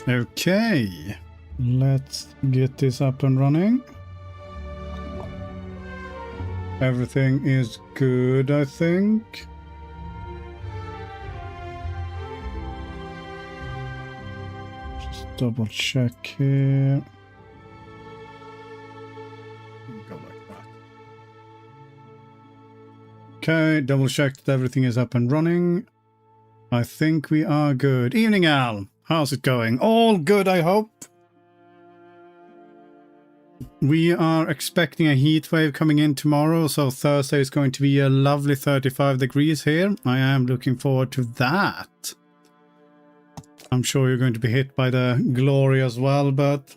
Okay, let's get this up and running. Everything is good, I think. Just double check here. Go like that. Okay, double check that everything is up and running. I think we are good. Evening, Al. How's it going? All good, I hope. We are expecting a heat wave coming in tomorrow, so Thursday is going to be a lovely 35 degrees here. I am looking forward to that. I'm sure you're going to be hit by the glory as well, but...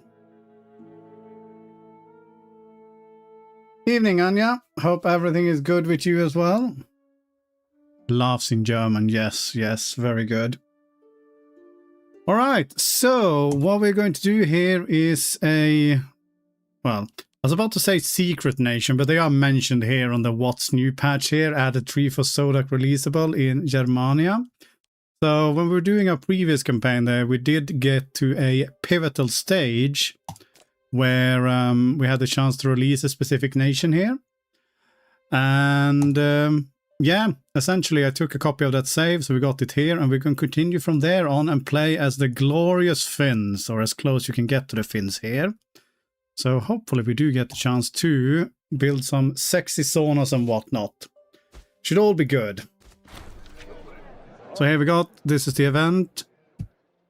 Evening, Anya. Hope everything is good with you as well. Laughs in German. Yes, yes, very good. All right, so what we're going to do here is a... Well, I was about to say secret nation, but they are mentioned here on the What's New patch here. Added 3 for Sodak releasable in Germania. So when we were doing our previous campaign there, we did get to a pivotal stage where we had the chance to release a specific nation here. And yeah, essentially I took a copy of that save, so we got it here, and we can continue from there on and play as the glorious Finns, or as close you can get to the Finns here. So hopefully we do get the chance to build some sexy saunas and whatnot. Should all be good. So here we got, this is the event.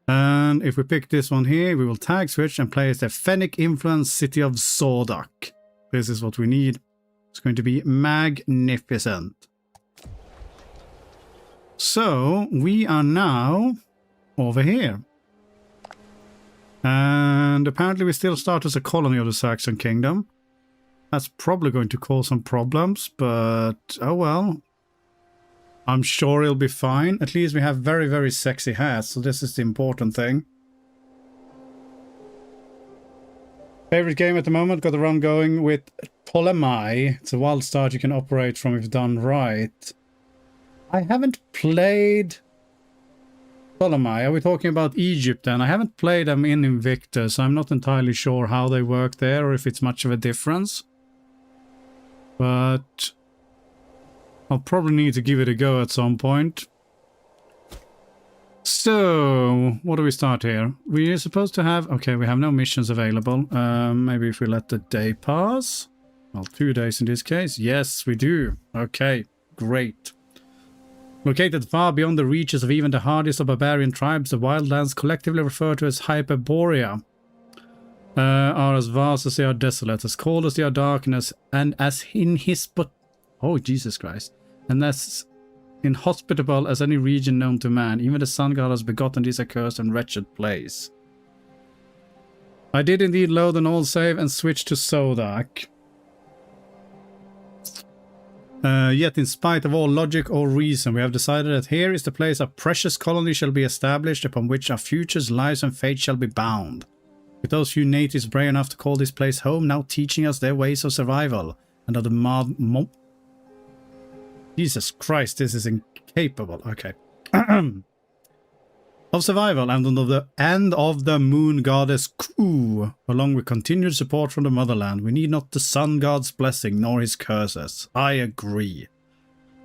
And if we pick this one here, we will tag switch and play as the Fennic influenced city of Sodak. This is what we need. It's going to be magnificent. So we are now over here. And apparently we still start as a colony of the Saxon Kingdom. That's probably going to cause some problems, but oh well. I'm sure it'll be fine. At least we have very, very sexy hats, so this is the important thing. Favorite game at the moment, got the run going with Ptolemy. It's a wild start you can operate from if done right. I haven't played... Ptolemy, are we talking about Egypt then? I haven't played them in Invictus, so I'm not entirely sure how they work there or if it's much of a difference. But I'll probably need to give it a go at some point. So, what do we start here? We are supposed to have... Okay, we have no missions available. Maybe if we let the day pass? Well, 2 days in this case. Yes, we do. Okay, great. Located far beyond the reaches of even the hardiest of barbarian tribes, the wildlands, collectively referred to as Hyperborea, are as vast as they are desolate, as cold as they are dark, and as inhospitable. Oh, Jesus Christ. And as inhospitable as any region known to man. Even the sun god has begotten this accursed and wretched place. I did indeed load an old save and switch to Sodak. Yet in spite of all logic or reason, we have decided that here is the place a precious colony shall be established, upon which our futures, lives and fate shall be bound. With those few natives brave enough to call this place home, now teaching us their ways of survival, and of the Jesus Christ, this is incapable. Okay. Of survival and of the moon goddess Ku, along with continued support from the motherland. We need not the sun god's blessing nor his curses. I agree.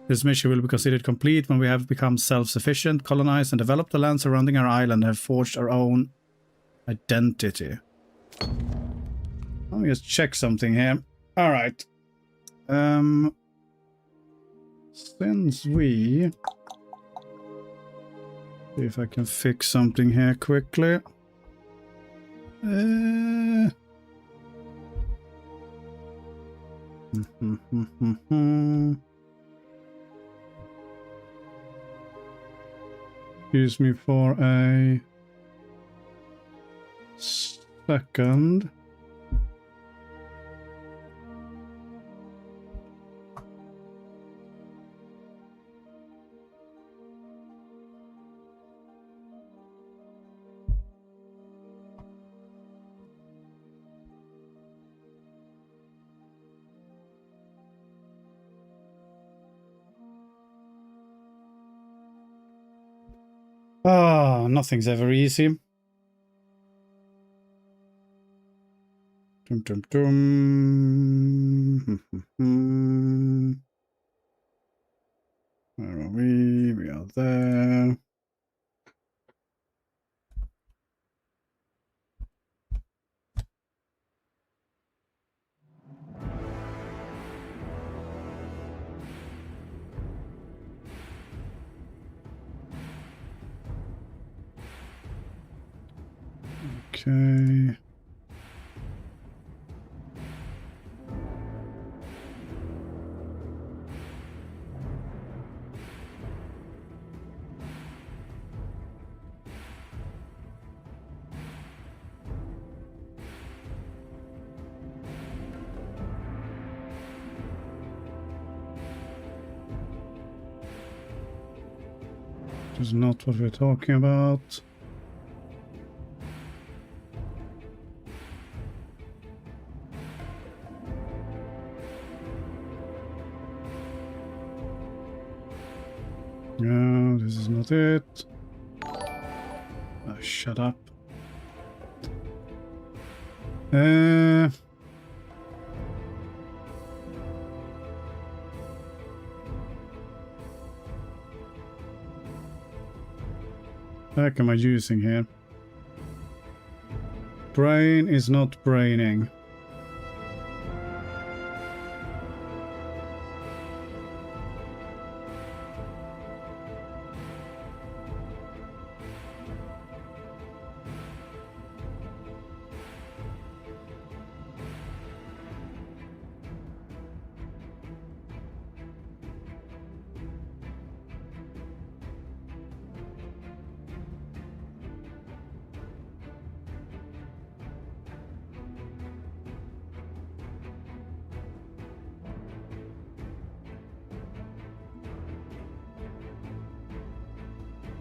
This mission will be considered complete when we have become self-sufficient, colonized and developed the land surrounding our island and have forged our own identity. Let me just check something here. Alright. Since we... See if I can fix something here quickly. Excuse me for a second. Ah, nothing's ever easy. Dum dum dum. Where are we? We are there. Okay. This is not what we're talking about. No, this is not it. Oh, shut up. What heck am I using here? Brain is not braining.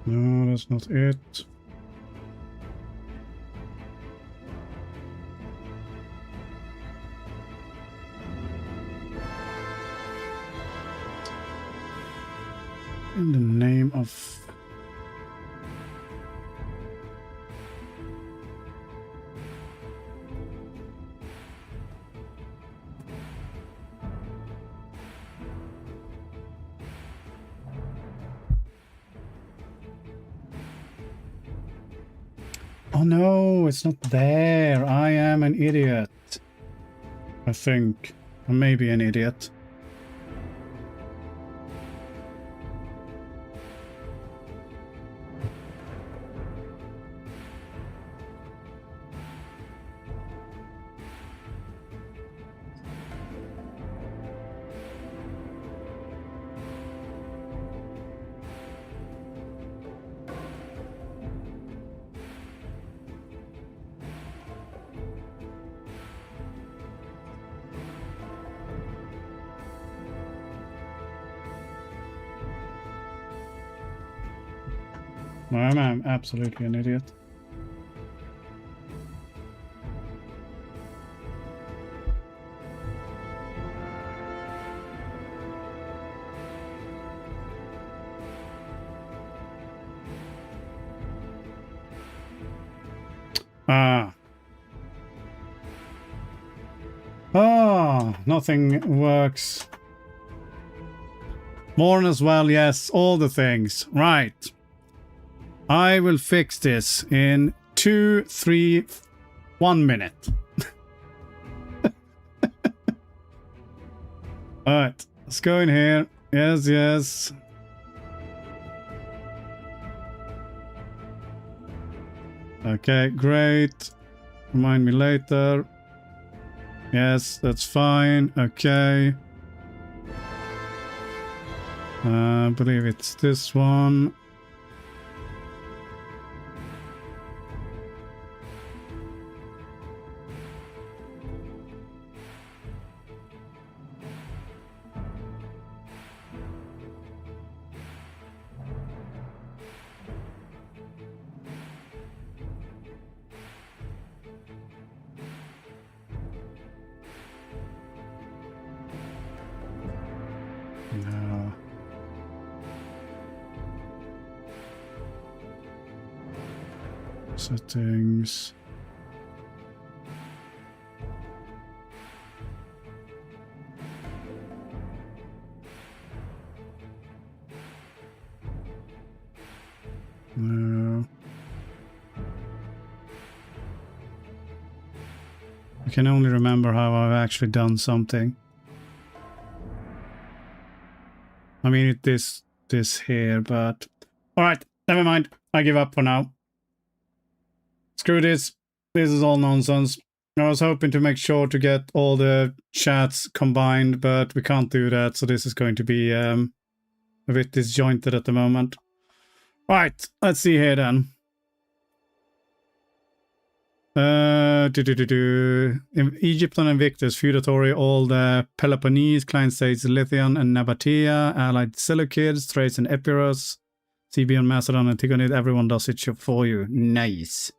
No, that's not it. In the name of... Oh no, it's not there. I am an idiot. I think. I may be an idiot. No, I'm absolutely an idiot. Nothing works. Morn as well, yes, all the things. Right. I will fix this in 2, 3, 1 minute. Alright, let's go in here. Yes, yes. Okay, great. Remind me later. Yes, that's fine. Okay. I believe it's this one. No. Settings. I can only remember how I've actually done something. I mean, this here, but... Alright, never mind. I give up for now. Screw this. This is all nonsense. I was hoping to make sure to get all the chats combined, but we can't do that, so this is going to be a bit disjointed at the moment. Right, let's see here then. Egypt and Invictus, feudatory, all the Peloponnese, client states Lithian and Nabatea, allied Seleucids, Thrace and Epirus, Cebion, Macedon, and Tigonid, everyone does it for you. Nice.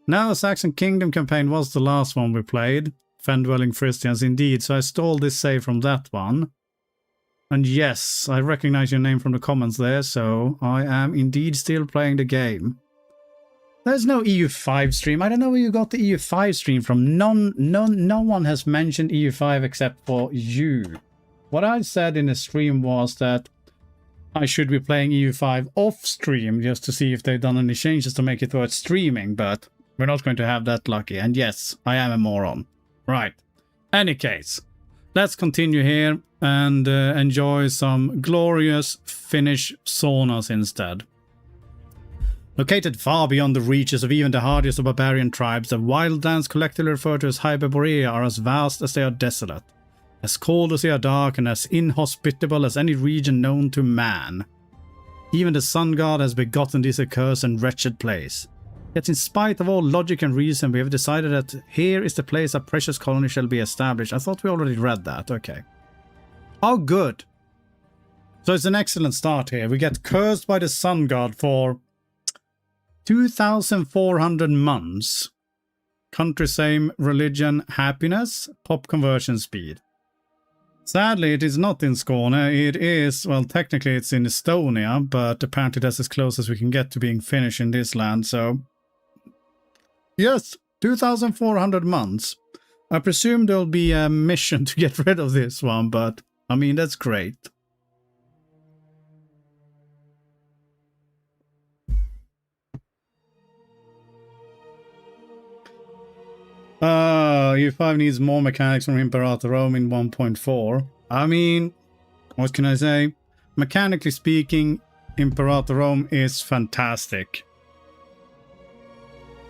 Now, Saxon Kingdom campaign was the last one we played. Fen-dwelling Christians, indeed, so I stole this save from that one. And yes, I recognize your name from the comments there, so I am indeed still playing the game. There's no EU5 stream. I don't know where you got the EU5 stream from. No one has mentioned EU5 except for you. What I said in the stream was that I should be playing EU5 off stream just to see if they've done any changes to make it worth streaming, but we're not going to have that lucky. And yes, I am a moron. Right. Any case, let's continue here and enjoy some glorious Finnish saunas instead. Located far beyond the reaches of even the hardiest of barbarian tribes, the wildlands collectively referred to as Hyperborea are as vast as they are desolate, as cold as they are dark, and as inhospitable as any region known to man. Even the sun god has begotten this accursed and wretched place. Yet in spite of all logic and reason, we have decided that here is the place a precious colony shall be established. I thought we already read that. Okay. Oh, good. So it's an excellent start here. We get cursed by the sun god for 2,400 months. Country same, religion, happiness, pop conversion speed. Sadly, it is not in Skåne. It is, well, technically it's in Estonia, but apparently that's as close as we can get to being Finnish in this land, so... Yes, 2,400 months. I presume there'll be a mission to get rid of this one, but, I mean, that's great. EU5 needs more mechanics from Imperator Rome in 1.4. I mean, what can I say? Mechanically speaking, Imperator Rome is fantastic.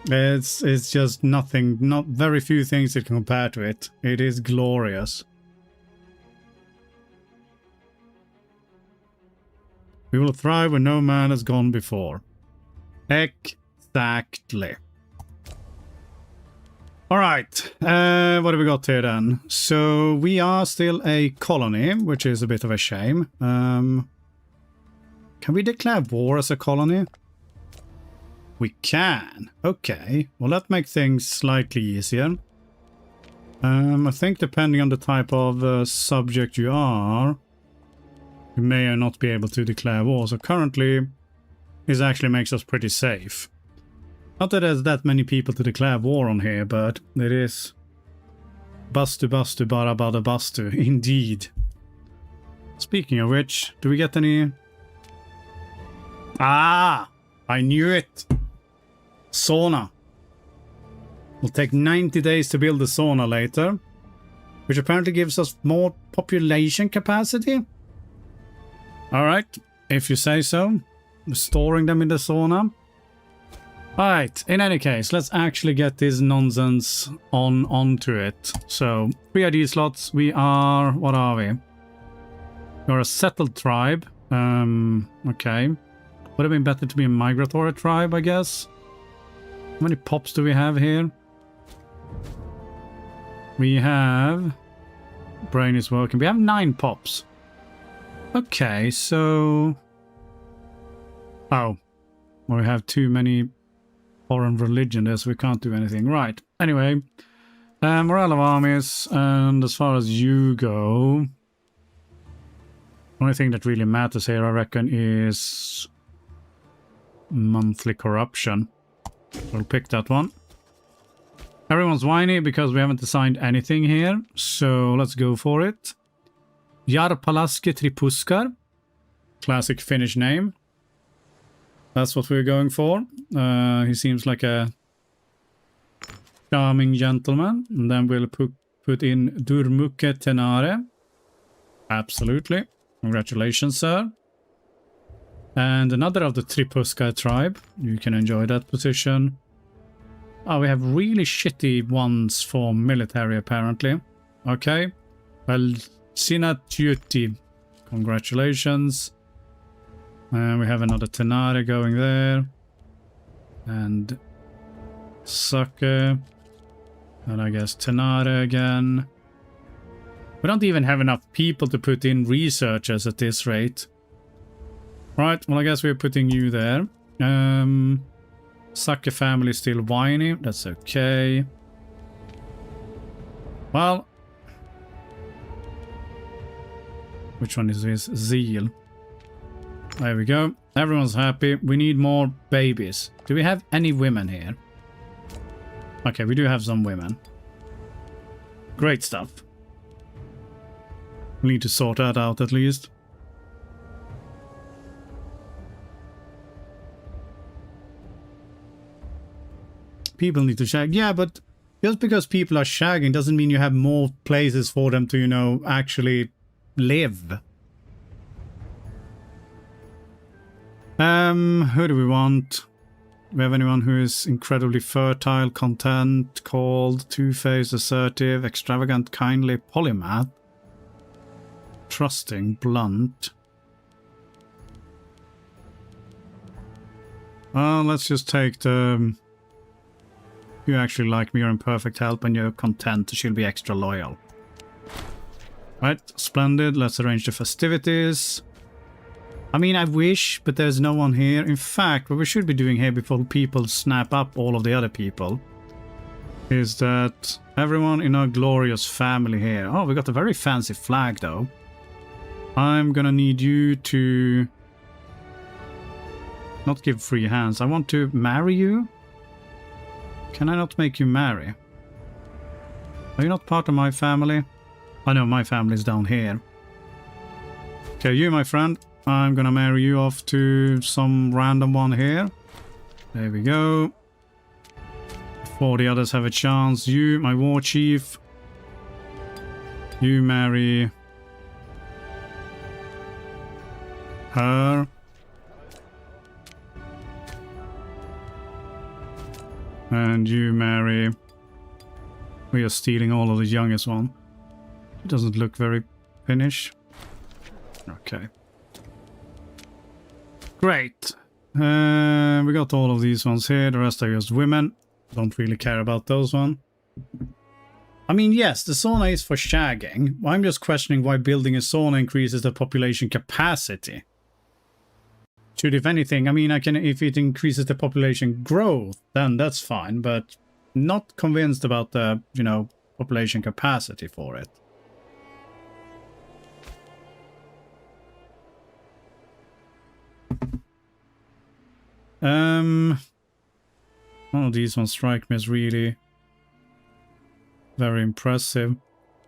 It's just nothing, not very few things that can compare to it. It is glorious. We will thrive where no man has gone before. Exactly. Alright, what have we got here then? So we are still a colony, which is a bit of a shame. Can we declare war as a colony? We can. Okay, well that makes things slightly easier. I think depending on the type of subject you are, you may or not be able to declare war. So currently, this actually makes us pretty safe. Not that there's that many people to declare war on here, but it is bastu bastu bara bada bastu, indeed. Speaking of which, do we get any... Ah! I knew it! Sauna. Will take 90 days to build the sauna later, which apparently gives us more population capacity. Alright, if you say so. Storing them in the sauna. Alright, in any case, let's actually get this nonsense onto it. So, 3 ID slots, we are... what are we? We're a settled tribe. Okay. Would have been better to be a migratory tribe, I guess. How many pops do we have here? We have... brain is working. We have 9 pops. Okay, so... oh. Well, we have too many... foreign religion there, so we can't do anything. Right. Anyway, morale of armies, and as far as you go, only thing that really matters here, I reckon, is monthly corruption. We'll pick that one. Everyone's whiny because we haven't assigned anything here, so let's go for it. Jarpalaske Tripuskar, classic Finnish name. That's what we're going for. He seems like a charming gentleman. And then we'll put in Durmuke Tenare. Absolutely. Congratulations, sir. And another of the Tripuska tribe. You can enjoy that position. Oh, we have really shitty ones for military, apparently. Okay. Well, Sinatuti. Congratulations. And we have another Tenare going there. And Sake. And I guess Tenare again. We don't even have enough people to put in researchers at this rate. Right, well I guess we're putting you there. Sake family is still whiny. That's okay. Well. Which one is this? Zeal. There we go. Everyone's happy. We need more babies. Do we have any women here? Okay, we do have some women. Great stuff. We need to sort that out at least. People need to shag. Yeah, but just because people are shagging doesn't mean you have more places for them to, you know, actually live. Who do we want? Do we have anyone who is incredibly fertile, content, cold, two-faced, assertive, extravagant, kindly, polymath, trusting, blunt? Well, let's just take the... You actually like me, you're in perfect health, and you're content, she'll be extra loyal. Right, splendid. Let's arrange the festivities. I mean, I wish, but there's no one here. In fact, what we should be doing here before people snap up all of the other people is that everyone in our glorious family here... Oh, we got a very fancy flag, though. I'm gonna need you to... Not give free hands. I want to marry you. Can I not make you marry? Are you not part of my family? I know my family's down here. Okay, you, my friend. I'm gonna marry you off to some random one here. There we go. Before the others have a chance, you, my war chief. You marry her. And you marry... We are stealing all of the youngest one. It doesn't look very Finnish. Okay. Great. We got all of these ones here. The rest are just women. Don't really care about those one. I mean, yes, the sauna is for shagging. I'm just questioning why building a sauna increases the population capacity. Should, if anything, I mean, if it increases the population growth, then that's fine, but not convinced about the, you know, population capacity for it. One of these ones strike me as really very impressive.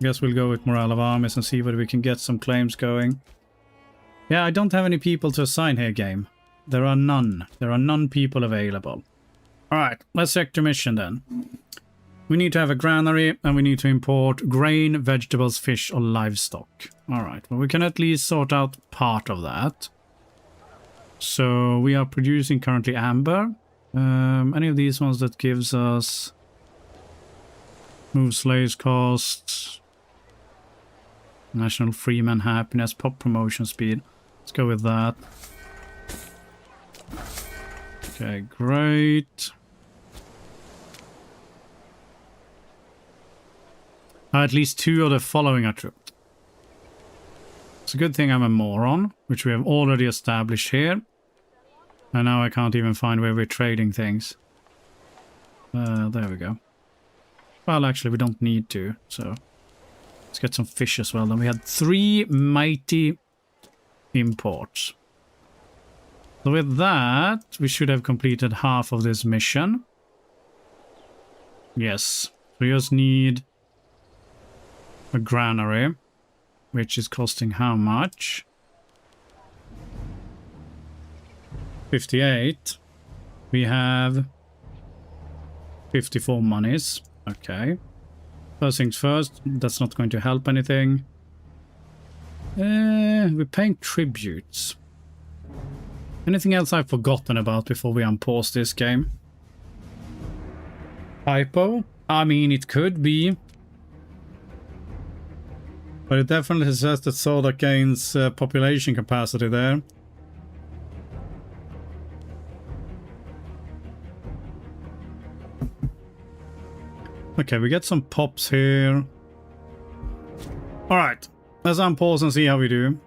I guess we'll go with morale of armies and see whether we can get some claims going. Yeah, I don't have any people to assign here, game. There are none. There are none people available. Alright, let's check the mission then. We need to have a granary and we need to import grain, vegetables, fish or livestock. Alright, well we can at least sort out part of that. So we are producing currently amber. Any of these ones that gives us move slaves costs, national freeman happiness, pop promotion speed. Let's go with that. Okay, great. At least two of the following are true. It's a good thing I'm a moron, which we have already established here. And now I can't even find where we're trading things. There we go. Well, actually, we don't need to, so... Let's get some fish as well. Then we had 3 mighty imports. So with that, we should have completed half of this mission. Yes. We just need a granary, which is costing how much? 58. We have 54 monies. Okay. First things first, that's not going to help anything. We're paying tributes. Anything else I've forgotten about before we unpause this game? Typo? I mean, it could be. But it definitely says that Soda gains population capacity there. Okay, we get some pops here. Alright, let's unpause and see how we do.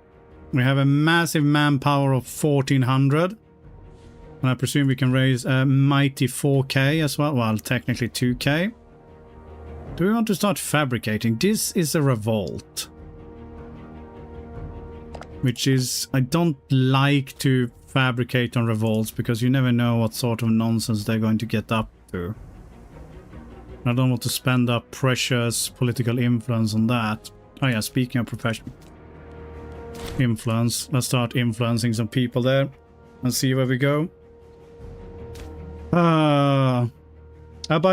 We have a massive manpower of 1400. And I presume we can raise a mighty 4k as well. Well, technically 2k. Do we want to start fabricating? This is a revolt. Which is... I don't like to fabricate on revolts because you never know what sort of nonsense they're going to get up to. I don't want to spend up precious political influence on that. Oh yeah, speaking of professional influence, let's start influencing some people there and see where we go. By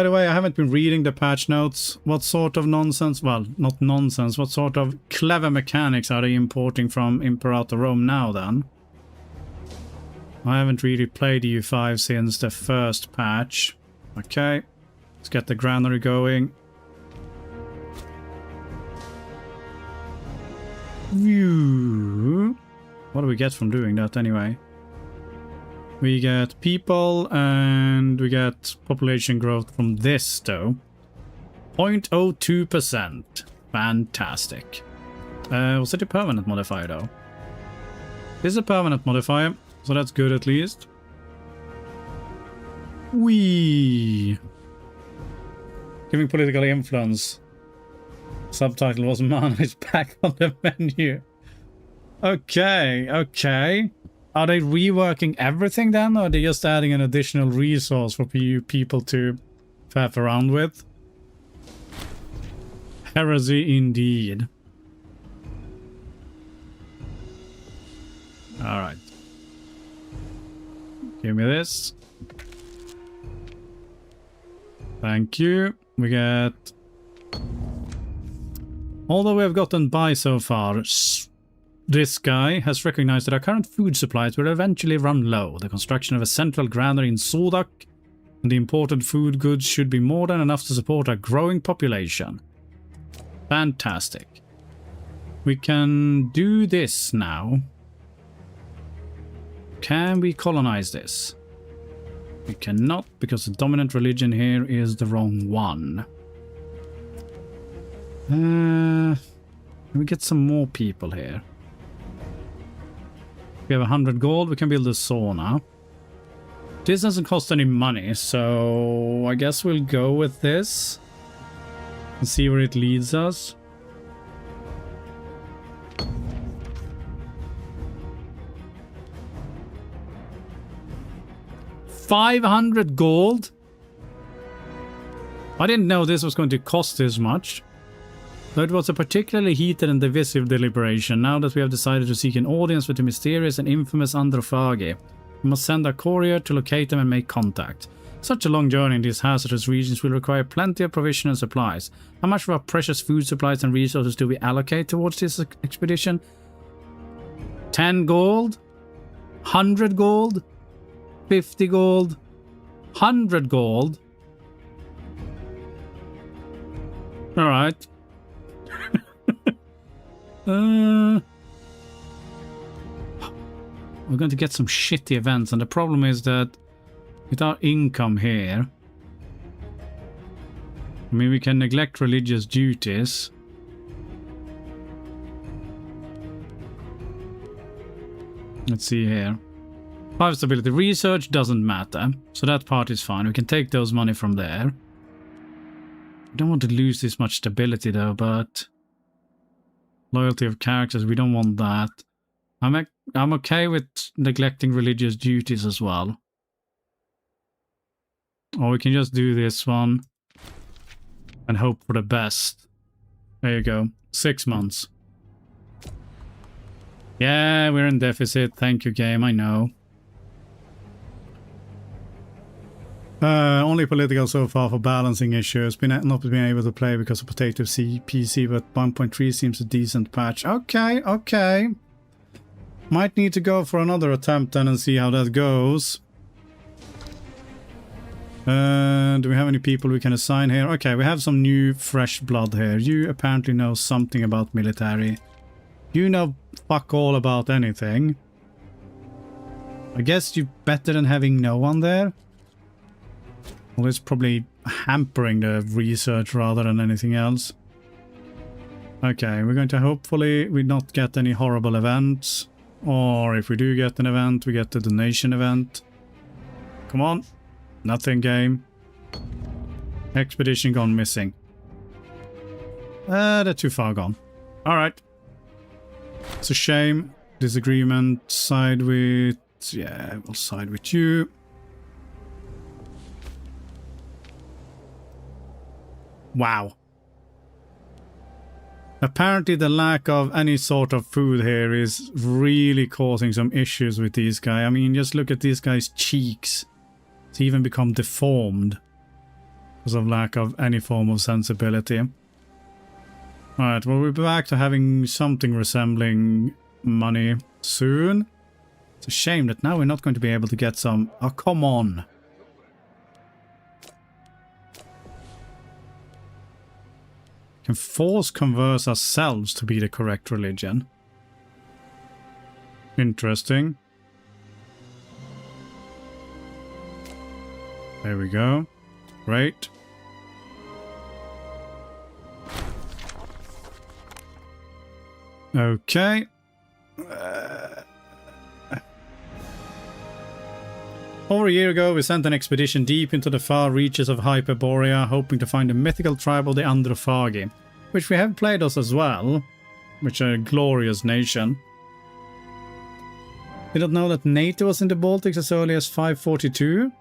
the way, I haven't been reading the patch notes. What sort of nonsense, well, not nonsense, what sort of clever mechanics are they importing from Imperator Rome now then? I haven't really played EU5 since the first patch. Okay, let's get the granary going. What do we get from doing that anyway? We get people and we get population growth from this though. 0.02%. Fantastic. Was it a permanent modifier though? This is a permanent modifier, so that's good at least. Whee! Giving political influence. Subtitle was "Man is back on the menu." Okay, okay. Are they reworking everything then, or are they just adding an additional resource for you people to faff around with? Heresy indeed. Alright. Give me this. Thank you. We get... Although we have gotten by so far, this guy has recognized that our current food supplies will eventually run low. The construction of a central granary in Sodak and the imported food goods should be more than enough to support our growing population. Fantastic. We can do this now. Can we colonize this? We cannot, because the dominant religion here is the wrong one. Can we get some more people here? We have 100 gold, we can build a sauna. This doesn't cost any money, so I guess we'll go with this and see where it leads us. $500 gold? I didn't know this was going to cost this much. Though it was a particularly heated and divisive deliberation, now that we have decided to seek an audience with the mysterious and infamous Androphagi, we must send a courier to locate them and make contact. Such a long journey in these hazardous regions will require plenty of provision and supplies. How much of our precious food supplies and resources do we allocate towards this expedition? 10 gold? 100 gold? 50 gold? 100 gold? Alright. We're going to get some shitty events, and the problem is that with our income here, I mean, we can neglect religious duties. Let's see here. 5 stability. Research doesn't matter, so that part is fine. We can take those money from there. We don't want to lose this much stability though, but loyalty of characters, we don't want that. I'm okay with neglecting religious duties as well. Or we can just do this one and hope for the best. There you go. 6 months. Yeah, we're in deficit. Thank you, game. I know. Only political so far for balancing issues. Not been able to play because of Potato PC, but 1.3 seems a decent patch. Okay, okay. Might need to go for another attempt then and see how that goes. Do we have any people we can assign here? Okay, we have some new fresh blood here. You apparently know something about military. You know fuck all about anything. I guess you're better than having no one there. Well, it's probably hampering the research rather than anything else. Okay, we're going to hopefully we not get any horrible events. Or if we do get an event, we get the donation event. Come on. Nothing game. Expedition gone missing. They're too far gone. Alright. It's a shame. Disagreement. Side with... Yeah, we'll side with you. Wow. Apparently the lack of any sort of food here is really causing some issues with these guys. I mean, just look at these guys' cheeks. It's even become deformed because of lack of any form of sensibility. Alright, well, we'll be back to having something resembling money soon. It's a shame that now we're not going to be able to get some... Oh, come on. Can force converse ourselves to be the correct religion. Interesting. There we go. Great. Okay. Over a year ago, we sent an expedition deep into the far reaches of Hyperborea, hoping to find a mythical tribe of the Androphagi, which we have played as well, which are a glorious nation. Did not know that NATO was in the Baltics as early as 542.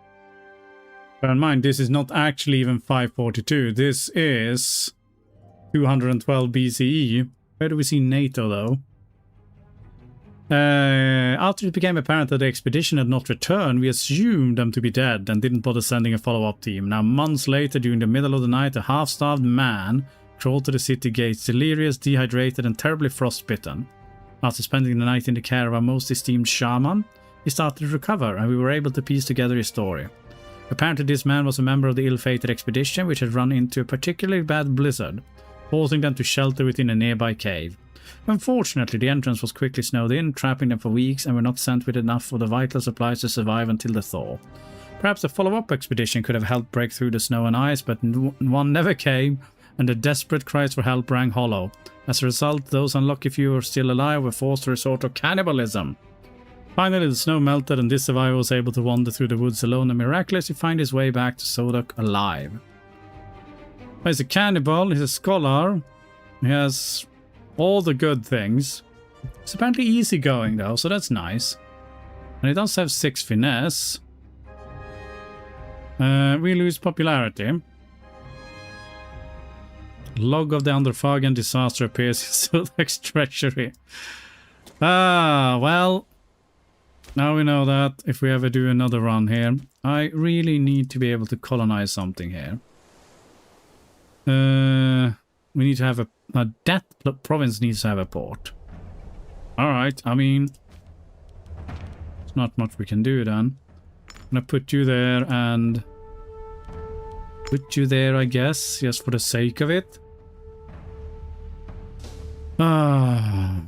Bear in mind, this is not actually even 542. This is 212 BCE. Where do we see NATO, though? After it became apparent that the expedition had not returned, we assumed them to be dead and didn't bother sending a follow-up team. Now, months later, during the middle of the night, a half-starved man crawled to the city gates, delirious, dehydrated, and terribly frostbitten. After spending the night in the care of our most esteemed shaman, he started to recover, and we were able to piece together his story. Apparently, this man was a member of the ill-fated expedition, which had run into a particularly bad blizzard, forcing them to shelter within a nearby cave. Unfortunately, the entrance was quickly snowed in, trapping them for weeks, and were not sent with enough of the vital supplies to survive until the thaw. Perhaps a follow-up expedition could have helped break through the snow and ice, but one never came, and the desperate cries for help rang hollow. As a result, those unlucky few who were still alive were forced to resort to cannibalism. Finally, the snow melted, and this survivor was able to wander through the woods alone and miraculously find his way back to Sodok alive. He's a cannibal, he's a scholar, he has all the good things. It's apparently easygoing though, so that's nice. And he does have 6 finesse. We lose popularity. Log of the Androphagian disaster appears in Sodok's treasury. Ah, well. Now we know that if we ever do another run here, I really need to be able to colonize something here. We need to have a that province needs to have a port. Alright, I mean, there's not much we can do then. I'm gonna put you there and put you there, I guess, just for the sake of it. Ah.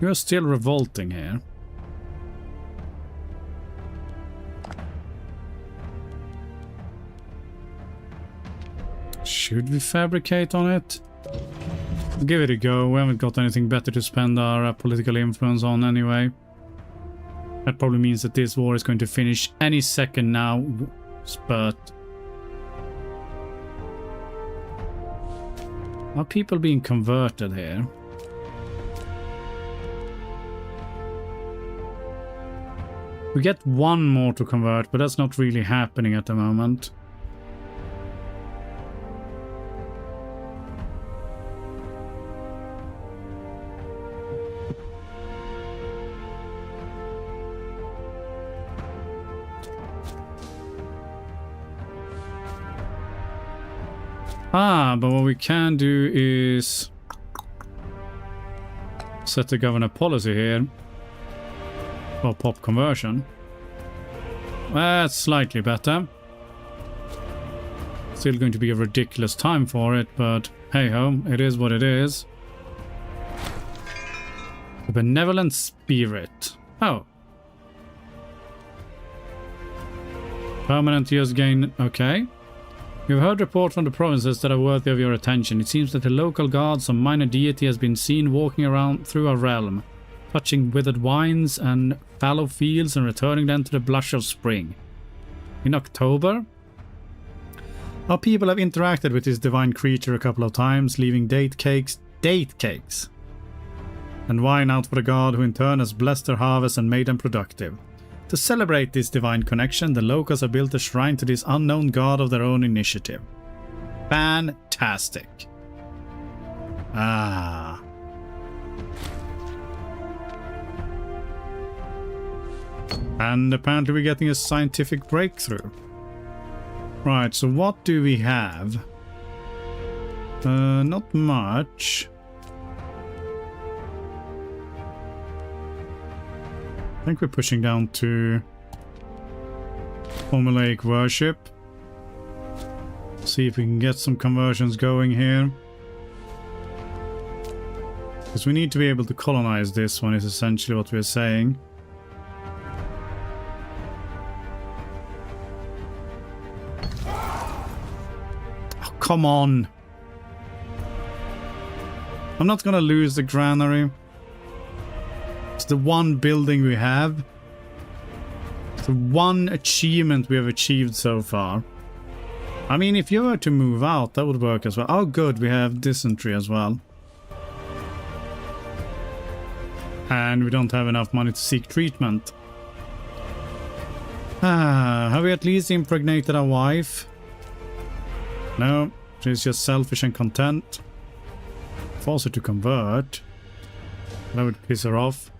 You're still revolting here. Should we fabricate on it? Give it a go. We haven't got anything better to spend our political influence on anyway. That probably means that this war is going to finish any second now. But are people being converted here? We get one more to convert, but that's not really happening at the moment. Ah, but what we can do is set the governor policy here. Or pop conversion. That's slightly better. Still going to be a ridiculous time for it, but hey ho, it is what it is. The benevolent spirit. Oh. Permanent years gain. Okay. You've heard reports from the provinces that are worthy of your attention. It seems that the local god, some minor deity, has been seen walking around through our realm, touching withered vines and fallow fields and returning them to the blush of spring. In October, our people have interacted with this divine creature a couple of times, leaving date cakes, and wine out for the god, who in turn has blessed their harvest and made them productive. To celebrate this divine connection, the locals have built a shrine to this unknown god of their own initiative. Fantastic. Ah. And apparently we're getting a scientific breakthrough. Right, so what do we have? Not much. I think we're pushing down to formulaic worship. See if we can get some conversions going here. Because we need to be able to colonize this one, is essentially what we're saying. Oh, come on. I'm not gonna lose the granary. It's the one building we have. It's the one achievement we have achieved so far. I mean, if you were to move out, that would work as well. Oh, good, we have dysentery as well. And we don't have enough money to seek treatment. Have we at least impregnated our wife? No, she's just selfish and content. Force her to convert. That would piss her off.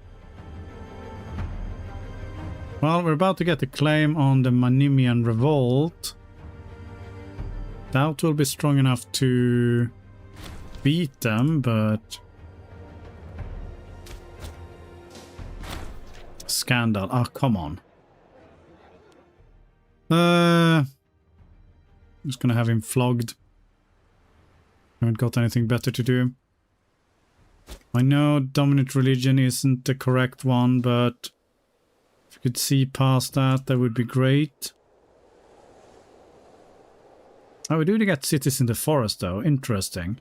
Well, we're about to get a claim on the Manimian revolt. Doubt we'll be strong enough to beat them, but... Scandal. Oh, come on. I'm just gonna have him flogged. Haven't got anything better to do. I know dominant religion isn't the correct one, but if you could see past that, that would be great. Oh, we do get cities in the forest, though. Interesting.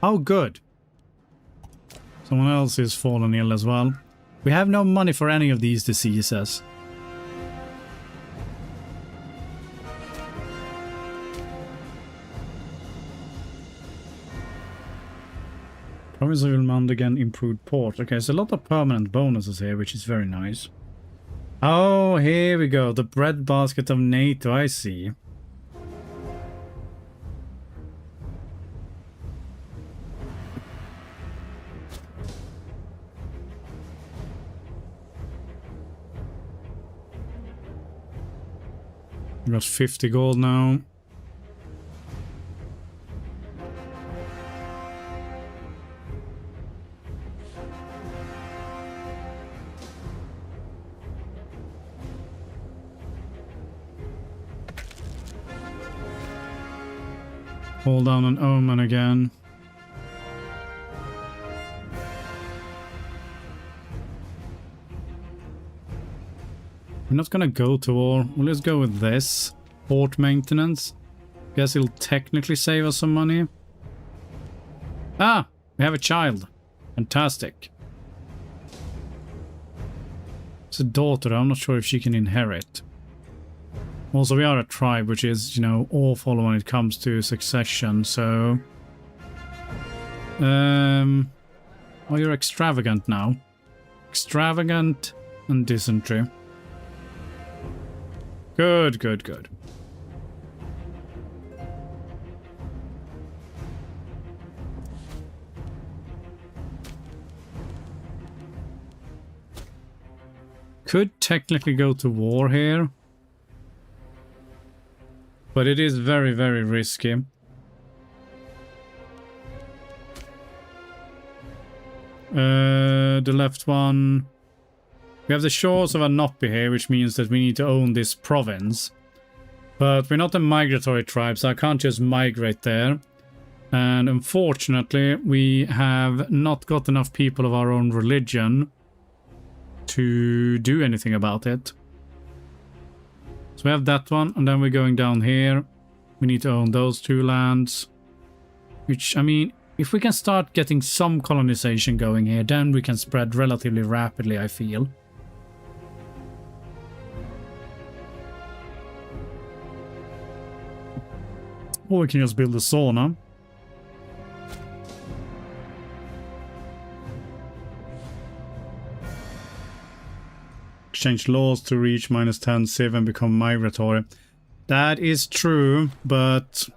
Oh, good. Someone else is fallen ill as well. We have no money for any of these diseases. Province of Ilmand again, improved port. Okay, so a lot of permanent bonuses here, which is very nice. Oh, here we go. The breadbasket of NATO, I see. We got 50 gold now. Hold down an omen again. We're not gonna go to war. We'll just go with this. Port maintenance. Guess it'll technically save us some money. Ah! We have a child. Fantastic. It's a daughter. I'm not sure if she can inherit. Also, we are a tribe, which is, you know, awful when it comes to succession, so... Oh, you're extravagant now. Extravagant and dysentery. Good, good, good. Could technically go to war here. But it is very, very risky. The left one... We have the shores of Anopi here, which means that we need to own this province. But we're not a migratory tribe, so I can't just migrate there. And unfortunately, we have not got enough people of our own religion to do anything about it. So we have that one, and then we're going down here. We need to own those two lands. Which, I mean, if we can start getting some colonization going here, then we can spread relatively rapidly, I feel. Or we can just build a sauna. Exchange laws to reach -10 civ and become migratory. That is true, but...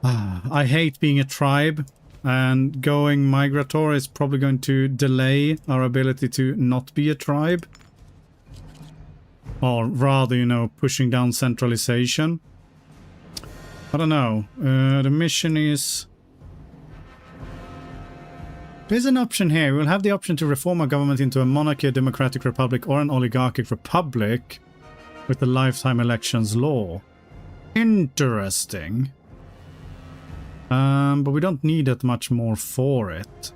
I hate being a tribe, and going migratory is probably going to delay our ability to not be a tribe. Or rather, you know, pushing down centralization. I don't know. The mission is... There's an option here. We'll have the option to reform our government into a monarchy, a democratic republic, or an oligarchic republic with the lifetime elections law. Interesting. But we don't need that much more for it.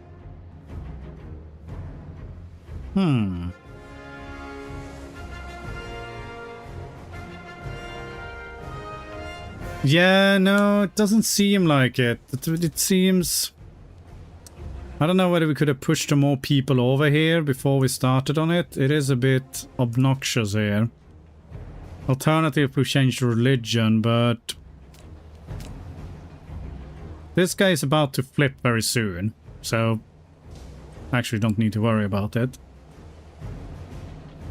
Yeah, no, it doesn't seem like it. It seems... I don't know whether we could have pushed more people over here before we started on it. It is a bit obnoxious here. Alternative, we changed religion, but... This guy is about to flip very soon, so... Actually, don't need to worry about it.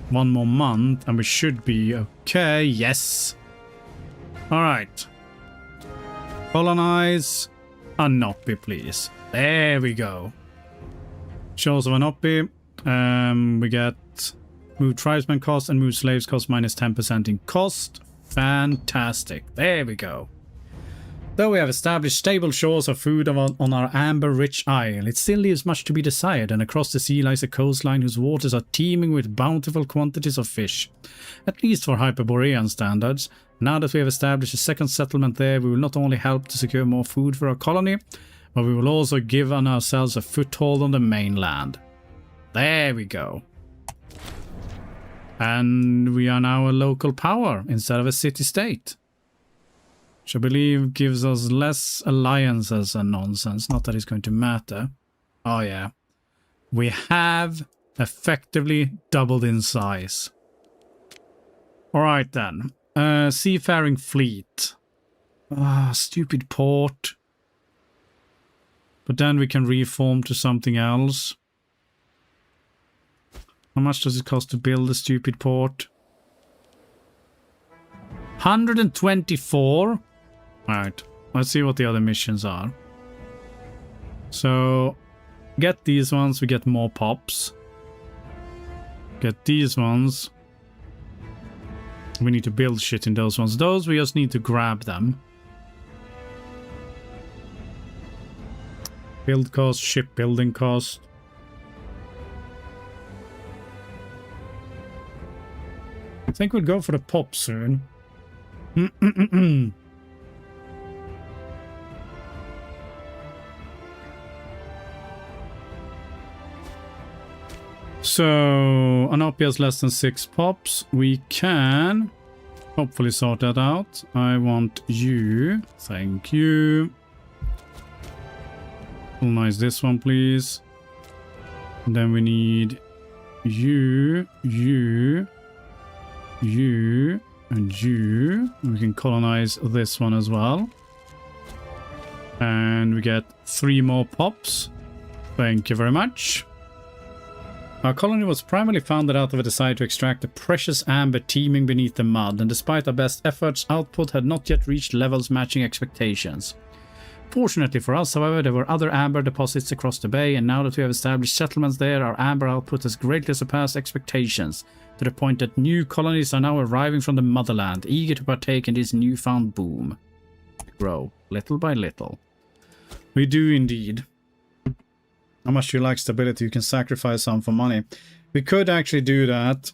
1 more month, and we should be okay. Yes! Alright. Colonize Anopi, please. There we go. Shores of Anopi. We get move tribesmen cost and move slaves cost -10% in cost. Fantastic. There we go. Though we have established stable shores of food on our amber-rich isle, it still leaves much to be desired, and across the sea lies a coastline whose waters are teeming with bountiful quantities of fish. At least for Hyperborean standards. Now that we have established a second settlement there, we will not only help to secure more food for our colony, but we will also give ourselves a foothold on the mainland. There we go. And we are now a local power instead of a city-state. Which I believe gives us less alliances and nonsense. Not that it's going to matter. Oh yeah. We have effectively doubled in size. Alright then. Seafaring fleet. Ah, stupid port. But then we can reform to something else. How much does it cost to build a stupid port? 124. Alright, let's see what the other missions are. So, get these ones, we get more pops. Get these ones. We need to build shit in those ones. Those, we just need to grab them. Build cost, shipbuilding cost. I think we'll go for the pop soon. So, Anopi has less than 6 pops. We can hopefully sort that out. I want you. Thank you. Colonize this one, please. And then we need you, you, you, and you. And we can colonize this one as well. And we get 3 more pops. Thank you very much. Our colony was primarily founded out of a desire to extract the precious amber teeming beneath the mud, and despite our best efforts, output had not yet reached levels matching expectations. Fortunately for us, however, there were other amber deposits across the bay, and now that we have established settlements there, our amber output has greatly surpassed expectations, to the point that new colonies are now arriving from the motherland, eager to partake in this newfound boom. Grow, little by little. We do indeed. How much do you like stability? You can sacrifice some for money. We could actually do that.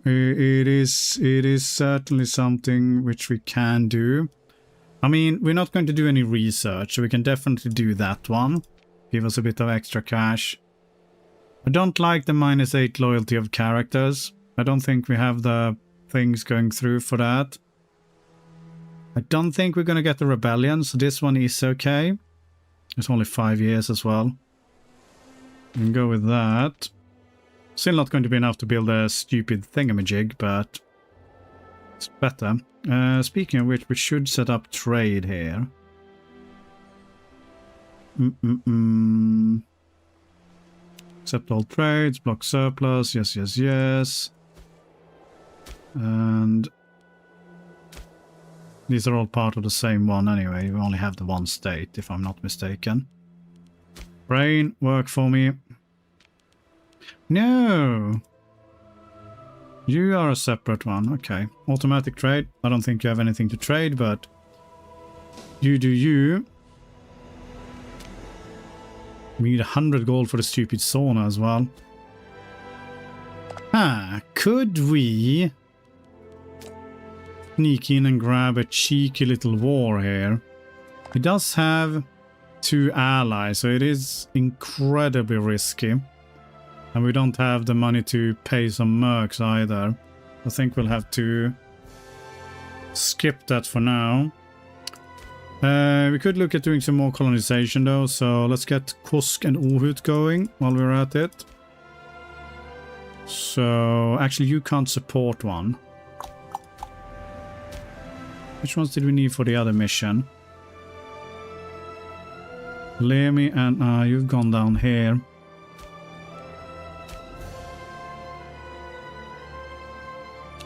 It is certainly something which we can do. I mean, we're not going to do any research, so we can definitely do that one. Give us a bit of extra cash. I don't like the -8 loyalty of characters. I don't think we have the things going through for that. I don't think we're going to get the rebellion, so this one is okay. It's only 5 years as well. We can go with that. Still not going to be enough to build a stupid thingamajig, but it's better. Speaking of which, we should set up trade here. Accept all trades, block surplus, yes, yes, yes. And these are all part of the same one anyway. We only have the one state, if I'm not mistaken. Brain, work for me. No! You are a separate one, okay. Automatic trade. I don't think you have anything to trade, but you do you. We need 100 gold for the stupid sauna as well. Could we sneak in and grab a cheeky little war here? He does have 2 allies, so it is incredibly risky. And we don't have the money to pay some mercs either. I think we'll have to skip that for now. We could look at doing some more colonization though, so let's get Kusk and Ohut going while we're at it. So, actually you can't support one. Which ones did we need for the other mission? Lemi and you've gone down here.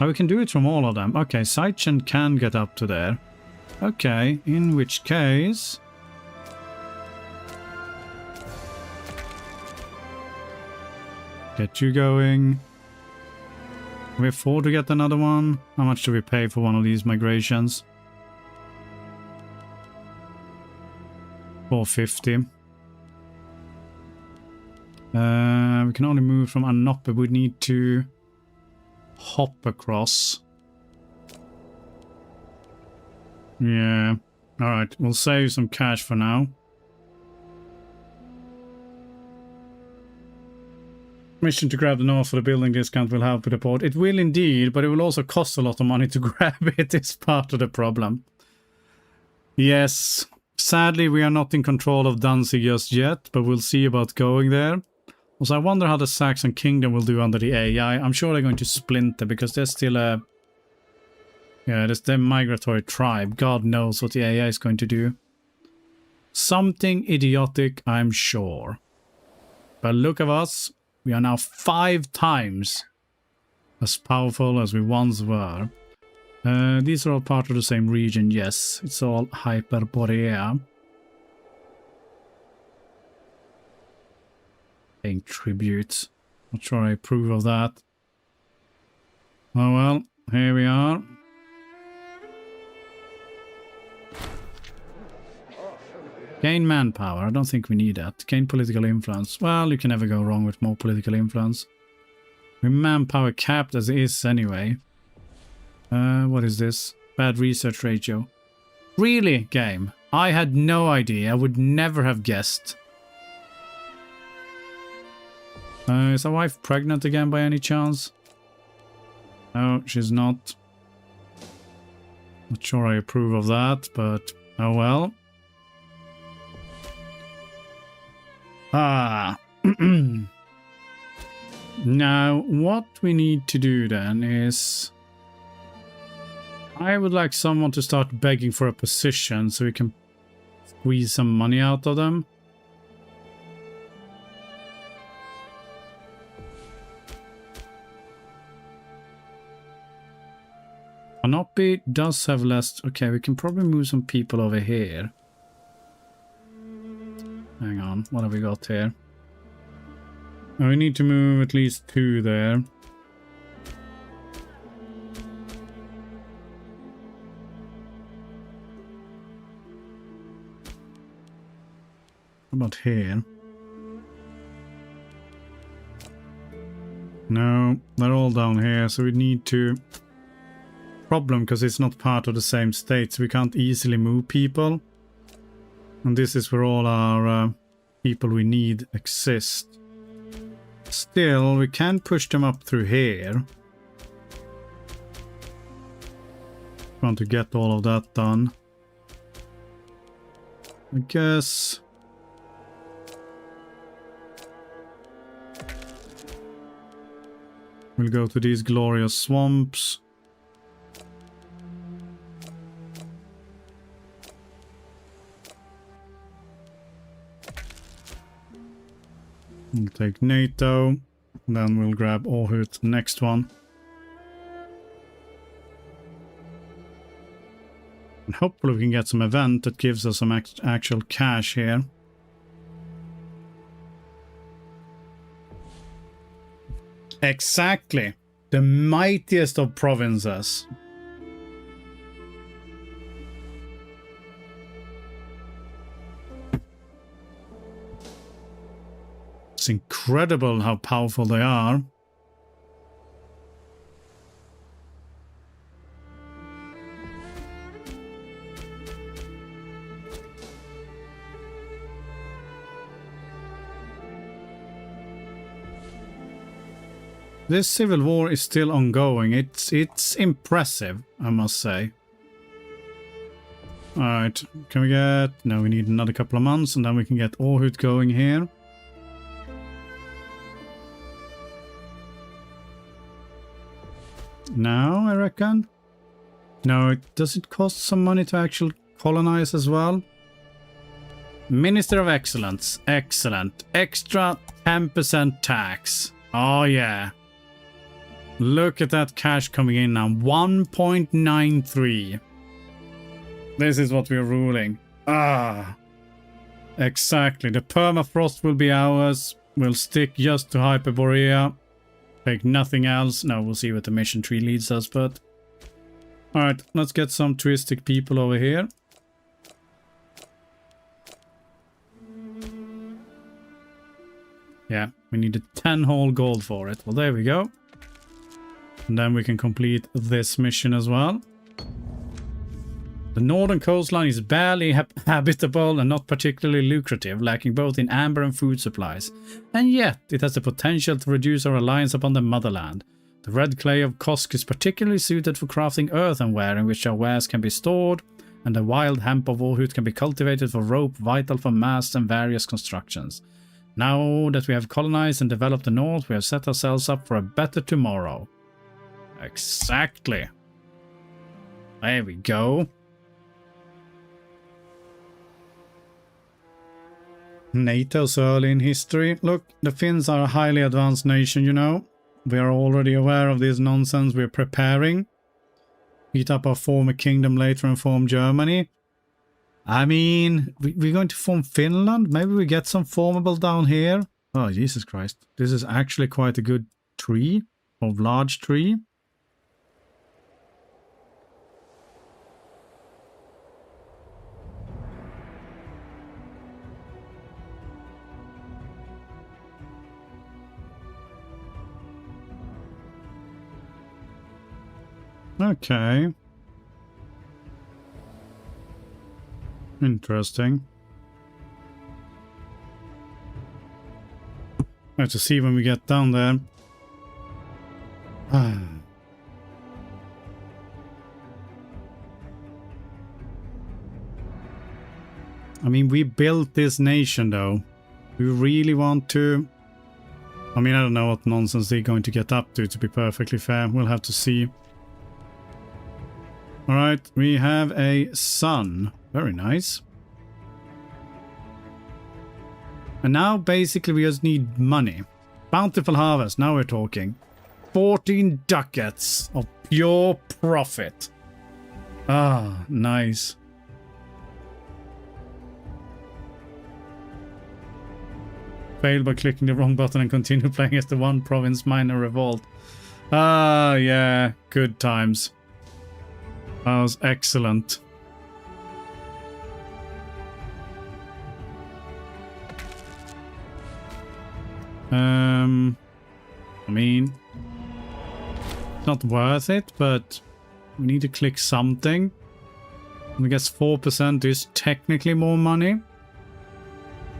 Oh, we can do it from all of them. Okay, Saichen can get up to there. Okay, in which case... get you going. Can we afford to get another one? How much do we pay for one of these migrations? 450. We can only move from Anope. We need to hop across. Yeah. Alright, we'll save some cash for now. Mission to grab the north for the building discount will help with the port. It will indeed, but it will also cost a lot of money to grab it. It's part of the problem. Yes. Sadly, we are not in control of Danzig just yet, but we'll see about going there. Also, I wonder how the Saxon Kingdom will do under the AI. I'm sure they're going to splinter because they're still a... yeah, there's the migratory tribe. God knows what the AI is going to do. Something idiotic, I'm sure. But look at us. We are now 5 times as powerful as we once were. These are all part of the same region, yes. It's all Hyperborea. Paying tribute. Not sure I approve of that. Oh well, here we are. Gain manpower. I don't think we need that. Gain political influence. Well, you can never go wrong with more political influence. We're manpower capped as it is anyway. What is this? Bad research ratio. Really, game? I had no idea. I would never have guessed. Is our wife pregnant again by any chance? No, she's not. Not sure I approve of that, but oh well. Now, what we need to do then is... I would like someone to start begging for a position so we can squeeze some money out of them. Canopy does have less. Okay, we can probably move some people over here. Hang on, what have we got here? Oh, we need to move at least 2 there. What about here? No, they're all down here, so we need to... Problem, because it's not part of the same state, so we can't easily move people. And this is where all our people we need exist. Still, we can push them up through here. Want to get all of that done. I guess... We'll go to these glorious swamps. We'll take NATO. Then we'll grab Aarhus, next one. And hopefully we can get some event that gives us some actual cash here. Exactly. The mightiest of provinces. It's incredible how powerful they are. This civil war is still ongoing. It's impressive, I must say. Alright, can we get... No, we need another couple of months and then we can get Aarhus going here. Now, I reckon. No, does it cost some money to actually colonize as well? Minister of Excellence. Excellent. Extra 10% tax. Oh, yeah. Look at that cash coming in now. 1.93. This is what we're ruling. Ah. Exactly. The permafrost will be ours. We'll stick just to Hyperborea. Take nothing else. No, we'll see what the mission tree leads us, but... Alright, let's get some touristic people over here. Yeah, we need a 10 whole gold for it. Well, there we go. And then we can complete this mission as well. The northern coastline is barely habitable and not particularly lucrative, lacking both in amber and food supplies. And yet, it has the potential to reduce our reliance upon the motherland. The red clay of Kosk is particularly suited for crafting earthenware in which our wares can be stored, and the wild hemp of Aarhus can be cultivated for rope, vital for masts and various constructions. Now that we have colonized and developed the north, we have set ourselves up for a better tomorrow. Exactly. There we go. NATO's early in history. Look, the Finns are a highly advanced nation, you know. We are already aware of this nonsense. We're preparing. Beat up our former kingdom later and form Germany. I mean, we're going to form Finland. Maybe we get some formable down here. Oh, Jesus Christ. This is actually quite a good tree. Or large tree. Okay. Interesting. I have to see when we get down there. I mean, we built this nation, though. We really want to... I mean, I don't know what nonsense they're going to get up to be perfectly fair. We'll have to see. Alright, we have a sun. Very nice. And now, basically, we just need money. Bountiful harvest, now we're talking. 14 ducats of pure profit. Ah, nice. Failed by clicking the wrong button and continue playing as the one province minor revolt. Ah, yeah, good times. That was excellent. I mean, not worth it, but we need to click something. I guess 4% is technically more money.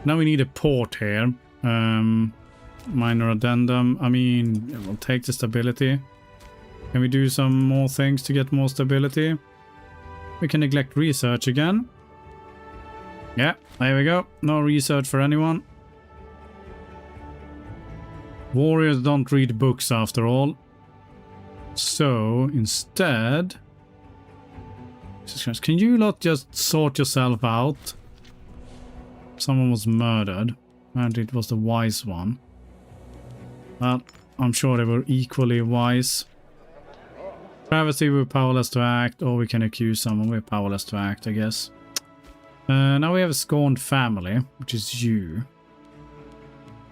Now we need a port here. Minor addendum. I mean, we'll take the stability. Can we do some more things to get more stability? We can neglect research again. Yeah, there we go. No research for anyone. Warriors don't read books after all. So, instead... Can you not just sort yourself out? Someone was murdered. And it was the wise one. Well, I'm sure they were equally wise. Travesty, we're powerless to act. Or we can accuse someone. We're powerless to act, I guess. Now we have a scorned family, which is you.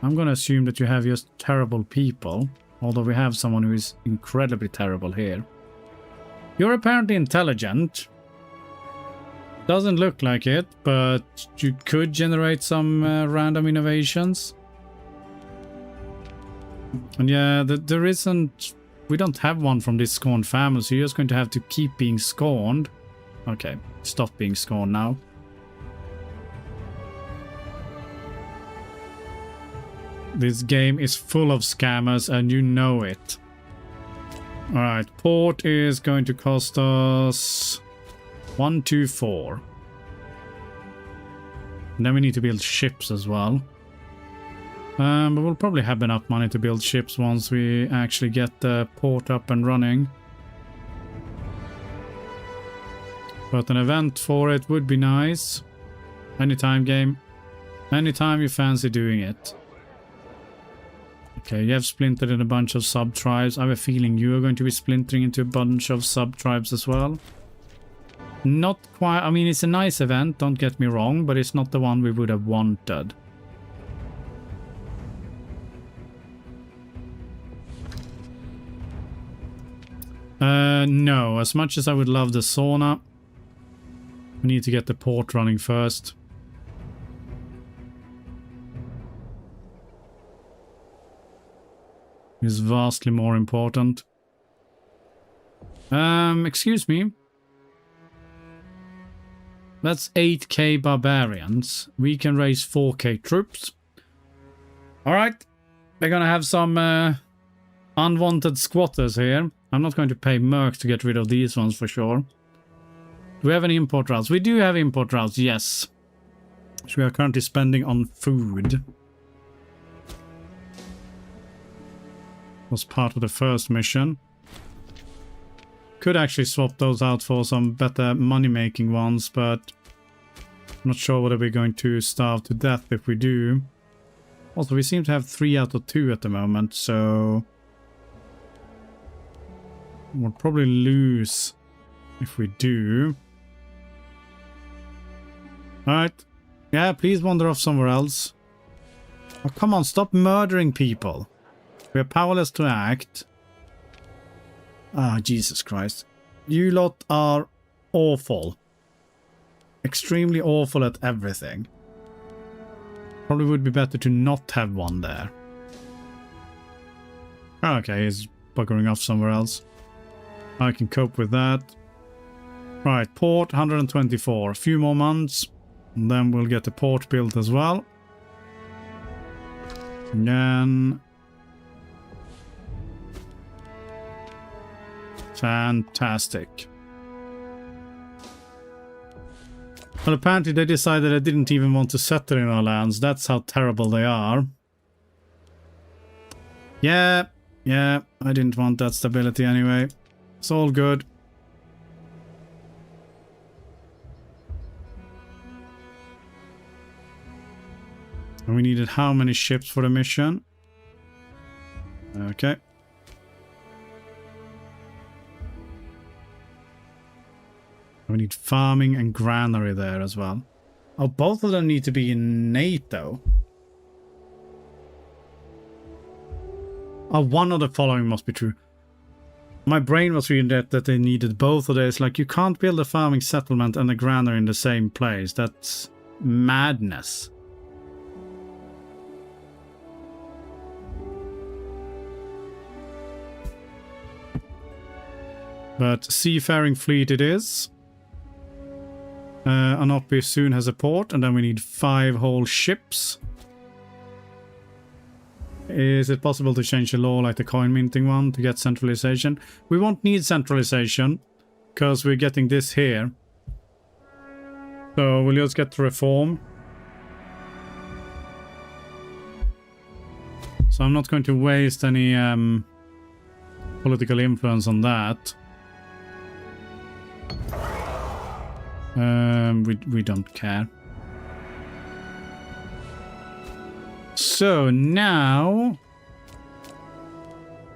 I'm going to assume that you have just terrible people. Although we have someone who is incredibly terrible here. You're apparently intelligent. Doesn't look like it, but you could generate some random innovations. And yeah, there isn't... We don't have one from this scorned family, so you're just going to have to keep being scorned. Okay, stop being scorned now. This game is full of scammers and you know it. Alright, port is going to cost us 124. And then we need to build ships as well. But we'll probably have enough money to build ships once we actually get the port up and running. But an event for it would be nice. Anytime, game. Anytime you fancy doing it. Okay, you have splintered in a bunch of sub-tribes. I have a feeling you are going to be splintering into a bunch of sub-tribes as well. Not quite... I mean, it's a nice event, don't get me wrong, but it's not the one we would have wanted. No. As much as I would love the sauna, we need to get the port running first. Is vastly more important. Excuse me. That's 8k barbarians. We can raise 4k troops. Alright. We're gonna have some unwanted squatters here. I'm not going to pay mercs to get rid of these ones for sure. Do we have any import routes? We do have import routes, yes. Which we are currently spending on food. Was part of the first mission. Could actually swap those out for some better money-making ones, but I'm not sure whether we're going to starve to death if we do. Also, we seem to have 3 out of 2 at the moment, so we'll probably lose if we do. Alright. Yeah, please wander off somewhere else. Oh, come on, stop murdering people. We are powerless to act. Ah, Jesus Christ. You lot are awful. Extremely awful at everything. Probably would be better to not have one there. Okay, he's buggering off somewhere else. I can cope with that. Right, port 124. A few more months. And then we'll get the port built as well. Again... Fantastic. Well, apparently they decided they didn't even want to settle in our lands. That's how terrible they are. Yeah, I didn't want that stability anyway. It's all good. And we needed how many ships for the mission? Okay. We need farming and granary there as well. Oh, both of them need to be in NATO. Oh, one of the following must be true. My brain was reading that they needed both of these. Like, you can't build a farming settlement and a granary in the same place. That's madness. But seafaring fleet it is. Anopi soon has a port, and then we need 5 whole ships. Is it possible to change the law like the coin minting one to get centralization? We won't need centralization because we're getting this here. So we'll just get the reform. So I'm not going to waste any political influence on that. We don't care. So now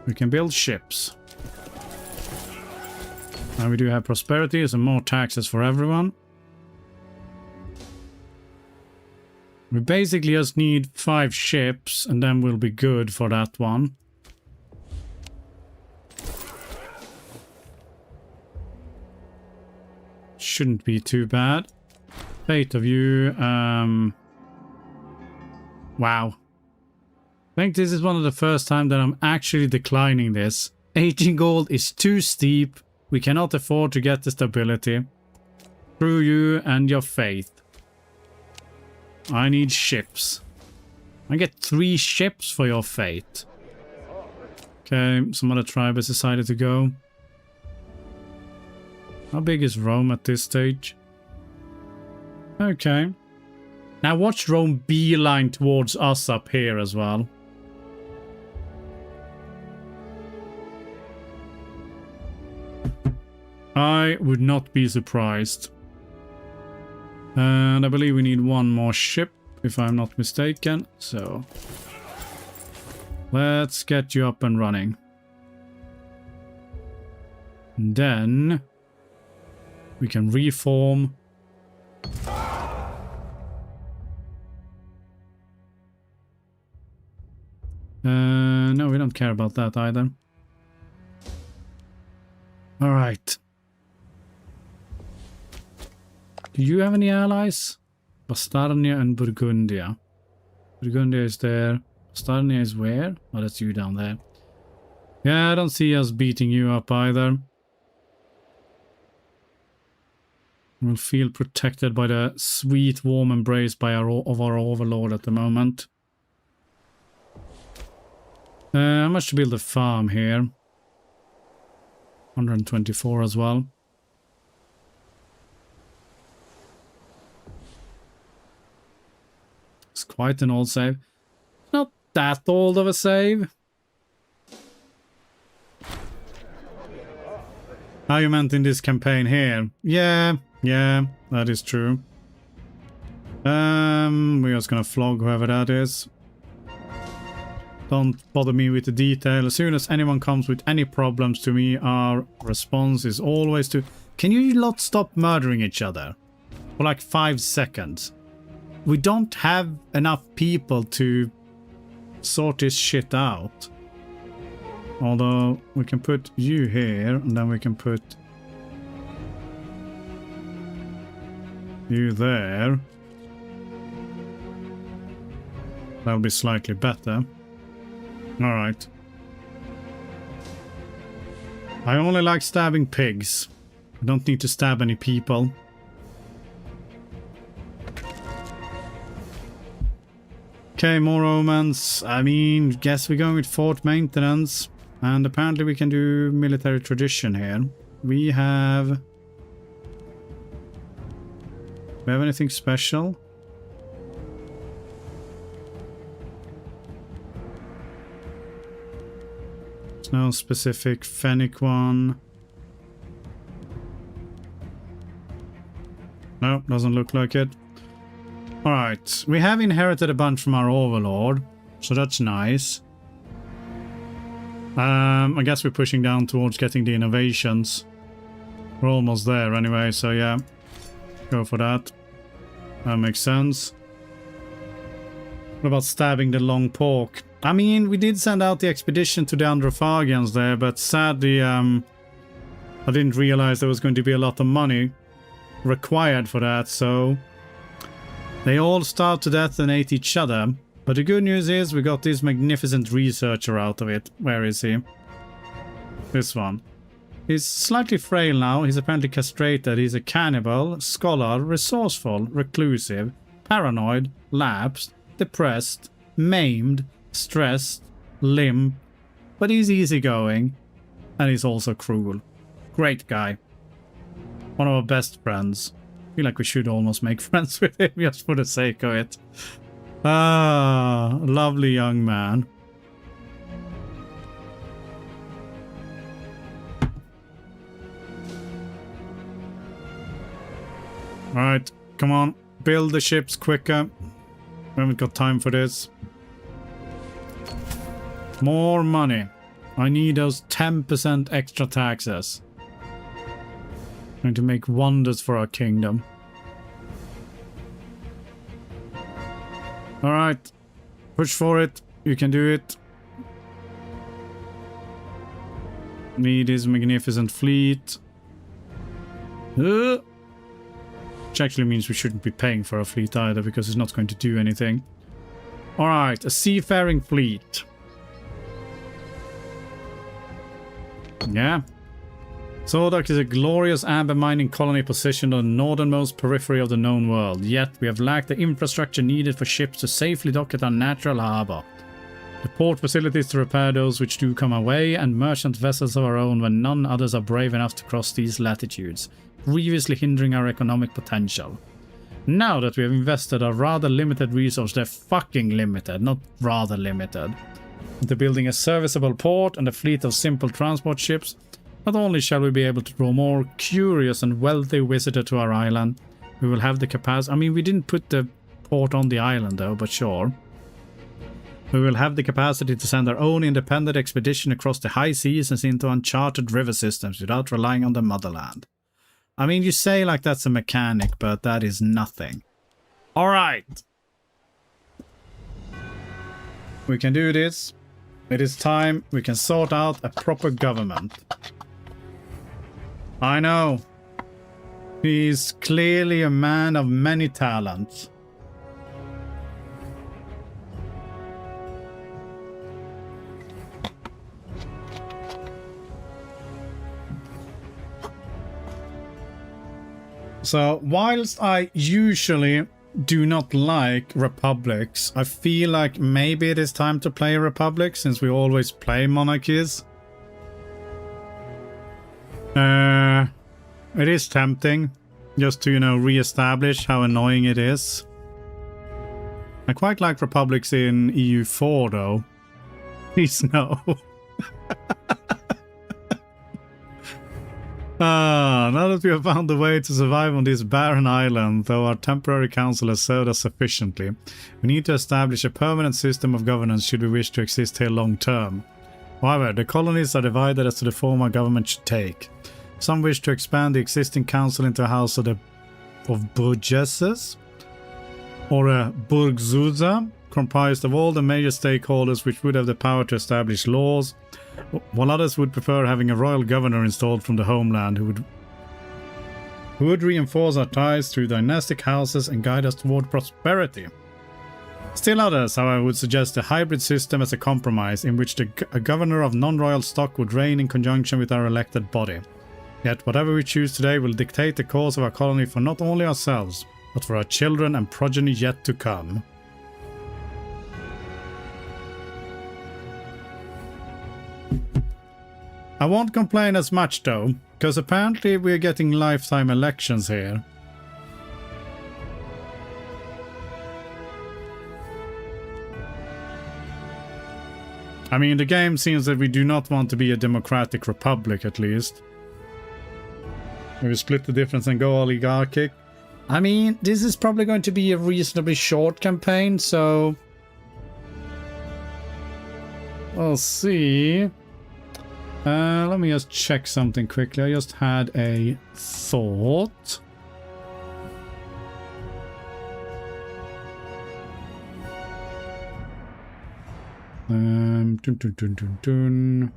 we can build ships. Now we do have prosperity, so more taxes for everyone. We basically just need 5 ships and then we'll be good for that one. Shouldn't be too bad. 8 of you. Wow. I think this is one of the first time that I'm actually declining this. 18 gold is too steep. We cannot afford to get the stability. Through you and your faith. I need ships. I get 3 ships for your fate. Okay, some other tribe has decided to go. How big is Rome at this stage? Okay. Now watch Rome beeline towards us up here as well. I would not be surprised. And I believe we need 1 more ship, if I'm not mistaken. So let's get you up and running. And then we can reform. No, we don't care about that either. All right. Do you have any allies? Bastarnia and Burgundia. Burgundia is there. Bastarnia is where? Oh, that's you down there. Yeah, I don't see us beating you up either. We'll feel protected by the sweet, warm embrace by our overlord at the moment. How much to build a farm here? 124 as well. It's quite an old save. Not that old of a save. How you meant in this campaign here? Yeah, that is true. We're just gonna flog whoever that is. Don't bother me with the detail. As soon as anyone comes with any problems to me, our response is always to... Can you not stop murdering each other? For like 5 seconds. We don't have enough people to sort this shit out. Although we can put you here, and then we can put you there. That'll be slightly better. Alright. I only like stabbing pigs. I don't need to stab any people. Okay, more Romans. I mean, guess we're going with fort maintenance. And apparently we can do military tradition here. We have anything special? There's no specific Fennec one. No, doesn't look like it. Alright, we have inherited a bunch from our overlord, so that's nice. I guess we're pushing down towards getting the innovations. We're almost there anyway, so yeah. Go for that. That makes sense. What about stabbing the long pork? I mean, we did send out the expedition to the Androphagians there, but sadly, I didn't realize there was going to be a lot of money required for that, so they all starved to death and ate each other. But the good news is we got this magnificent researcher out of it. Where is he? This one. He's slightly frail now. He's apparently castrated. He's a cannibal, scholar, resourceful, reclusive, paranoid, lapsed, depressed, maimed, stressed, limp. But he's easygoing. And he's also cruel. Great guy. One of our best friends. I feel like we should almost make friends with him just for the sake of it. Ah, lovely young man. Alright, come on. Build the ships quicker. We haven't got time for this. More money. I need those 10% extra taxes. Going to make wonders for our kingdom. Alright. Push for it. You can do it. Need his magnificent fleet. Which actually means we shouldn't be paying for a fleet either, because it's not going to do anything. Alright, a seafaring fleet. Yeah. Sordak is a glorious amber mining colony positioned on the northernmost periphery of the known world, yet we have lacked the infrastructure needed for ships to safely dock at our natural harbour. The port facilities to repair those which do come our way, and merchant vessels of our own when none others are brave enough to cross these latitudes, grievously hindering our economic potential. Now that we have invested a rather limited resource, they're fucking limited, not rather limited, into building a serviceable port and a fleet of simple transport ships, not only shall we be able to draw more curious and wealthy visitors to our island, we will have the capacity. I mean, we didn't put the port on the island though, but sure. We will have the capacity to send our own independent expedition across the high seas and into uncharted river systems without relying on the motherland. I mean, you say like that's a mechanic, but that is nothing. Alright. We can do this. It is time. We can sort out a proper government. I know. He's clearly a man of many talents. So, whilst I usually do not like republics, I feel like maybe it is time to play a republic since we always play monarchies. It is tempting just to, you know, re-establish how annoying it is. I quite like republics in EU4 though. Please no. Now that we have found a way to survive on this barren island, though our temporary council has served us sufficiently, we need to establish a permanent system of governance should we wish to exist here long term. However, the colonies are divided as to the form our government should take. Some wish to expand the existing council into a house of burgesses, or a burgzuza, comprised of all the major stakeholders which would have the power to establish laws, while others would prefer having a royal governor installed from the homeland who would reinforce our ties through dynastic houses and guide us toward prosperity. Still others, however, would suggest a hybrid system as a compromise in which a governor of non-royal stock would reign in conjunction with our elected body. Yet whatever we choose today will dictate the course of our colony for not only ourselves, but for our children and progeny yet to come. I won't complain as much though, because apparently we're getting lifetime elections here. I mean, the game seems that we do not want to be a democratic republic at least. Maybe split the difference and go oligarchic. I mean, this is probably going to be a reasonably short campaign, so we'll see. Let me just check something quickly. I just had a thought. Dun, dun, dun, dun, dun.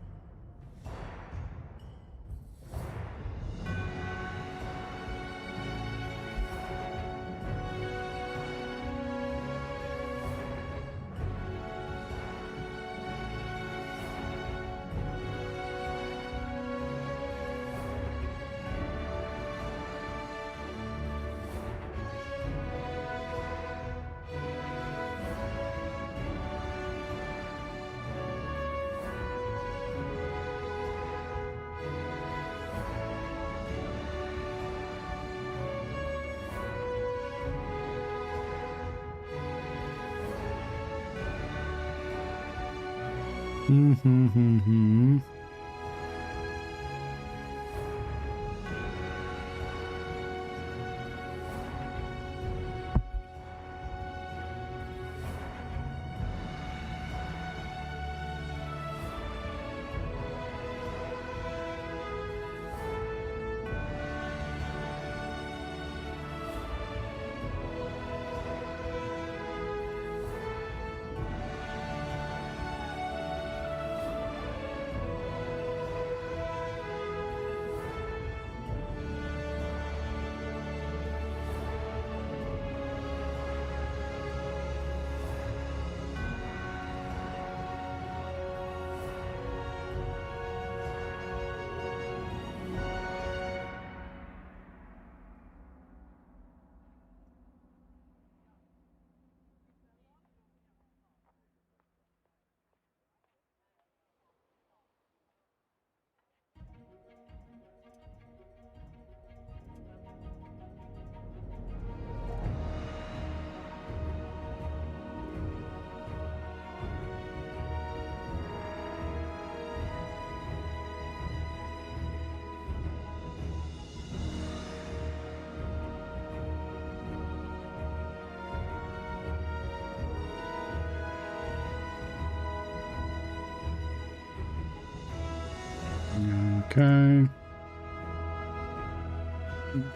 Okay.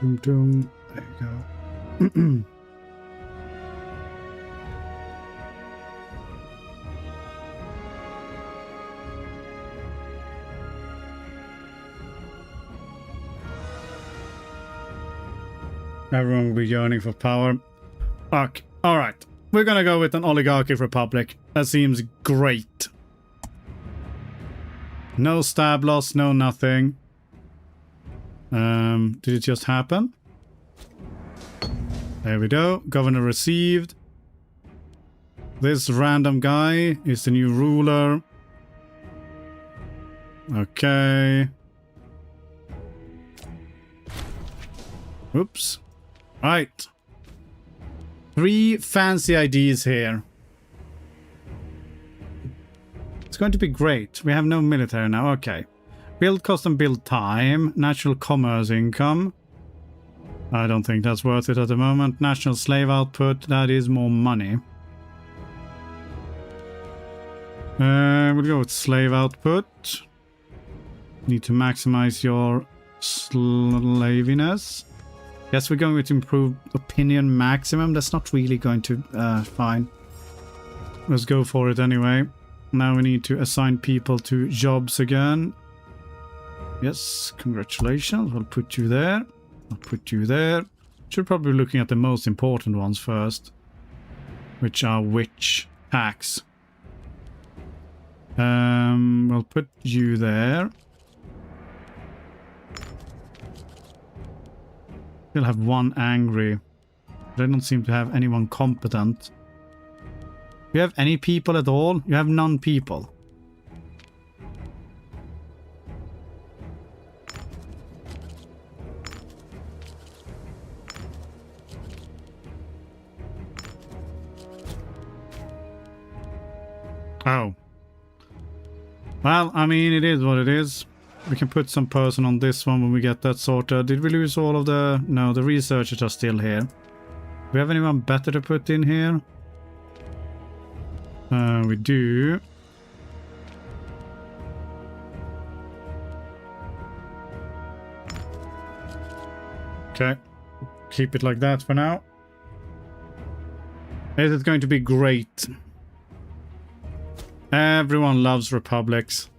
Boom, boom. There you go. Everyone will be yearning for power. Fuck. Alright. We're gonna go with an oligarchic republic. That seems great. No stab loss, no nothing. Did it just happen? There we go. Governor received. This random guy is the new ruler. Okay. Oops. Right. 3 fancy IDs here. It's going to be great. We have no military now. Okay. Build cost and build time. Natural commerce income. I don't think that's worth it at the moment. National slave output. That is more money. We'll go with slave output. Need to maximize your slaviness. Yes, we're going with improved opinion maximum. That's not really going to... fine. Let's go for it anyway. Now we need to assign people to jobs again. Yes, congratulations. We'll put you there. I'll put you there. Should probably be looking at the most important ones first. Which are which packs. We'll put you there. Still have one angry. But I don't seem to have anyone competent. Do you have any people at all? You have none people. Oh. Well, I mean, it is what it is. We can put some person on this one when we get that sorted. Did we lose all of the... No, the researchers are still here. Do we have anyone better to put in here? We do. Okay. Keep it like that for now. Is it going to be great? Everyone loves republics.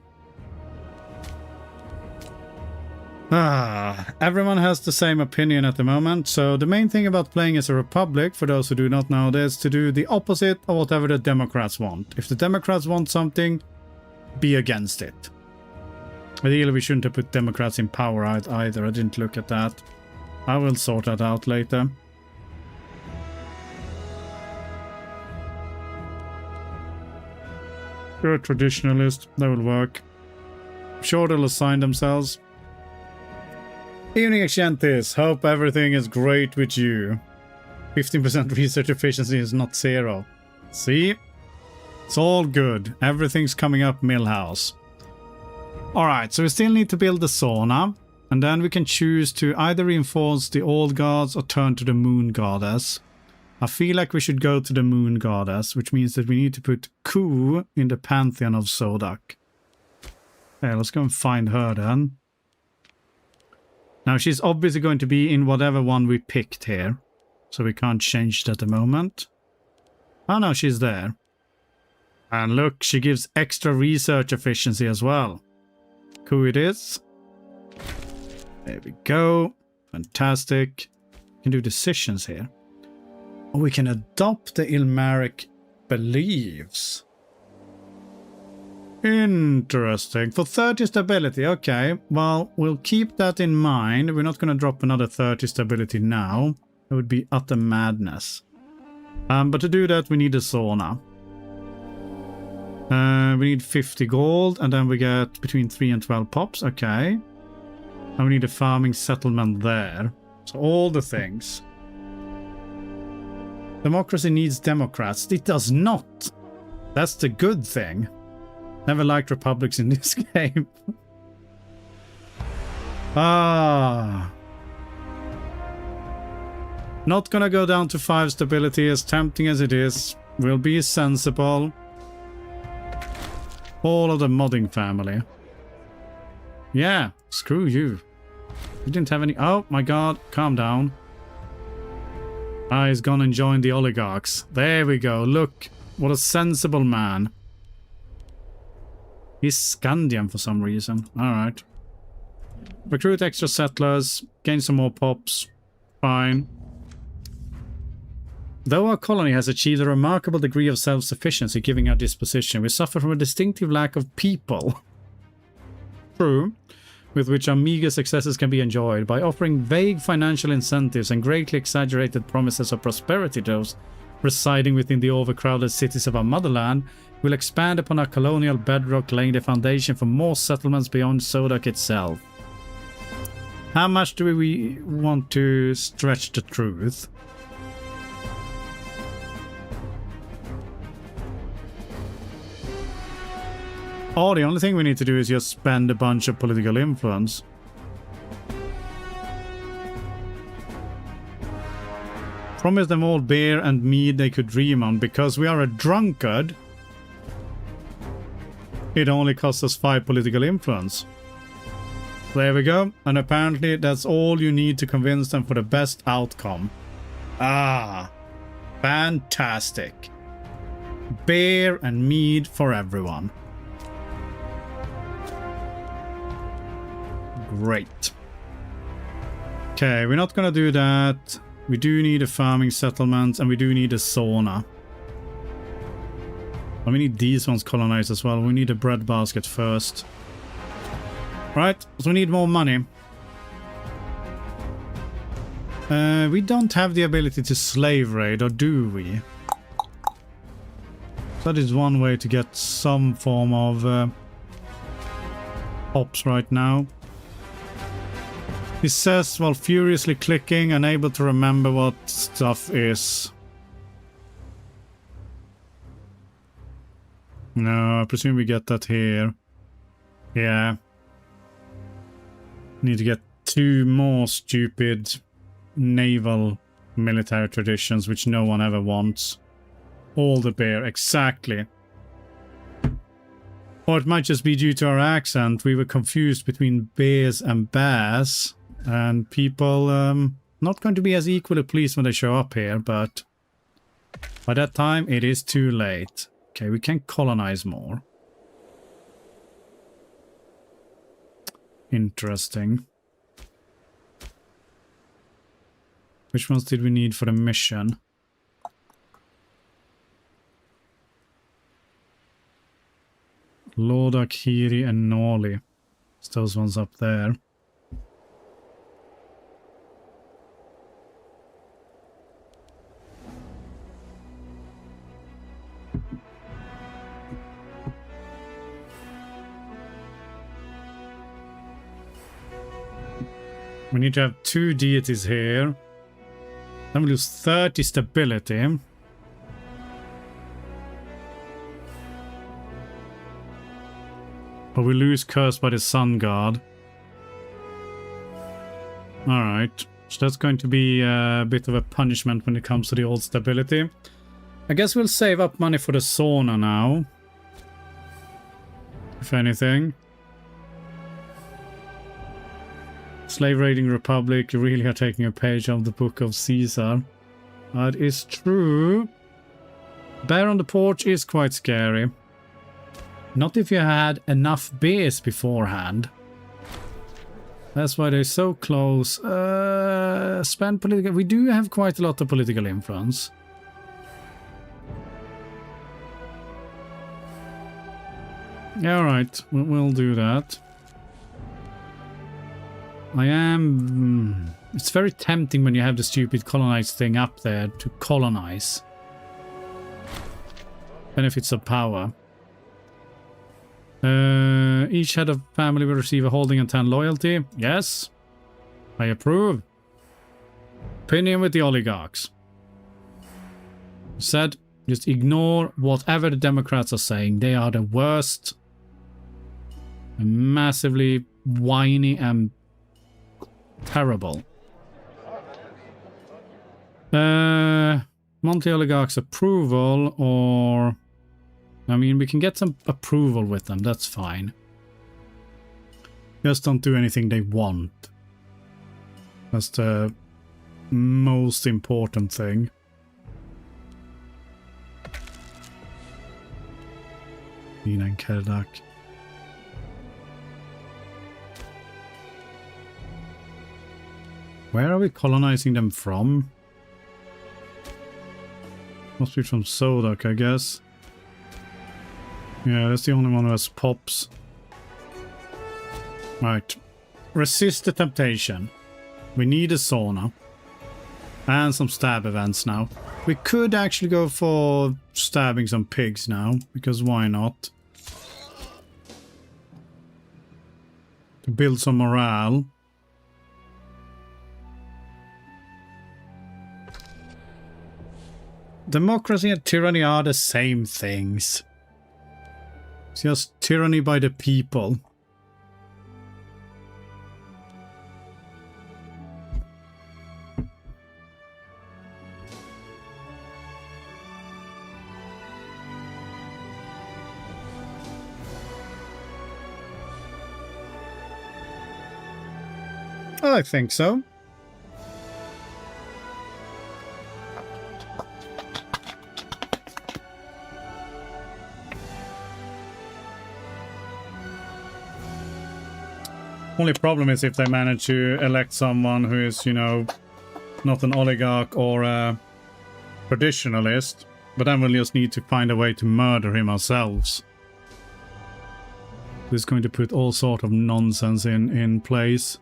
Everyone has the same opinion at the moment, so the main thing about playing as a republic, for those who do not know this, to do the opposite of whatever the Democrats want. If the Democrats want something, be against it. Ideally, we shouldn't have put Democrats in power either. I didn't look at that. I will sort that out later. You're a traditionalist. That will work. I'm sure they'll assign themselves. Evening, Exentis. Hope everything is great with you. 15% research efficiency is not 0. See? It's all good. Everything's coming up Millhouse. Alright, so we still need to build the sauna. And then we can choose to either reinforce the old gods or turn to the moon goddess. I feel like we should go to the moon goddess, which means that we need to put Ku in the pantheon of Sodak. Okay, let's go and find her then. Now, she's obviously going to be in whatever one we picked here. So we can't change it at the moment. Oh no, she's there. And look, she gives extra research efficiency as well. Cool it is. There we go. Fantastic. We can do decisions here. Oh, we can adopt the Ilmaric beliefs. Interesting. For 30 stability, okay. Well, we'll keep that in mind. We're not going to drop another 30 stability now. It would be utter madness. But to do that, we need a sauna. We need 50 gold, and then we get between 3 and 12 pops. Okay. And we need a farming settlement there. So all the things. Democracy needs Democrats. It does not. That's the good thing. Never liked republics in this game. Not gonna go down to 5 stability, as tempting as it is. We'll be sensible. All of the modding family. Yeah, screw you. You didn't have any... Oh my god, calm down. He's gone and joined the oligarchs. There we go, look. What a sensible man. He's Scandian for some reason. Alright. Recruit extra settlers. Gain some more pops. Fine. Though our colony has achieved a remarkable degree of self-sufficiency given our disposition, we suffer from a distinctive lack of people. True. With which our meager successes can be enjoyed. By offering vague financial incentives and greatly exaggerated promises of prosperity to those residing within the overcrowded cities of our motherland, we'll expand upon our colonial bedrock, laying the foundation for more settlements beyond Sodak itself. How much do we want to stretch the truth? Oh, the only thing we need to do is just spend a bunch of political influence. Promise them all beer and mead they could dream on. Because we are a drunkard, it only costs us 5 political influence. There we go. And apparently that's all you need to convince them for the best outcome. Ah, fantastic. Beer and mead for everyone. Great. Okay, we're not gonna do that. We do need a farming settlement, and we do need a sauna. And we need these ones colonized as well. We need a bread basket first. Right, so we need more money. We don't have the ability to slave raid, or do we? That is one way to get some form of pops right now. He says while furiously clicking, unable to remember what stuff is. No, I presume we get that here. Yeah. Need to get 2 more stupid naval military traditions, which no one ever wants. All the beer, exactly. Or it might just be due to our accent. We were confused between bears and bears. And people Not going to be as equally pleased when they show up here, but by that time it is too late. Okay, we can colonize more. Interesting. Which ones did we need for the mission? Loda, Kiri, and Noli. It's those ones up there. We need to have 2 deities here. Then we lose 30 stability. But we lose Cursed by the Sun God. Alright. So that's going to be a bit of a punishment when it comes to the old stability. I guess we'll save up money for the Sauna now. If anything. Slave raiding Republic, you really are taking a page out of the book of Caesar. That is true. Bear on the porch is quite scary. Not if you had enough beers beforehand. That's why they're so close. Spend political... We do have quite a lot of political influence. Yeah, alright. We'll do that. I am... It's very tempting when you have the stupid colonize thing up there to colonize. Benefits of power. Each head of family will receive a holding and 10 loyalty. Yes. I approve. Opinion with the oligarchs. Said, just ignore whatever the Democrats are saying. They are the worst. Massively whiny and terrible. Monthly oligarchs approval, or I mean, we can get some approval with them. That's fine. Just don't do anything they want. That's the most important thing. Nina and Kerdak. Where are we colonizing them from? Must be from Sodak, I guess. Yeah, that's the only one who has pops. Right. Resist the temptation. We need a sauna. And some stab events now. We could actually go for stabbing some pigs now, because why not? To build some morale. Democracy and tyranny are the same things. It's just tyranny by the people. I think so. Only problem is if they manage to elect someone who is, you know, not an oligarch or a traditionalist, but then we'll just need to find a way to murder him ourselves. This is going to put all sort of nonsense in place.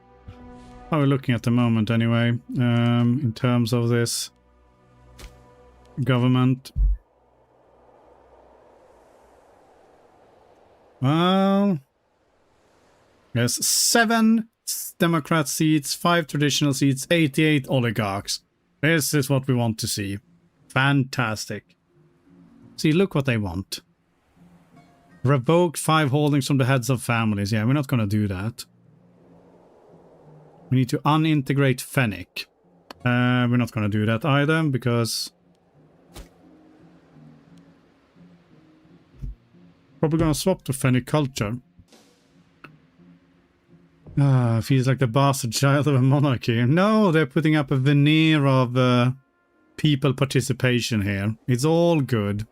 How we're looking at the moment anyway, in terms of this government. Well, there's 7 Democrat seats, 5 traditional seats, 88 oligarchs. This is what we want to see. Fantastic. See, look what they want. Revoke 5 holdings from the heads of families. Yeah, we're not going to do that. We need to unintegrate Fennec. We're not going to do that either, because probably going to swap to Fennec culture. Feels like the bastard child of a monarchy. No, they're putting up a veneer of people participation here. It's all good.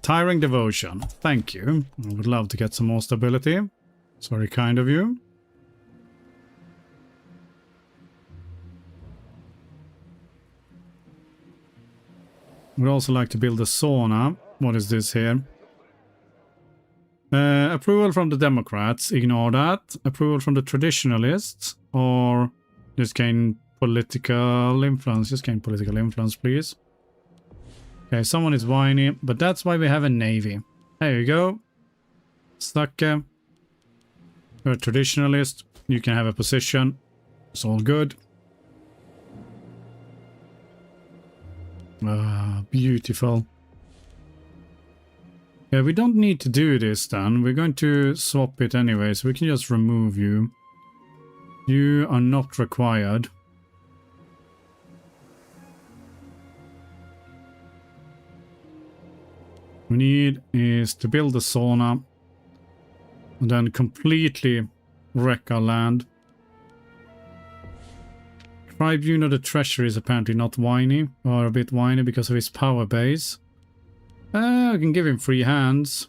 Tiring devotion. Thank you. I would love to get some more stability. It's very kind of you. We'd also like to build a sauna. What is this here? Approval from the Democrats, ignore that. Approval from the traditionalists, or just gain political influence. Just gain political influence, please. Okay, someone is whiny, but that's why we have a navy. There you go. Sucker. You're a traditionalist. You can have a position. It's all good. Ah, beautiful. Yeah, we don't need to do this then. We're going to swap it anyway, so we can just remove you. You are not required. We need is to build a sauna and then completely wreck our land. Tribune of the Treasury is apparently not whiny, or a bit whiny because of his power base. I can give him free hands.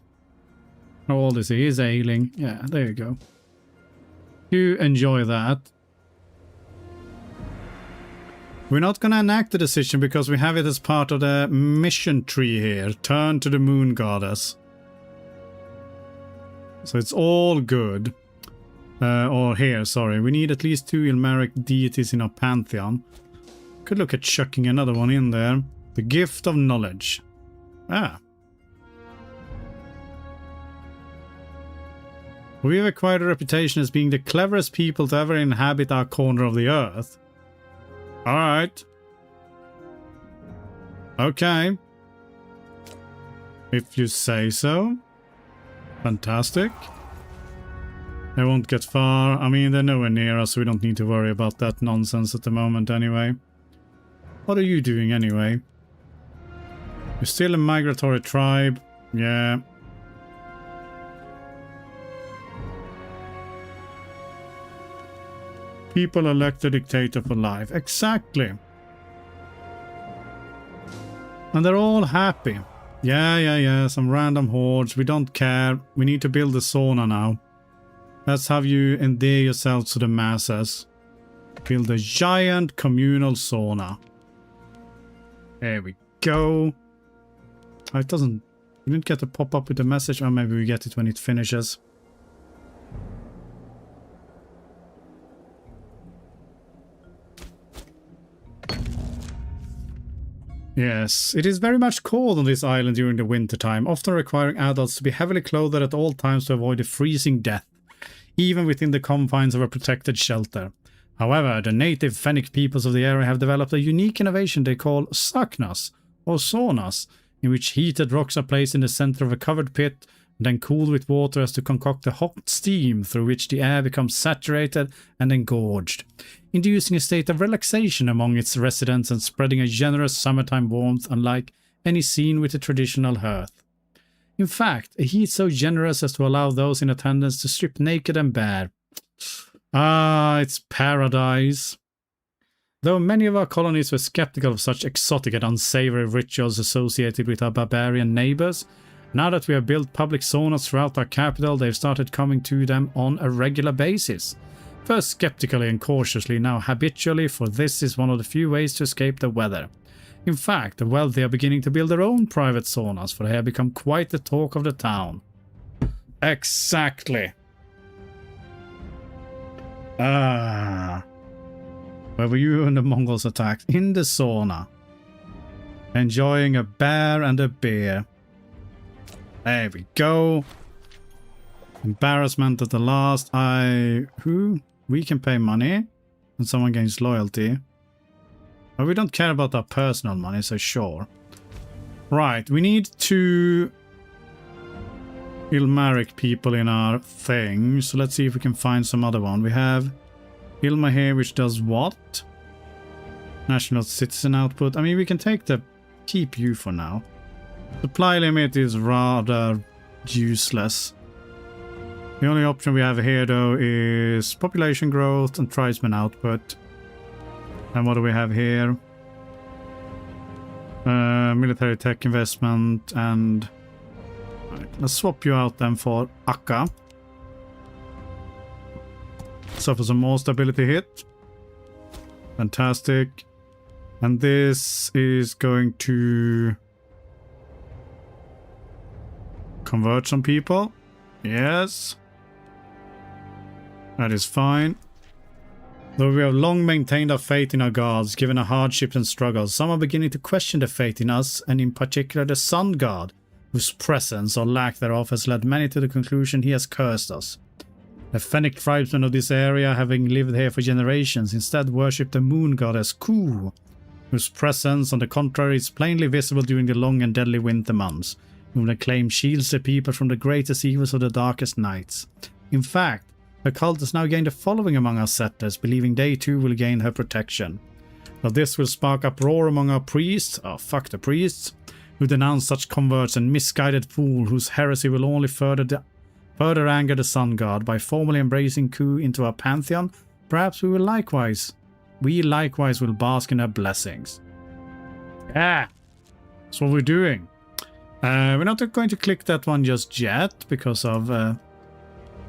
How old is he? He's ailing. Yeah, there you go. You enjoy that. We're not going to enact the decision because we have it as part of the mission tree here. Turn to the moon goddess. So it's all good. Or here, sorry. We need at least 2 Ilmeric deities in our pantheon. Could look at chucking another one in there. The gift of knowledge. Ah. We've acquired a reputation as being the cleverest people to ever inhabit our corner of the earth. Alright. Okay. If you say so. Fantastic. They won't get far. I mean, they're nowhere near us, so we don't need to worry about that nonsense at the moment anyway. What are you doing anyway? You're still a migratory tribe. Yeah. People elect a dictator for life. Exactly. And they're all happy. Yeah. Some random hordes. We don't care. We need to build a sauna now. That's how you endear yourselves to the masses. Build a giant communal sauna. There we go. It doesn't... We didn't get to pop up with the message. Or maybe we get it when it finishes. Yes, it is very much cold on this island during the winter time, often requiring adults to be heavily clothed at all times to avoid a freezing death, even within the confines of a protected shelter. However, the native Fennic peoples of the area have developed a unique innovation they call saunas, or saunas, in which heated rocks are placed in the center of a covered pit and then cooled with water as to concoct a hot steam through which the air becomes saturated and engorged, inducing a state of relaxation among its residents and spreading a generous summertime warmth unlike any seen with a traditional hearth. In fact, a heat so generous as to allow those in attendance to strip naked and bare. Ah, it's paradise. Though many of our colonies were skeptical of such exotic and unsavory rituals associated with our barbarian neighbors, now that we have built public saunas throughout our capital, they've started coming to them on a regular basis. First skeptically and cautiously, now habitually, for this is one of the few ways to escape the weather. In fact, the wealthy are beginning to build their own private saunas, for they have become quite the talk of the town. Exactly. Ah. Where were you when the Mongols attacked? In the sauna. Enjoying a bear and a beer. There we go. Embarrassment at the last. Who? We can pay money. And someone gains loyalty. But we don't care about our personal money, so sure. Right, we need 2 Ilmeric people in our thing. So let's see if we can find some other one. We have Ilma here, which does what? National citizen output. I mean, we can keep you for now. Supply limit is rather useless. The only option we have here, though, is population growth and tribesman output. And what do we have here? Military tech investment and... Right, let's swap you out then for Akka. Suffer some more stability hit. Fantastic. And this is going to... convert some people. Yes. That is fine. Though we have long maintained our faith in our gods, given our hardships and struggles, some are beginning to question the faith in us, and in particular the sun god, whose presence or lack thereof has led many to the conclusion he has cursed us. The Fennec tribesmen of this area, having lived here for generations, instead worship the moon goddess Ku, whose presence, on the contrary, is plainly visible during the long and deadly winter months, whom they claim shields the people from the greatest evils of the darkest nights. In fact, her cult has now gained a following among our settlers, believing they too will gain her protection. But this will spark uproar among our priests, fuck the priests, who denounce such converts and misguided fool whose heresy will only further anger the sun god by formally embracing Ku into our pantheon. Perhaps we likewise will bask in her blessings. Yeah, that's what we're doing. We're not going to click that one just yet because of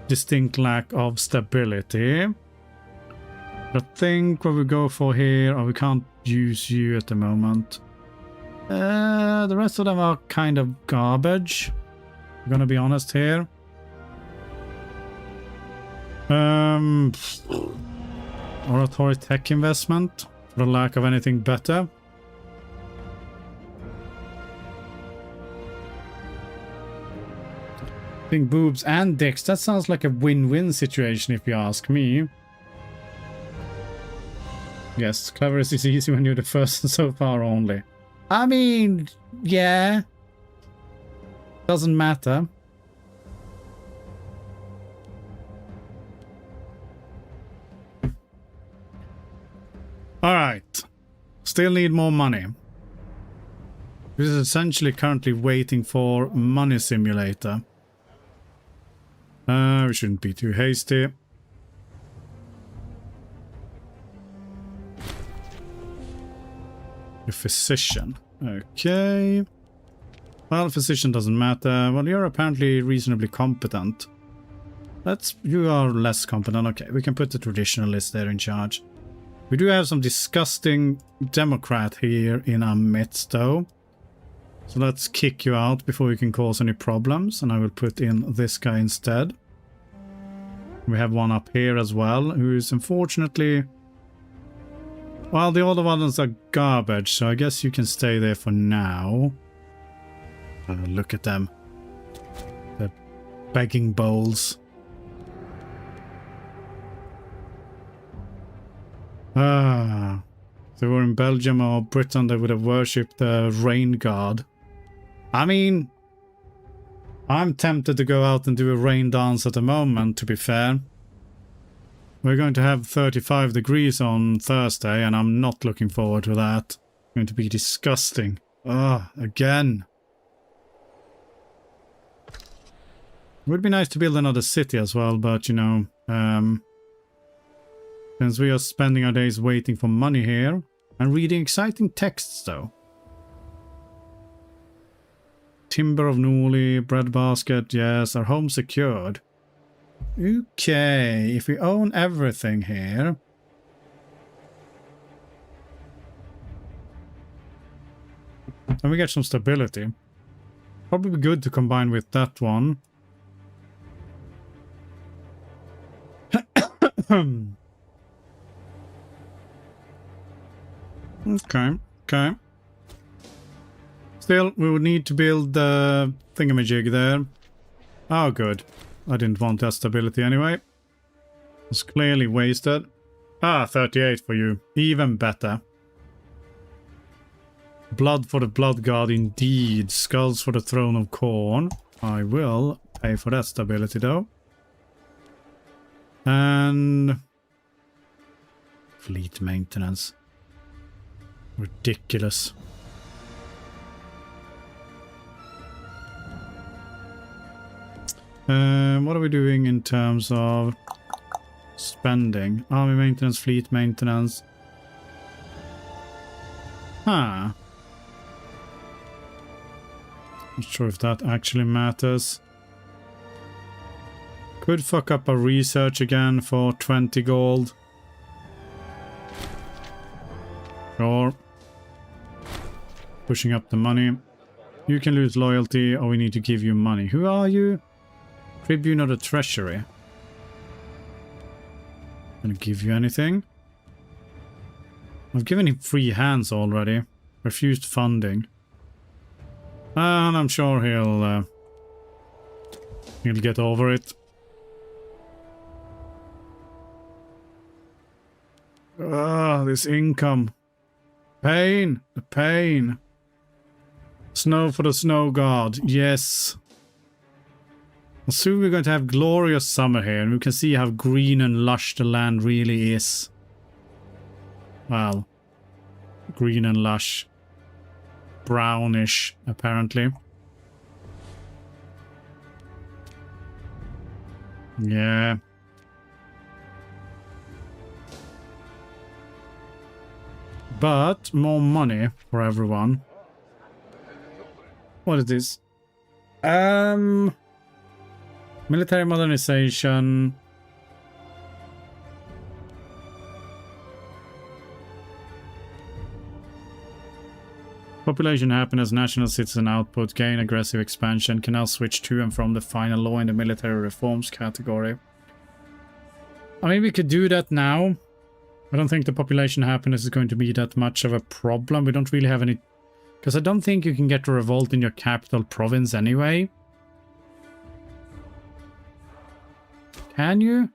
distinct lack of stability. I think what we go for here, we can't use you at the moment. The rest of them are kind of garbage. I'm gonna be honest here. Oratory tech investment for the lack of anything better. I think boobs and dicks, that sounds like a win-win situation if you ask me. Yes, cleverness is easy when you're the first and so far only. I mean, yeah. Doesn't matter. Alright. Still need more money. This is essentially currently waiting for Money Simulator. We shouldn't be too hasty. A physician. Okay. Well, physician doesn't matter. Well, you're apparently reasonably competent. You are less competent. Okay, we can put the traditionalist there in charge. We do have some disgusting Democrat here in our midst, though. So let's kick you out before you can cause any problems. And I will put in this guy instead. We have one up here as well, who is unfortunately... Well, the other ones are garbage, so I guess you can stay there for now. Look at them. They're begging bowls. If they were in Belgium or Britain, they would have worshipped the rain god. I mean, I'm tempted to go out and do a rain dance at the moment, to be fair. We're going to have 35 degrees on Thursday, and I'm not looking forward to that. It's going to be disgusting. Again. It would be nice to build another city as well, but, you know, since we are spending our days waiting for money here, and reading exciting texts, though. Timber of Newley, breadbasket, yes, our home secured. Okay, if we own everything here... then we get some stability. Probably good to combine with that one. Okay. Still, we would need to build the thingamajig there. Oh, good. I didn't want that stability anyway. It's clearly wasted. 38 for you. Even better. Blood for the blood god indeed. Skulls for the throne of corn. I will pay for that stability though. And... fleet maintenance. Ridiculous. What are we doing in terms of spending? Army maintenance, fleet maintenance. Huh. Not sure if that actually matters. Could fuck up our research again for 20 gold. Sure. Pushing up the money. You can lose loyalty or we need to give you money. Who are you? Tribune of the Treasury. Gonna give you anything? I've given him free hands already. Refused funding. And I'm sure he'll get over it. Ah, this income. Pain. The pain. Snow for the snow god. Yes. Soon we're going to have glorious summer here, and we can see how green and lush the land really is. Well, green and lush. Brownish, apparently. Yeah. But more money for everyone. What is this? Military modernization. Population happiness, national citizen output, gain aggressive expansion. Can now switch to and from the final law in the military reforms category. I mean, we could do that now. I don't think the population happiness is going to be that much of a problem. We don't really have any... Because I don't think you can get a revolt in your capital province anyway. Can you?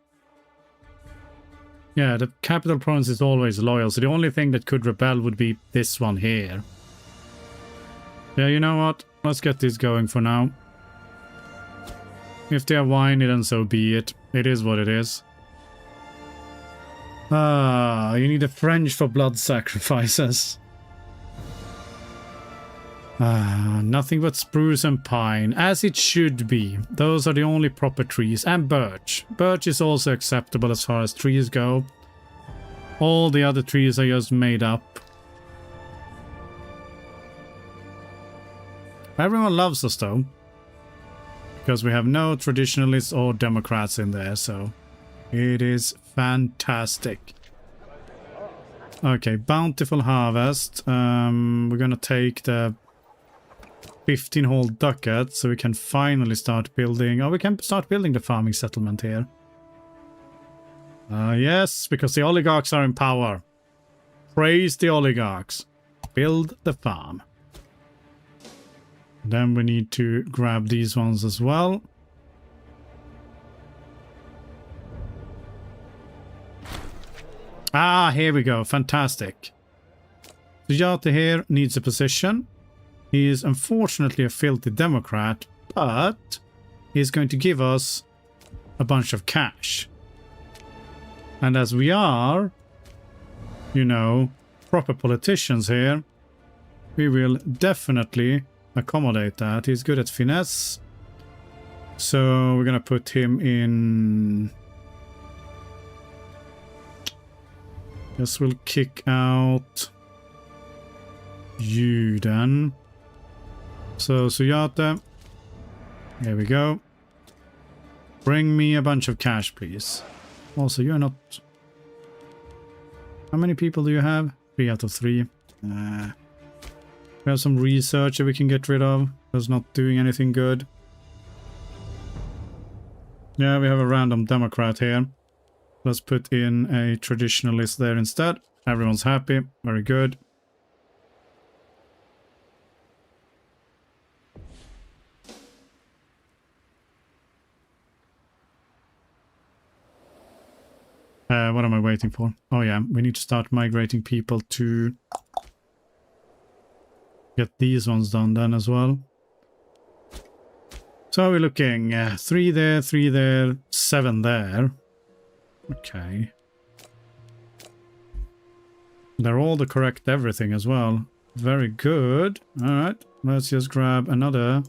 Yeah, the capital province is always loyal, so the only thing that could rebel would be this one here. Yeah, you know what? Let's get this going for now. If they are whiny, then so be it. It is what it is. Ah, you need a French for blood sacrifices. Ah, nothing but spruce and pine, as it should be. Those are the only proper trees. And birch. Birch is also acceptable as far as trees go. All the other trees are just made up. Everyone loves us though. Because we have no traditionalists or Democrats in there, so... It is fantastic. Okay, bountiful harvest. We're gonna take the 15 whole ducats so we can finally start building... Oh, we can start building the farming settlement here. Yes, because the oligarchs are in power. Praise the oligarchs. Build the farm. Then we need to grab these ones as well. Ah, here we go. Fantastic. Sujata here needs a position. He is unfortunately a filthy Democrat, but he's going to give us a bunch of cash. And as we are, you know, proper politicians here, we will definitely accommodate that. He's good at finesse. So we're going to put him in... Guess we'll kick out you then. So Sujata, there we go. Bring me a bunch of cash, please. Also, you're not... How many people do you have? 3 out of 3. We have some research that we can get rid of. That's not doing anything good. Yeah, we have a random Democrat here. Let's put in a traditionalist there instead. Everyone's happy. Very good. What am I waiting for? Oh yeah, we need to start migrating people to get these ones done then as well. So we're looking 3 there, 3 there, 7 there. Okay. They're all the correct everything as well. Very good. Alright, let's just grab another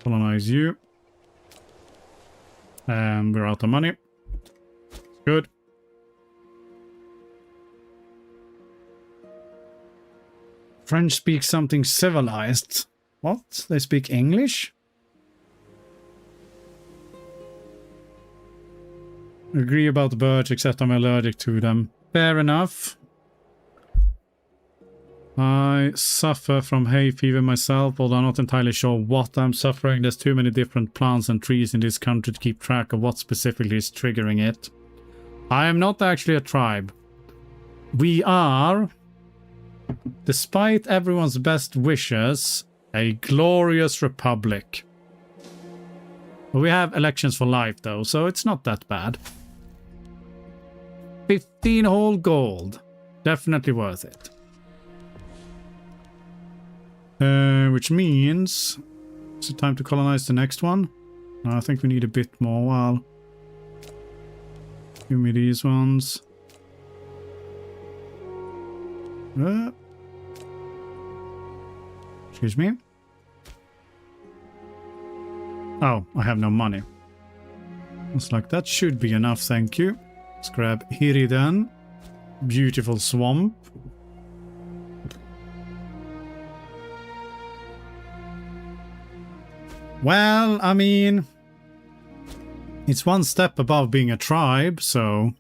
colonize you. And we're out of money. Good. French speak something civilized. What? They speak English? Agree about the birds, except I'm allergic to them. Fair enough. I suffer from hay fever myself, although I'm not entirely sure what I'm suffering. There's too many different plants and trees in this country to keep track of what specifically is triggering it. I am not actually a tribe. We are, despite everyone's best wishes, a glorious republic. We have elections for life though, so it's not that bad. 15 whole gold. Definitely worth it. Which means... is it time to colonize the next one? No, I think we need a bit more. Well, give me these ones. Excuse me. Oh, I have no money. Looks like that should be enough, thank you. Let's grab Hiriden. Beautiful swamp. Well, I mean, it's one step above being a tribe, so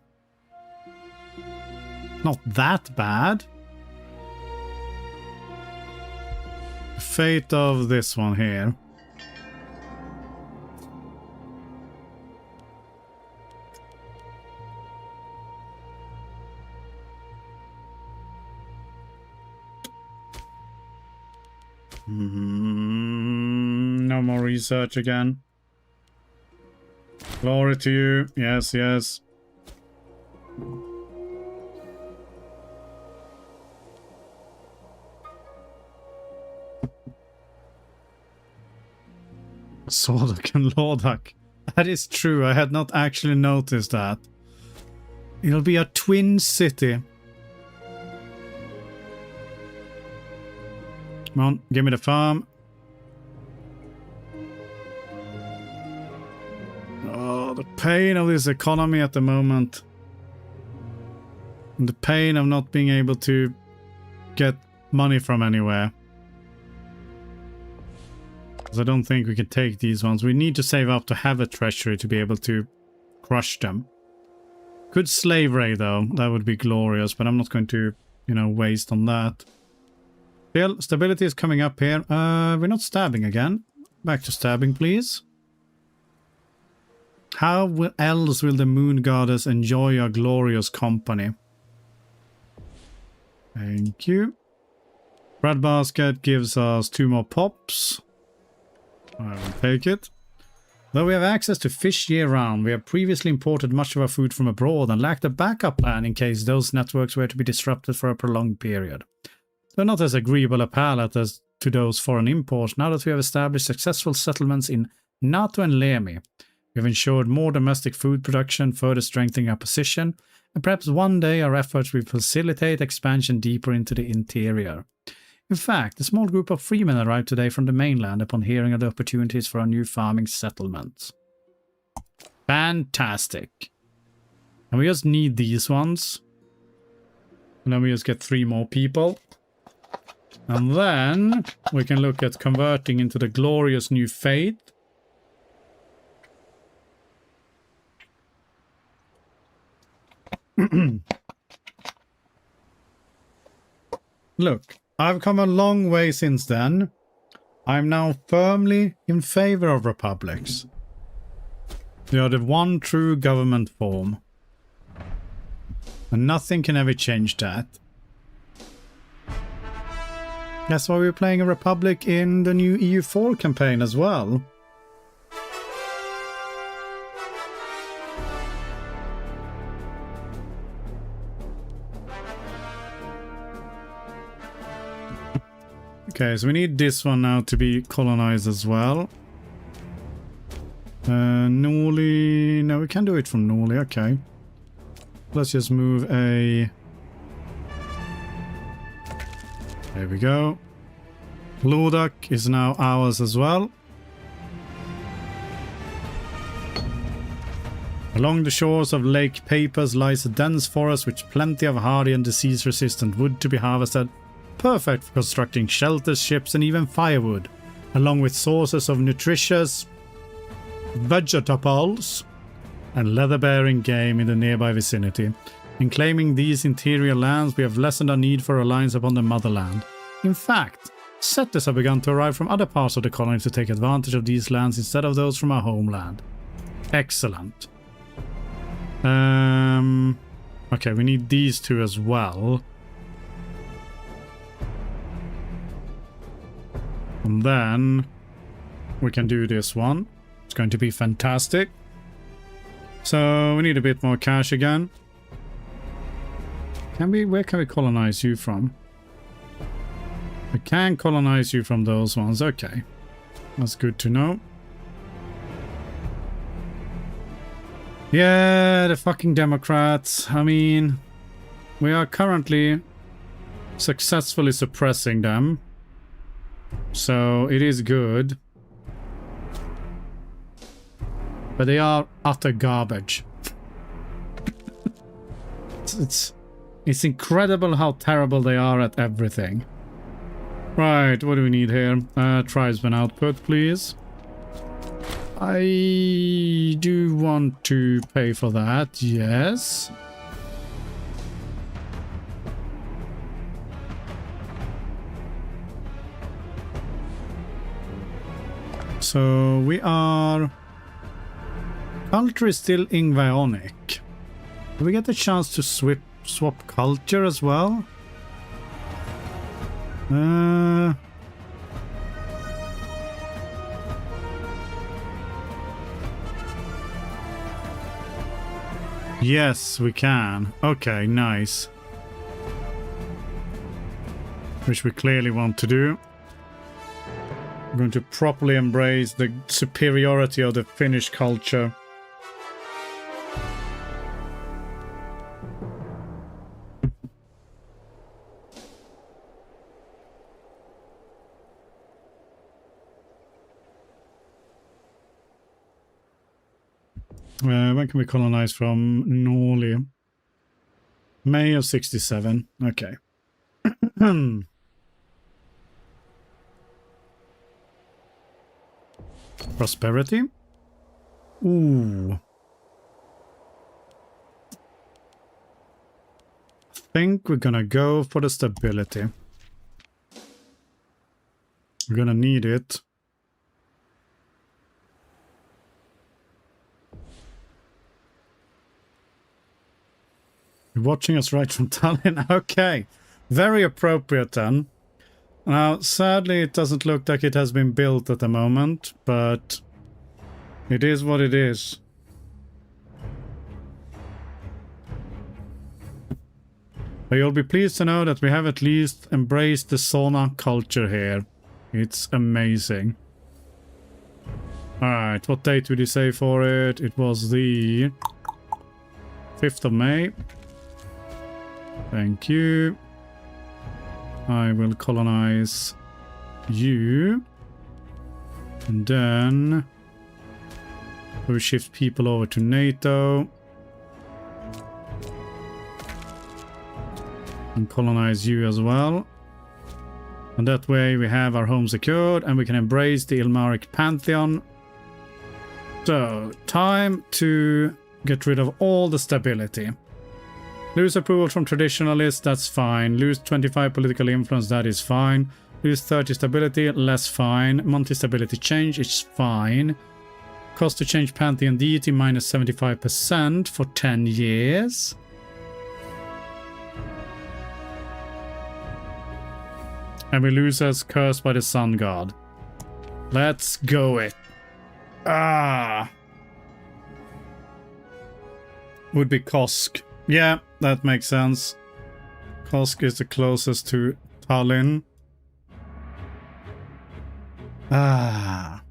not that bad. The fate of this one here. No more research again. Glory to you. Yes, yes. Sordak and Lordak. That is true. I had not actually noticed that. It'll be a twin city. Come on, give me the farm. Oh, the pain of this economy at the moment. And the pain of not being able to get money from anywhere. Because I don't think we can take these ones. We need to save up to have a treasury to be able to crush them. Good slave raid though. That would be glorious, but I'm not going to, you know, waste on that. Still, stability is coming up here. We're not stabbing again. Back to stabbing, please. How else will the moon goddess enjoy your glorious company? Thank you. Bread basket gives us 2 more pops. I will take it. Though we have access to fish year-round, we have previously imported much of our food from abroad and lacked a backup plan in case those networks were to be disrupted for a prolonged period. Though not as agreeable a palette as to those foreign imports, now that we have established successful settlements in NATO and Lemi, we have ensured more domestic food production, further strengthening our position, and perhaps one day our efforts will facilitate expansion deeper into the interior. In fact, a small group of freemen arrived today from the mainland upon hearing of the opportunities for our new farming settlements. Fantastic. And we just need these ones. And then we just get 3 more people. And then we can look at converting into the glorious new fate. Look, I've come a long way since then. I'm now firmly in favor of republics. They are the one true government form. And nothing can ever change that. That's why we're playing a republic in the new EU4 campaign as well. Okay, so we need this one now to be colonized as well. Noli... No, we can do it from Noli, okay. Let's just move a... There we go. Lordak is now ours as well. Along the shores of Lake Papers lies a dense forest with plenty of hardy and disease-resistant wood to be harvested, perfect for constructing shelters, ships, and even firewood, along with sources of nutritious vegetables and leather-bearing game in the nearby vicinity. In claiming these interior lands, we have lessened our need for reliance upon the motherland. In fact, settlers have begun to arrive from other parts of the colony to take advantage of these lands instead of those from our homeland. Excellent. Okay, we need these two as well. And then we can do this one. It's going to be fantastic. So we need a bit more cash again. Where can we colonize you from? We can colonize you from those ones. Okay. That's good to know. Yeah, the fucking Democrats. I mean, we are currently successfully suppressing them. So it is good. But they are utter garbage. It's incredible how terrible they are at everything. Right, what do we need here? Tribesman output, please. I do want to pay for that, yes. So we are... Culture is still Ingvaonic. Do we get a chance to swap culture as well? Yes, we can. Okay, nice. Which we clearly want to do. We're going to properly embrace the superiority of the Finnish culture. When can we colonize from? Norley. May of 67. Okay. Prosperity. Ooh. I think we're gonna go for the stability. We're gonna need it. You're watching us right from Tallinn. Okay. Very appropriate then. Now, sadly, it doesn't look like it has been built at the moment, but it is what it is. But you'll be pleased to know that we have at least embraced the sauna culture here. It's amazing. Alright, what date would you say for it? It was the 5th of May. Thank you. I will colonize you. And then we'll shift people over to NATO. And colonize you as well. And that way we have our home secured and we can embrace the Ilmaric Pantheon. So, time to get rid of all the stability. Lose approval from traditionalists, that's fine. Lose 25 political influence, that is fine. Lose 30 stability, less fine. Monthly stability change, it's fine. Cost to change Pantheon deity minus 75% for 10 years. And we lose as cursed by the sun god. Let's go it. Ah. Would be Kosk. Yeah, that makes sense. Kosk is the closest to Tallinn. Ah.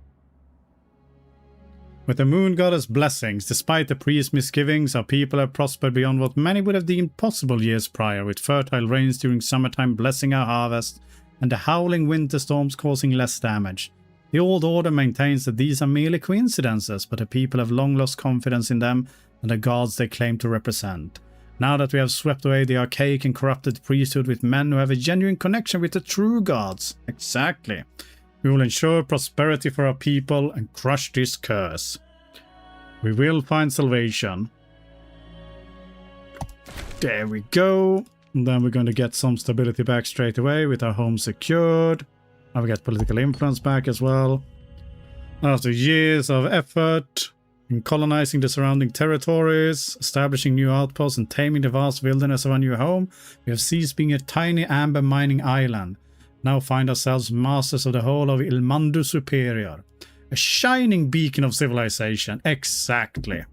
With the moon goddess' blessings, despite the priest's misgivings, our people have prospered beyond what many would have deemed possible years prior, with fertile rains during summertime blessing our harvest, and the howling winter storms causing less damage. The old order maintains that these are merely coincidences, but the people have long lost confidence in them than the gods they claim to represent. Now that we have swept away the archaic and corrupted priesthood with men who have a genuine connection with the true gods. Exactly. We will ensure prosperity for our people and crush this curse. We will find salvation. There we go. And then we're going to get some stability back straight away with our home secured. And we get political influence back as well. After years of effort in colonizing the surrounding territories, establishing new outposts and taming the vast wilderness of our new home, we have ceased being a tiny amber mining island. Now find ourselves masters of the whole of Il Mondo Superior. A shining beacon of civilization. Exactly.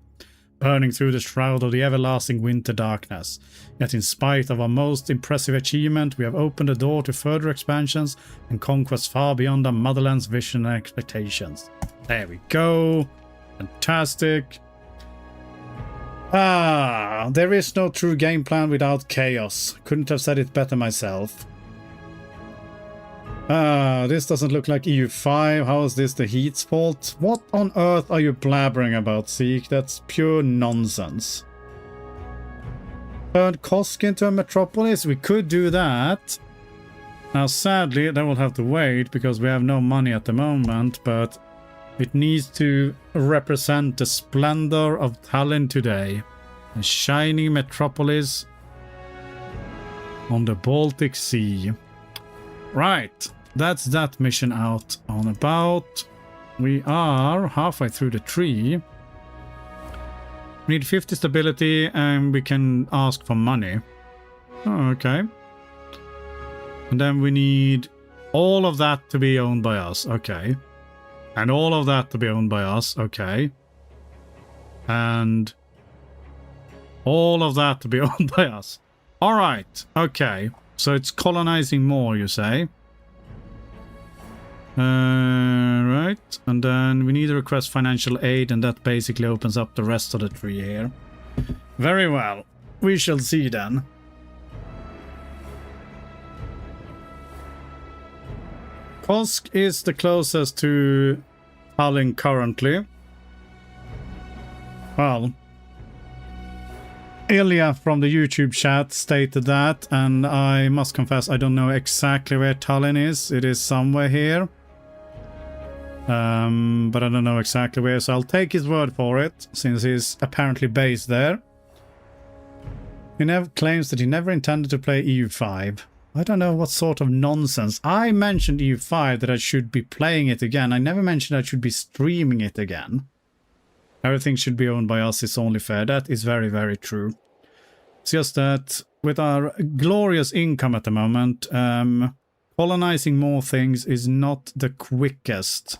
Burning through the shroud of the everlasting winter darkness. Yet in spite of our most impressive achievement, we have opened the door to further expansions and conquests far beyond our motherland's vision and expectations. There we go. Fantastic. There is no true game plan without chaos. Couldn't have said it better myself. This doesn't look like EU5. How is this the heat's fault? What on earth are you blabbering about, Zeke? That's pure nonsense. Turn Kosk into a metropolis? We could do that. Now, sadly, that will have to wait because we have no money at the moment, but it needs to represent the splendor of Tallinn today. A shining metropolis on the Baltic Sea. Right, that's that mission out on about. We are halfway through the tree. We need 50 stability and we can ask for money. Oh, okay. And then we need all of that to be owned by us. Okay. And all of that to be owned by us. Okay. And all of that to be owned by us. All right. Okay. So it's colonizing more, you say? Right. And then we need to request financial aid, and that basically opens up the rest of the tree here. Very well. We shall see then. Kosk is the closest to Tallinn currently. Well, Ilya from the YouTube chat stated that, and I must confess I don't know exactly where Tallinn is. It is somewhere here. But I don't know exactly where, so I'll take his word for it, since he's apparently based there. He never claims that he never intended to play EU5. I don't know what sort of nonsense. I mentioned EU5 that I should be playing it again. I never mentioned I should be streaming it again. Everything should be owned by us, it's only fair. That is very, very true. It's just that with our glorious income at the moment, colonizing more things is not the quickest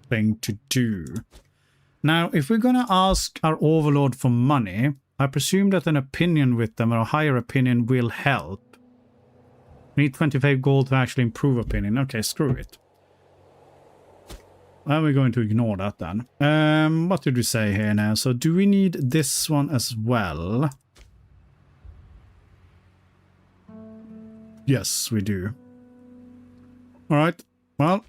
thing to do. Now, if we're going to ask our overlord for money, I presume that an opinion with them or a higher opinion will help. We need 25 gold to actually improve opinion. Okay, screw it. And we're going to ignore that then. What did we say here now? So do we need this one as well? Yes, we do. Alright, well.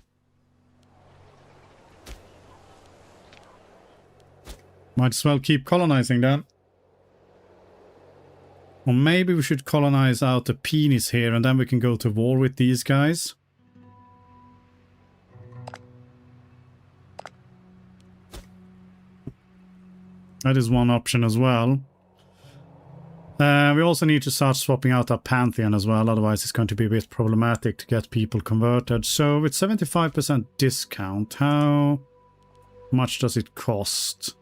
Might as well keep colonizing then. Or maybe we should colonize out the penis here and then we can go to war with these guys. That is one option as well. We also need to start swapping out our Pantheon as well, otherwise it's going to be a bit problematic to get people converted. So with 75% discount, how much does it cost?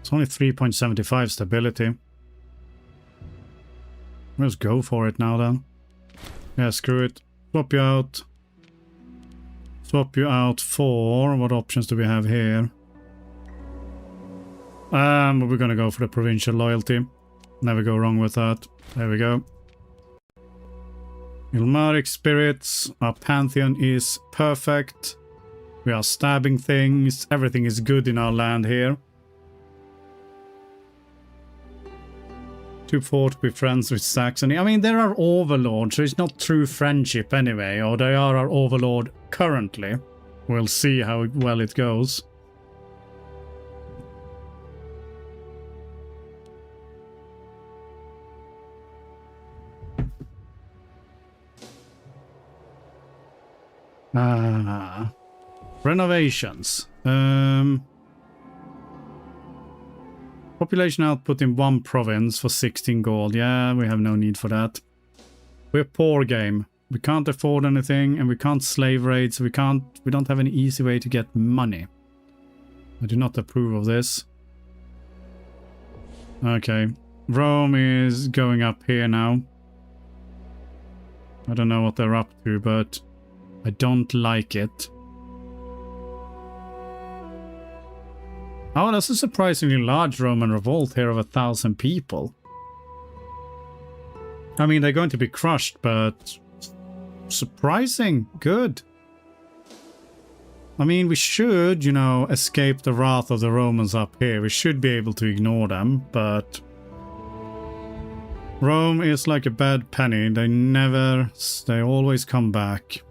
It's only 3.75 stability. Let's go for it now then. Yeah, screw it. Swap you out. Swap you out for... What options do we have here? We're gonna go for the provincial loyalty. Never go wrong with that. There we go. Ilmaric spirits. Our Pantheon is perfect. We are stabbing things. Everything is good in our land here. Too poor to be friends with Saxony. I mean, they're our overlord, so it's not true friendship anyway. Or they are our overlord currently. We'll see how well it goes. Renovations. Population output in one province for 16 gold. Yeah, we have no need for that. We're poor game. We can't afford anything, and we can't slave raid, so we don't have any easy way to get money. I do not approve of this. Okay. Rome is going up here now. I don't know what they're up to, but I don't like it. Oh, that's a surprisingly large Roman revolt here of 1,000 people. I mean, they're going to be crushed, but surprising good. I mean, we should, you know, escape the wrath of the Romans up here. We should be able to ignore them, but Rome is like a bad penny. They always come back.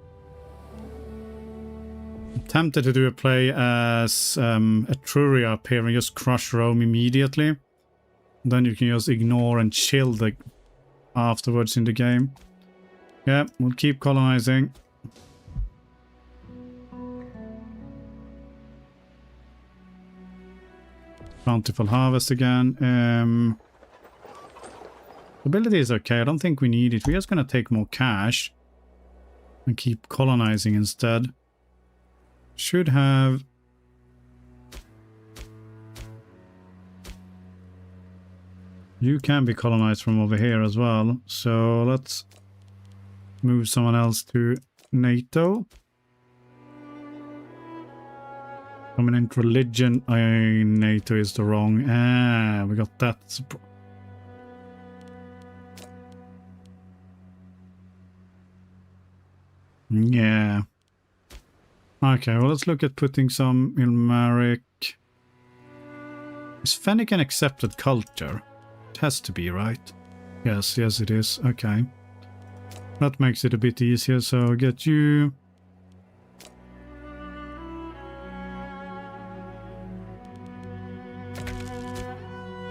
I'm tempted to do a play as Etruria up here and just crush Rome immediately. Then you can just ignore and chill afterwards in the game. Yeah, we'll keep colonizing. Bountiful harvest again. Ability is okay. I don't think we need it. We're just going to take more cash and keep colonizing instead. Should have... You can be colonized from over here as well. So let's move someone else to NATO. Dominant religion. NATO is the wrong. We got that. Yeah. Okay, well, let's look at putting some Ilmaric. Is Fennic an accepted culture? It has to be, right? Yes, it is. Okay. That makes it a bit easier, so get you.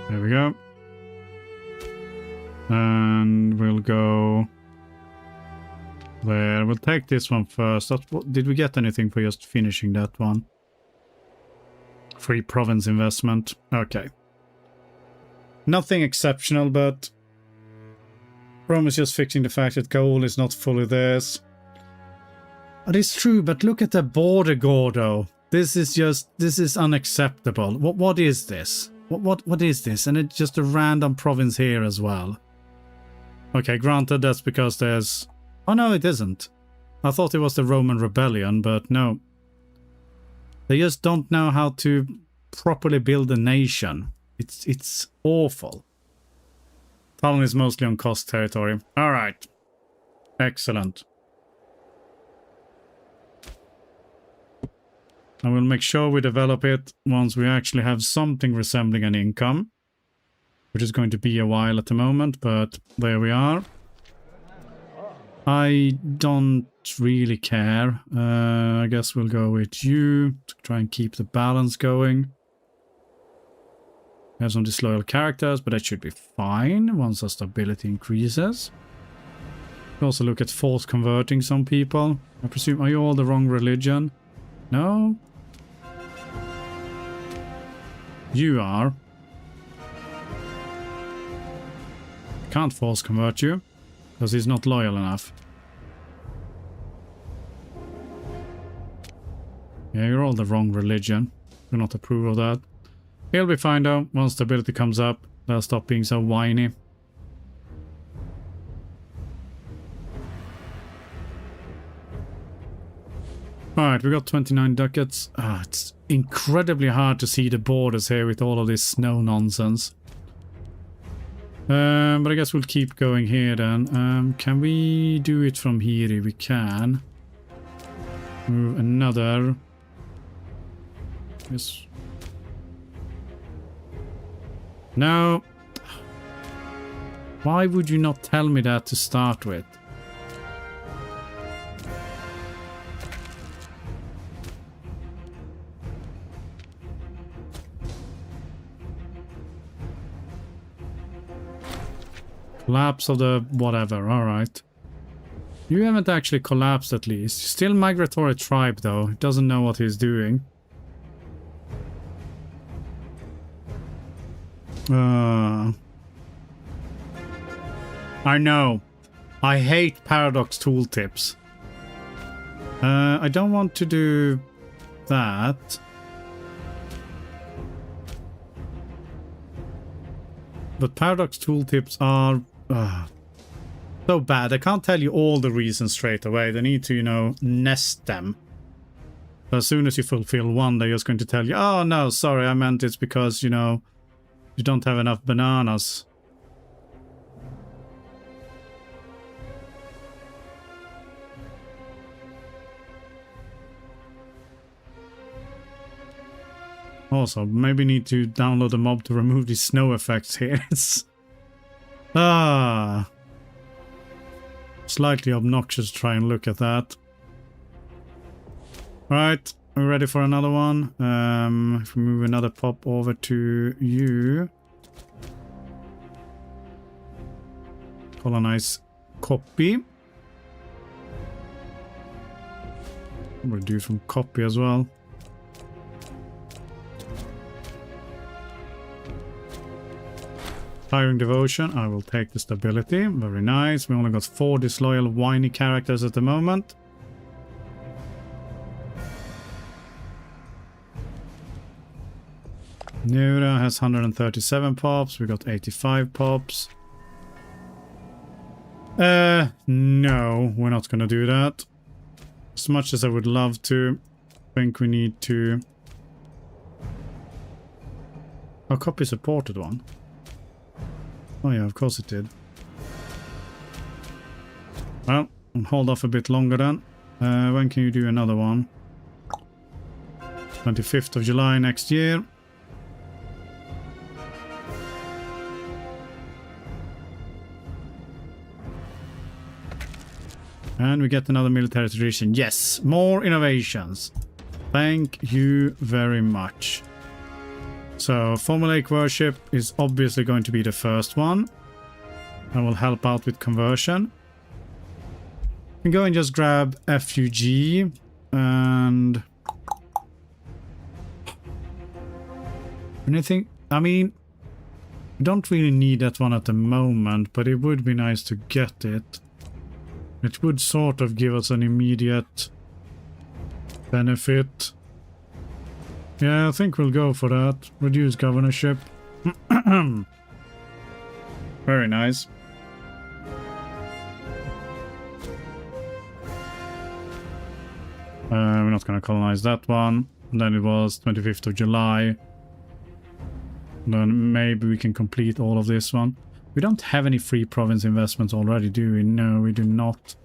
There we go. And we'll go there. We'll take this one first. Did we get anything for just finishing that one? Free province investment. Okay. Nothing exceptional, but Rome is just fixing the fact that gold is not fully theirs. It is true, but look at the border, Gordo. This is unacceptable. What is this? What is this? And it's just a random province here as well. Okay, granted, that's because there's... Oh no, it isn't. I thought it was the Roman rebellion, but no. They just don't know how to properly build a nation. It's awful. Tallinn is mostly on cost territory. Alright. Excellent. I will make sure we develop it once we actually have something resembling an income. Which is going to be a while at the moment, but there we are. I don't really care. I guess we'll go with you to try and keep the balance going. We have some disloyal characters, but that should be fine once our stability increases. We also look at force converting some people. I presume, are you all the wrong religion? No? You are. Can't force convert you. Because he's not loyal enough. Yeah, you're all the wrong religion. Do not approve of that. He'll be fine though. Once stability comes up, they'll stop being so whiny. Alright, we got 29 ducats. It's incredibly hard to see the borders here with all of this snow nonsense. But I guess we'll keep going here then. Can we do it from here? We can. Move another Yes. No. Why would you not tell me that to start with? Collapse of the whatever, alright. You haven't actually collapsed at least. Still migratory tribe though, he doesn't know what he's doing. I know. I hate paradox tooltips. I don't want to do that. But paradox tooltips are so bad. I can't tell you all the reasons straight away. They need to, you know, nest them. So as soon as you fulfill one, they're just going to tell you, oh no, sorry, I meant it's because, you know, you don't have enough bananas. Also, maybe need to download a mob to remove these snow effects here. It's slightly obnoxious to try and look at that. Right, we're ready for another one. If we move another pop over to you. Colonize copy. We'll do from copy as well. Tiring devotion, I will take the stability. Very nice. We only got 4 disloyal whiny characters at the moment. Neura has 137 pops. We got 85 pops. No, we're not gonna do that. As much as I would love to, I think we need to... Oh, copy supported one. Oh yeah, of course it did. Well, I'll hold off a bit longer then. When can you do another one? 25th of July next year. And we get another military tradition. Yes, more innovations. Thank you very much. So, formulaic worship is obviously going to be the first one. I will help out with conversion. We can go and just grab FUG and... anything? I mean, we don't really need that one at the moment, but it would be nice to get it. It would sort of give us an immediate benefit. Yeah, I think we'll go for that. Reduce governorship. Very nice. We're not going to colonize that one. And then it was 25th of July. Then maybe we can complete all of this one. We don't have any free province investments already, do we? No, we do not.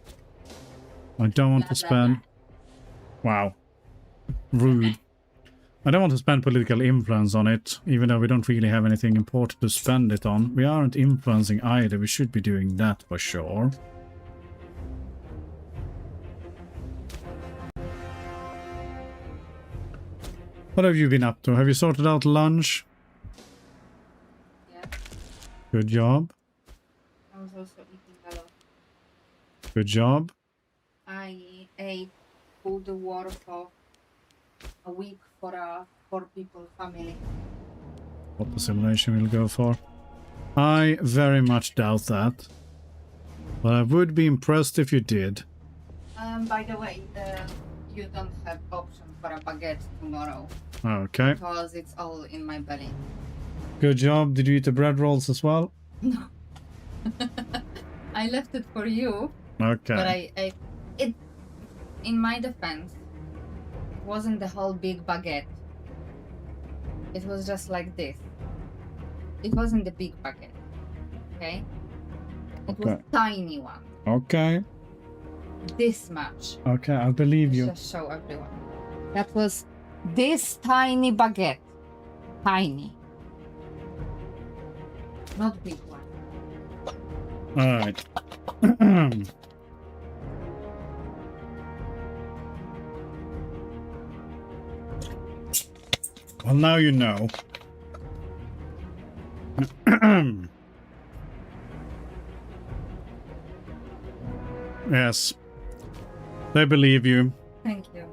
I don't want to spend... Wow. Rude. I don't want to spend political influence on it, even though we don't really have anything important to spend it on. We aren't influencing either. We should be doing that for sure. What have you been up to? Have you sorted out lunch? Yeah. Good job. I was also eating a lot. Good job. I ate food worth of a week for a 4-people family. What the simulation will go for? I very much doubt that. But I would be impressed if you did. By the way, you don't have option for a baguette tomorrow. Okay. Because it's all in my belly. Good job. Did you eat the bread rolls as well? No. I left it for you. Okay. But it, in my defense, wasn't the whole big baguette. It was just like this. It wasn't the big baguette. Okay? It was tiny one. Okay. This much. Okay, I believe you. Just show everyone. That was This tiny baguette. Tiny. Not big one. All right. Well, now you know. Yes. They believe you. Thank you.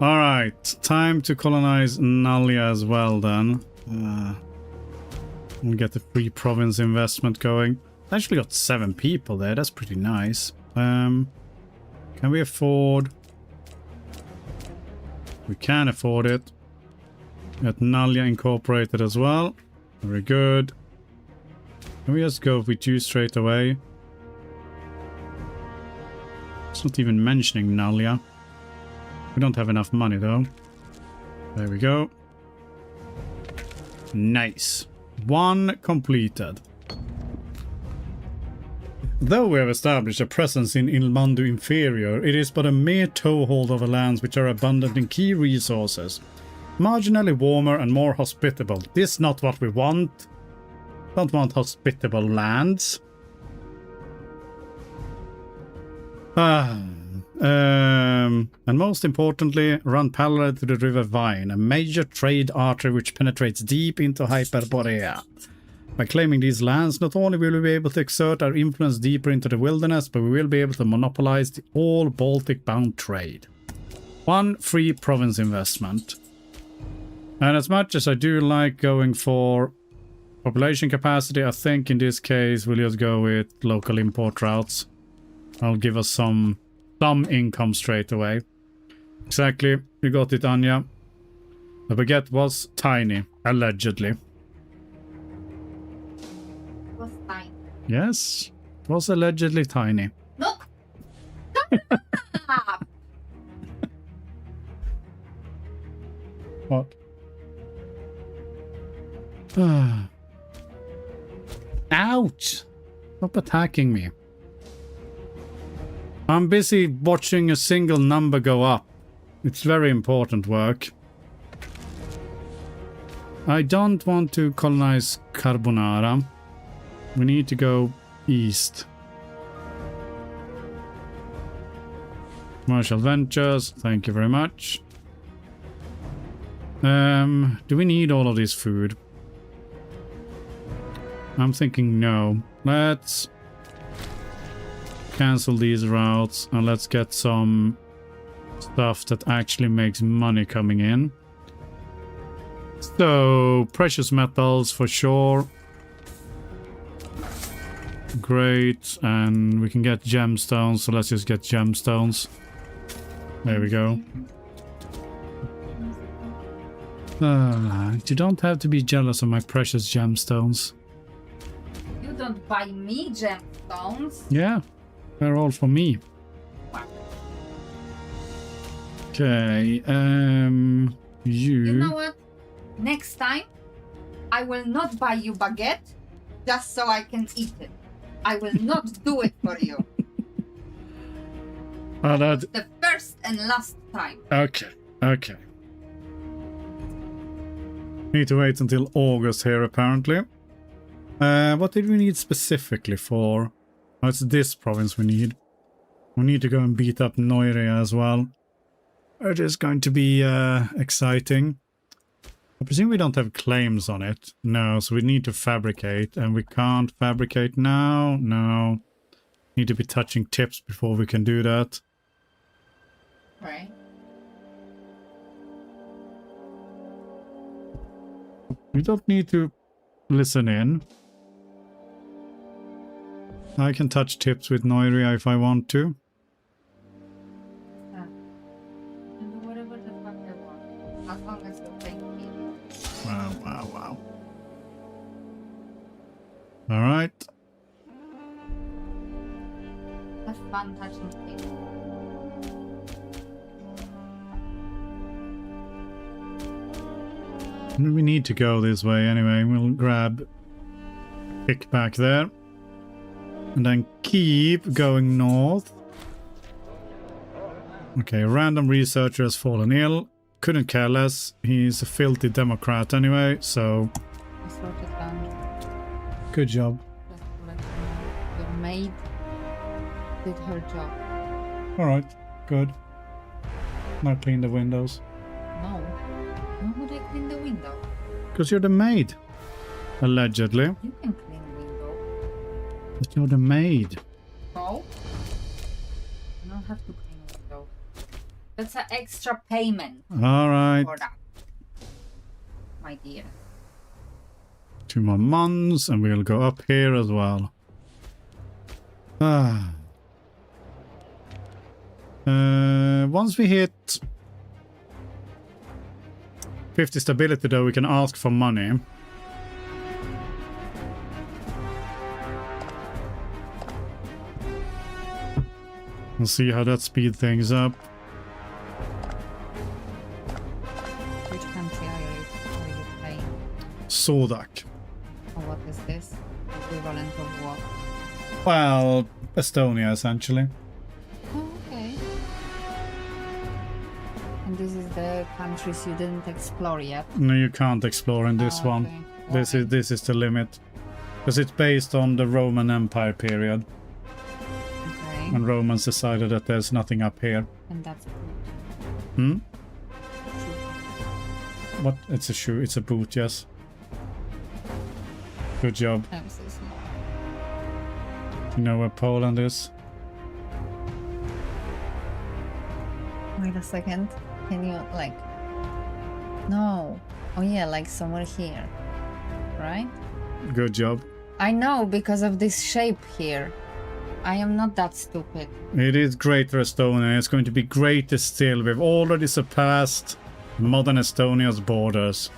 All right. Time to colonize Nalia as well then. And get the free province investment going. Actually got 7 people there. That's pretty nice. Can we afford... We can afford it. Got Nalia incorporated as well. Very good. Can we just go with you straight away? It's not even mentioning Nalia. We don't have enough money though. There we go. Nice. 1 completed. Though we have established a presence in Ilmandu Inferior, it is but a mere toehold of lands which are abundant in key resources. Marginally warmer and more hospitable. This is not what we want. Don't want hospitable lands. And most importantly, run parallel to the River Vine, a major trade artery which penetrates deep into Hyperborea. By claiming these lands, not only will we be able to exert our influence deeper into the wilderness, but we will be able to monopolize the all Baltic-bound trade. 1 free province investment. And as much as I do like going for population capacity, I think in this case we'll just go with local import routes. I'll give us some income straight away. Exactly, you got it, Anya. The baguette was tiny, allegedly. Was tiny. Yes, it was allegedly tiny. No! Stop! What? Ouch! Stop attacking me. I'm busy watching a single number go up. It's very important work. I don't want to colonize Carbonara. We need to go east. Commercial ventures, thank you very much. Do we need all of this food? I'm thinking no. Let's cancel these routes and let's get some stuff that actually makes money coming in. So, precious metals for sure. Great, and we can get gemstones, so let's just get gemstones. There we go. You don't have to be jealous of my precious gemstones. You don't buy me gemstones. Yeah, they're all for me. Okay, You know what? Next time, I will not buy you baguette just so I can eat it. I will not do it for you. The first and last time. Okay, okay. Need to wait until August here, apparently. What did we need specifically for? Oh, it's this province we need. We need to go and beat up Noirea as well. It is going to be exciting. I presume we don't have claims on it. No, so we need to fabricate, and we can't fabricate now. No. Need to be touching tips before we can do that. Right. We don't need to listen in. I can touch tips with Noirea if I want to. Do whatever the fuck I want. As long as you take me. Wow, wow, wow. Alright. Have fun touching things. We need to go this way anyway. We'll grab pick back there. And then keep going north. Okay, random researcher has fallen ill. Couldn't care less. He's a filthy Democrat anyway, so... I sorted land. Good job. Just to let you know. Your maid did her job. Alright, good. Now clean the windows. No. Why would I clean the window? Because you're the maid. Allegedly. You can clean window. But you're the maid. No. You don't have to clean window. That's an extra payment Alright. for that. My dear. 2 more months and we'll go up here as well. Once we hit 50 stability though, we can ask for money. We'll see how that speeds things up. Which country are you playing? Sodak. Or what is this? Equivalent of what? Well, Estonia essentially. Oh, okay. And this is the countries you didn't explore yet. No, you can't explore in this one. Okay. This is the limit. Because it's based on the Roman Empire period. Okay. And Romans decided that there's nothing up here. And that's Hmm? true. What? It's a shoe. It's a boot, yes. Good job. I'm so small. You know where Poland is? Wait a second. Can you like? No. Oh yeah, like somewhere here, right? Good job. I know because of this shape here. I am not that stupid. It is Greater Estonia. It's going to be greater still. We've already surpassed modern Estonia's borders.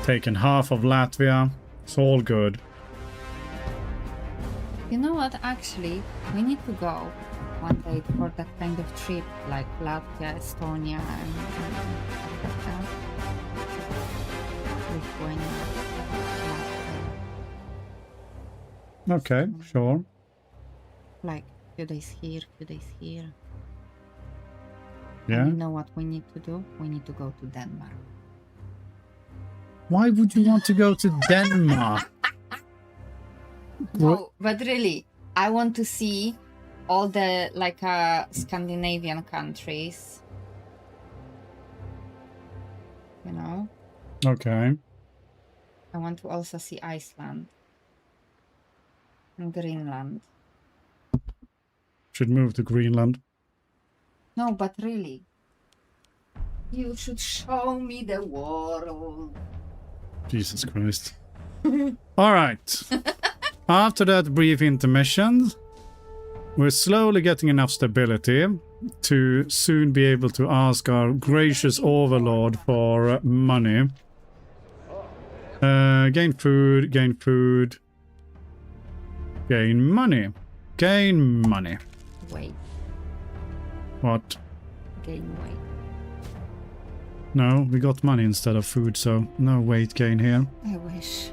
Taken half of Latvia. It's all good. You know what? Actually, we need to go one day for that kind of trip, like Latvia, Estonia, and Lithuania. Latvia. Okay, sure. Like few days here, few days here. Yeah. And you know what we need to do? We need to go to Denmark. Why would you want to go to Denmark? No, but really, I want to see all the like Scandinavian countries. You know, Okay. I want to also see Iceland and Greenland. Should move to Greenland. No, but really, you should show me the world. Jesus Christ. All right. After that brief intermission, we're slowly getting enough stability to soon be able to ask our gracious overlord for money. Gain food, gain food. Gain money. Gain money. Wait, What? gain weight. No, we got money instead of food, so no weight gain here. I wish.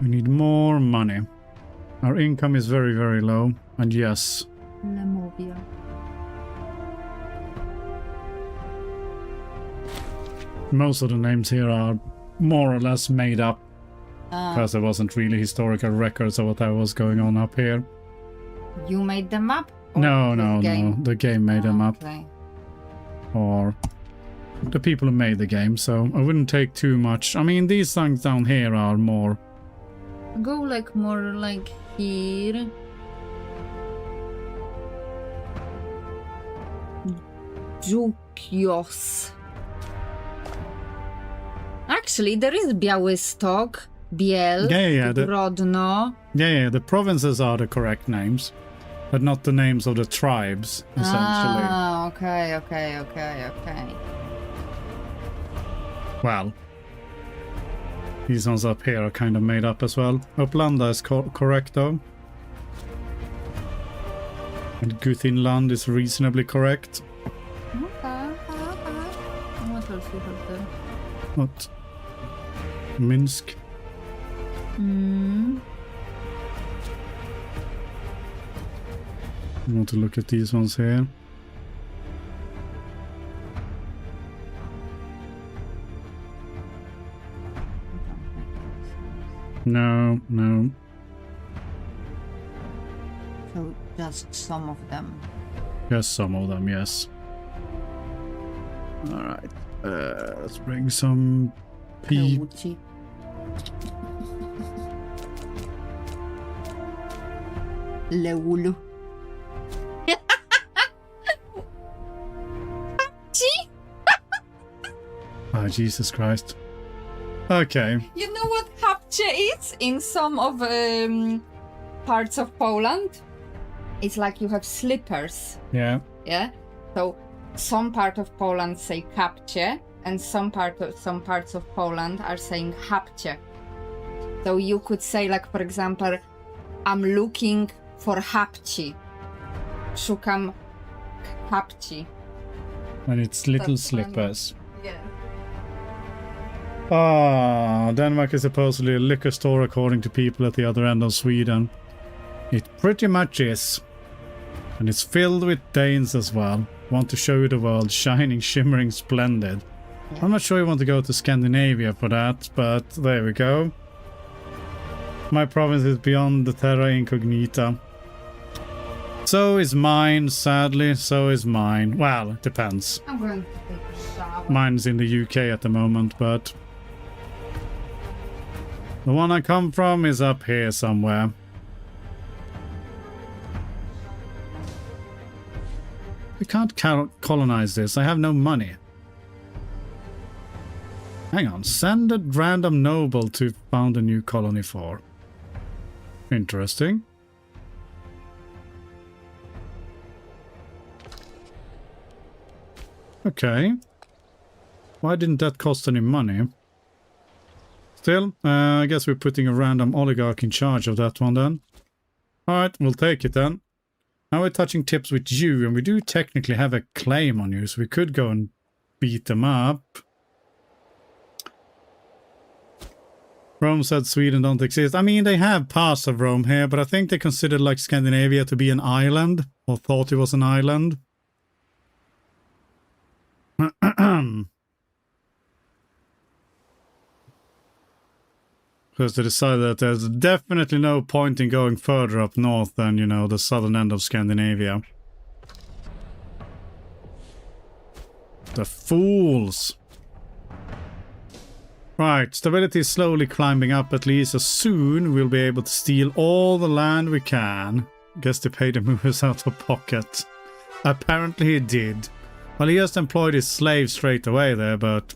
We need more money. Our income is very, very low. And yes, Lemovia. most of the names here are more or less made up. Because there wasn't really historical records of what was going on up here. You made them up? Or No, the no, game? no. The game made them up. Okay. Or the people who made the game, so I wouldn't take too much. I mean, these things down here are more... Go like more like here. Jukios. Actually, there is Białystok, Biel, Yeah, Grodno. yeah, the provinces are the correct names. But not the names of the tribes, essentially. Ah, okay. Well, these ones up here are kind of made up as well. Upland is correct though. And Guthinland is reasonably correct. Okay. What else we have there? What? Minsk. I want to look at these ones here. No, no. So just some of them. Just some of them, yes. Alright. Let's bring some Peach. Leulu. Oh, Jesus Christ. Okay. You know what hapcie is in some of parts of Poland? It's like you have slippers. Yeah. Yeah. So some part of Poland say kapcie, and some parts of Poland are saying hapcie. So you could say, like, for example, I'm looking for hapci. Szukam hapci. And it's little That's funny. slippers. Yeah. Ah, Denmark is supposedly a liquor store according to people at the other end of Sweden. It pretty much is. And it's filled with Danes as well. Want to show you the world, shining, shimmering, splendid. Yeah. I'm not sure you want to go to Scandinavia for that, but there we go. My province is beyond the terra incognita. So is mine, sadly, so is mine. Well, it depends. I'm going to take a shower. Mine's in the UK at the moment, but the one I come from is up here somewhere. I can't colonize this. I have no money. Hang on. Send a random noble to found a new colony for. Interesting. Okay. Why didn't that cost any money? Still, I guess we're putting a random oligarch in charge of that one then. Alright, we'll take it then. Now we're touching tips with you, and we do technically have a claim on you, so we could go and beat them up. Rome said Sweden don't exist. I mean, they have parts of Rome here, but I think they considered like Scandinavia to be an island, or thought it was an island. Because they decided that there's definitely no point in going further up north than, you know, the southern end of Scandinavia. The fools! Right, stability is slowly climbing up at least, so soon we'll be able to steal all the land we can. Guess they paid the movers out of pocket. Apparently he did. Well, he just employed his slaves straight away there, but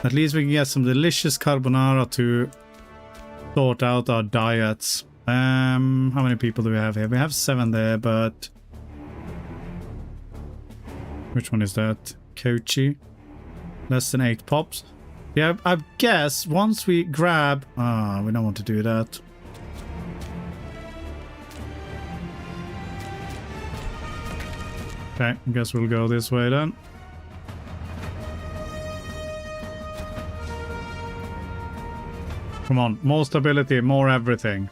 at least we can get some delicious carbonara to sort out our diets. How many people do we have here? We have 7 there, but which one is that? Kochi. Less than 8 pops. Yeah, I guess once we grab... Ah, we don't want to do that. Okay, I guess we'll go this way then. Come on, more stability, more everything.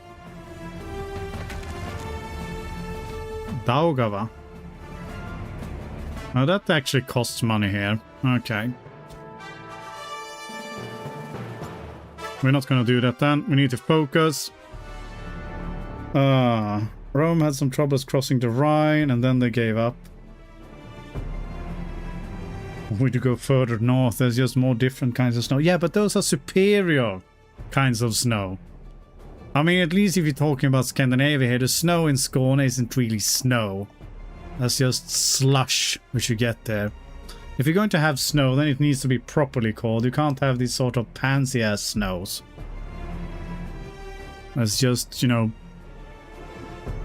Daugava. Now that actually costs money here. Okay. We're not gonna do that then. We need to focus. Rome had some troubles crossing the Rhine and then they gave up. We to go further north, there's just more different kinds of snow. Yeah, but those are superior kinds of snow. I mean, at least if you're talking about Scandinavia here, the snow in Skåne isn't really snow. That's just slush which you get there. If you're going to have snow, then it needs to be properly called. You can't have these sort of pansy-ass snows. That's just, you know,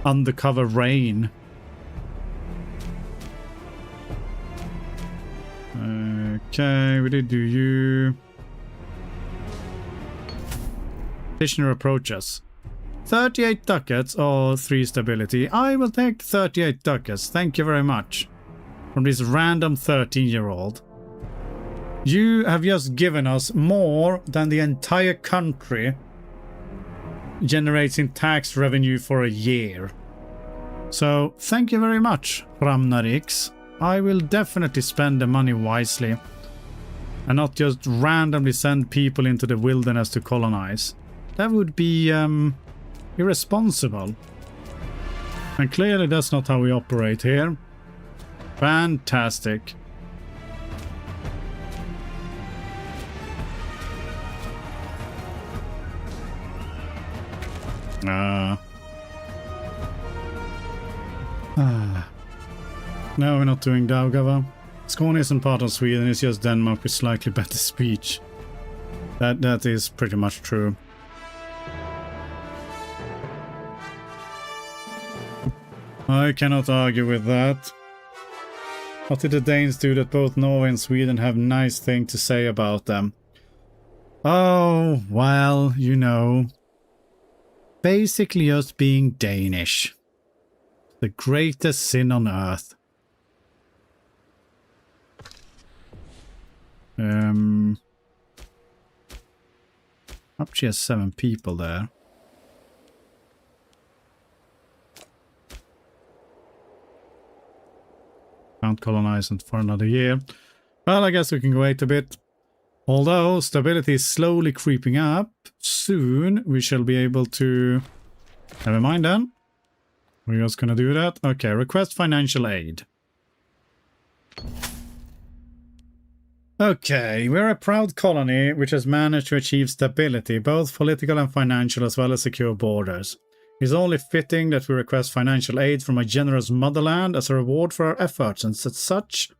undercover rain. Okay, we did do you. Petitioner approaches. 38 ducats or 3 stability. I will take 38 ducats. Thank you very much. From this random 13-year-old. You have just given us more than the entire country generates in tax revenue for a year. So thank you very much, Ramnarix. I will definitely spend the money wisely and not just randomly send people into the wilderness to colonize. That would be irresponsible. And clearly that's not how we operate here. Fantastic. No, we're not doing Daugava. Skåne isn't part of Sweden, it's just Denmark with slightly better speech. That is pretty much true. I cannot argue with that. What did the Danes do that both Norway and Sweden have nice things to say about them? Oh, well, you know. Basically just being Danish. The greatest sin on earth. Up she has 7 people there. Can't colonize it for another year. Well, I guess we can wait a bit. Although stability is slowly creeping up, soon we shall be able to... Never mind then. We're just gonna do that. Okay, request financial aid. Okay, we're a proud colony which has managed to achieve stability, both political and financial, as well as secure borders. It's only fitting that we request financial aid from a generous motherland as a reward for our efforts, and such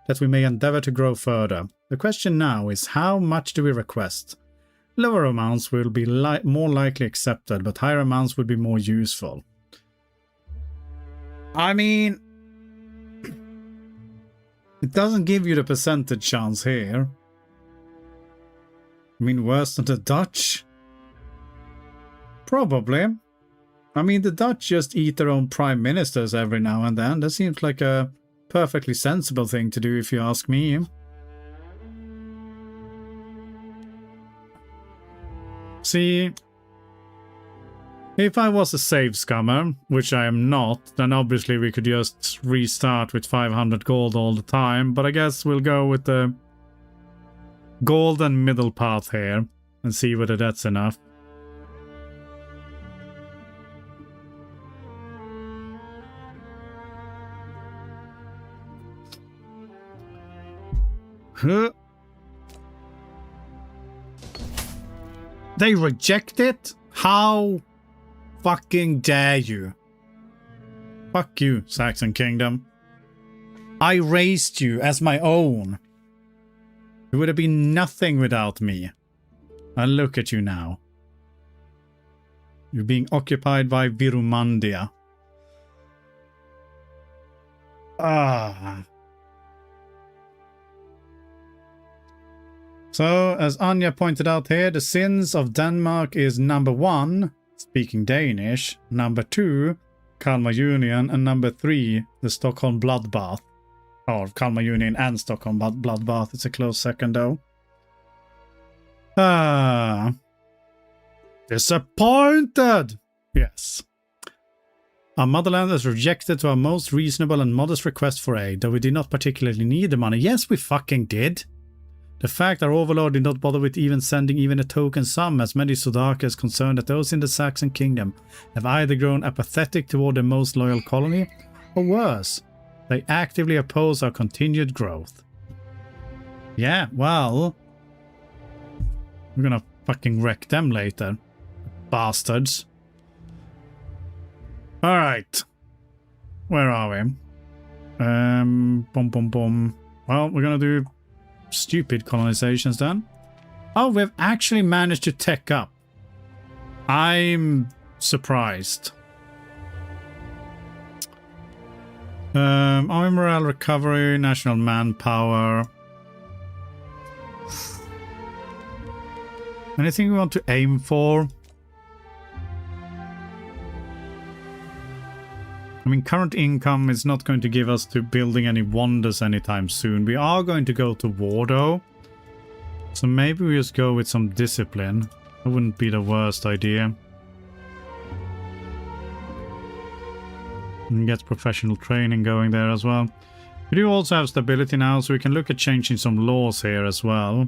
that we may endeavor to grow further. The question now is, how much do we request? Lower amounts will be more likely accepted, but higher amounts would be more useful. I mean, it doesn't give you the percentage chance here. I mean, worse than the Dutch? Probably. I mean, the Dutch just eat their own prime ministers every now and then. That seems like a perfectly sensible thing to do, if you ask me. See, if I was a save scummer, which I am not, then obviously we could just restart with 500 gold all the time, but I guess we'll go with the golden middle path here and see whether that's enough. Huh. They reject it? How fucking dare you? Fuck you, Saxon Kingdom. I raised you as my own. It would have been nothing without me. And look at you now. You're being occupied by Virumandia. Ah. So, as Anya pointed out here, the sins of Denmark is number 1, speaking Danish, number 2, Kalmar Union, and number 3, the Stockholm Bloodbath. Or Kalmar Union and Stockholm Bloodbath, it's a close second though. Ah. Disappointed! Yes. Our motherland has rejected to our most reasonable and modest request for aid, though we did not particularly need the money. Yes, we fucking did. The fact our overlord did not bother with sending even a token sum has made Sudakas concerned that those in the Saxon kingdom have either grown apathetic toward the most loyal colony, or worse, they actively oppose our continued growth. Yeah, well, we're gonna fucking wreck them later. Bastards. Alright. Where are we? Boom, boom, boom. Well, we're gonna do stupid colonizations then. Oh, we've actually managed to tech up. I'm surprised. Army morale recovery, national manpower. Anything we want to aim for? I mean, current income is not going to give us to building any wonders anytime soon. We are going to go to war though. So maybe we just go with some discipline. That wouldn't be the worst idea. And get professional training going there as well. We do also have stability now, so we can look at changing some laws here as well.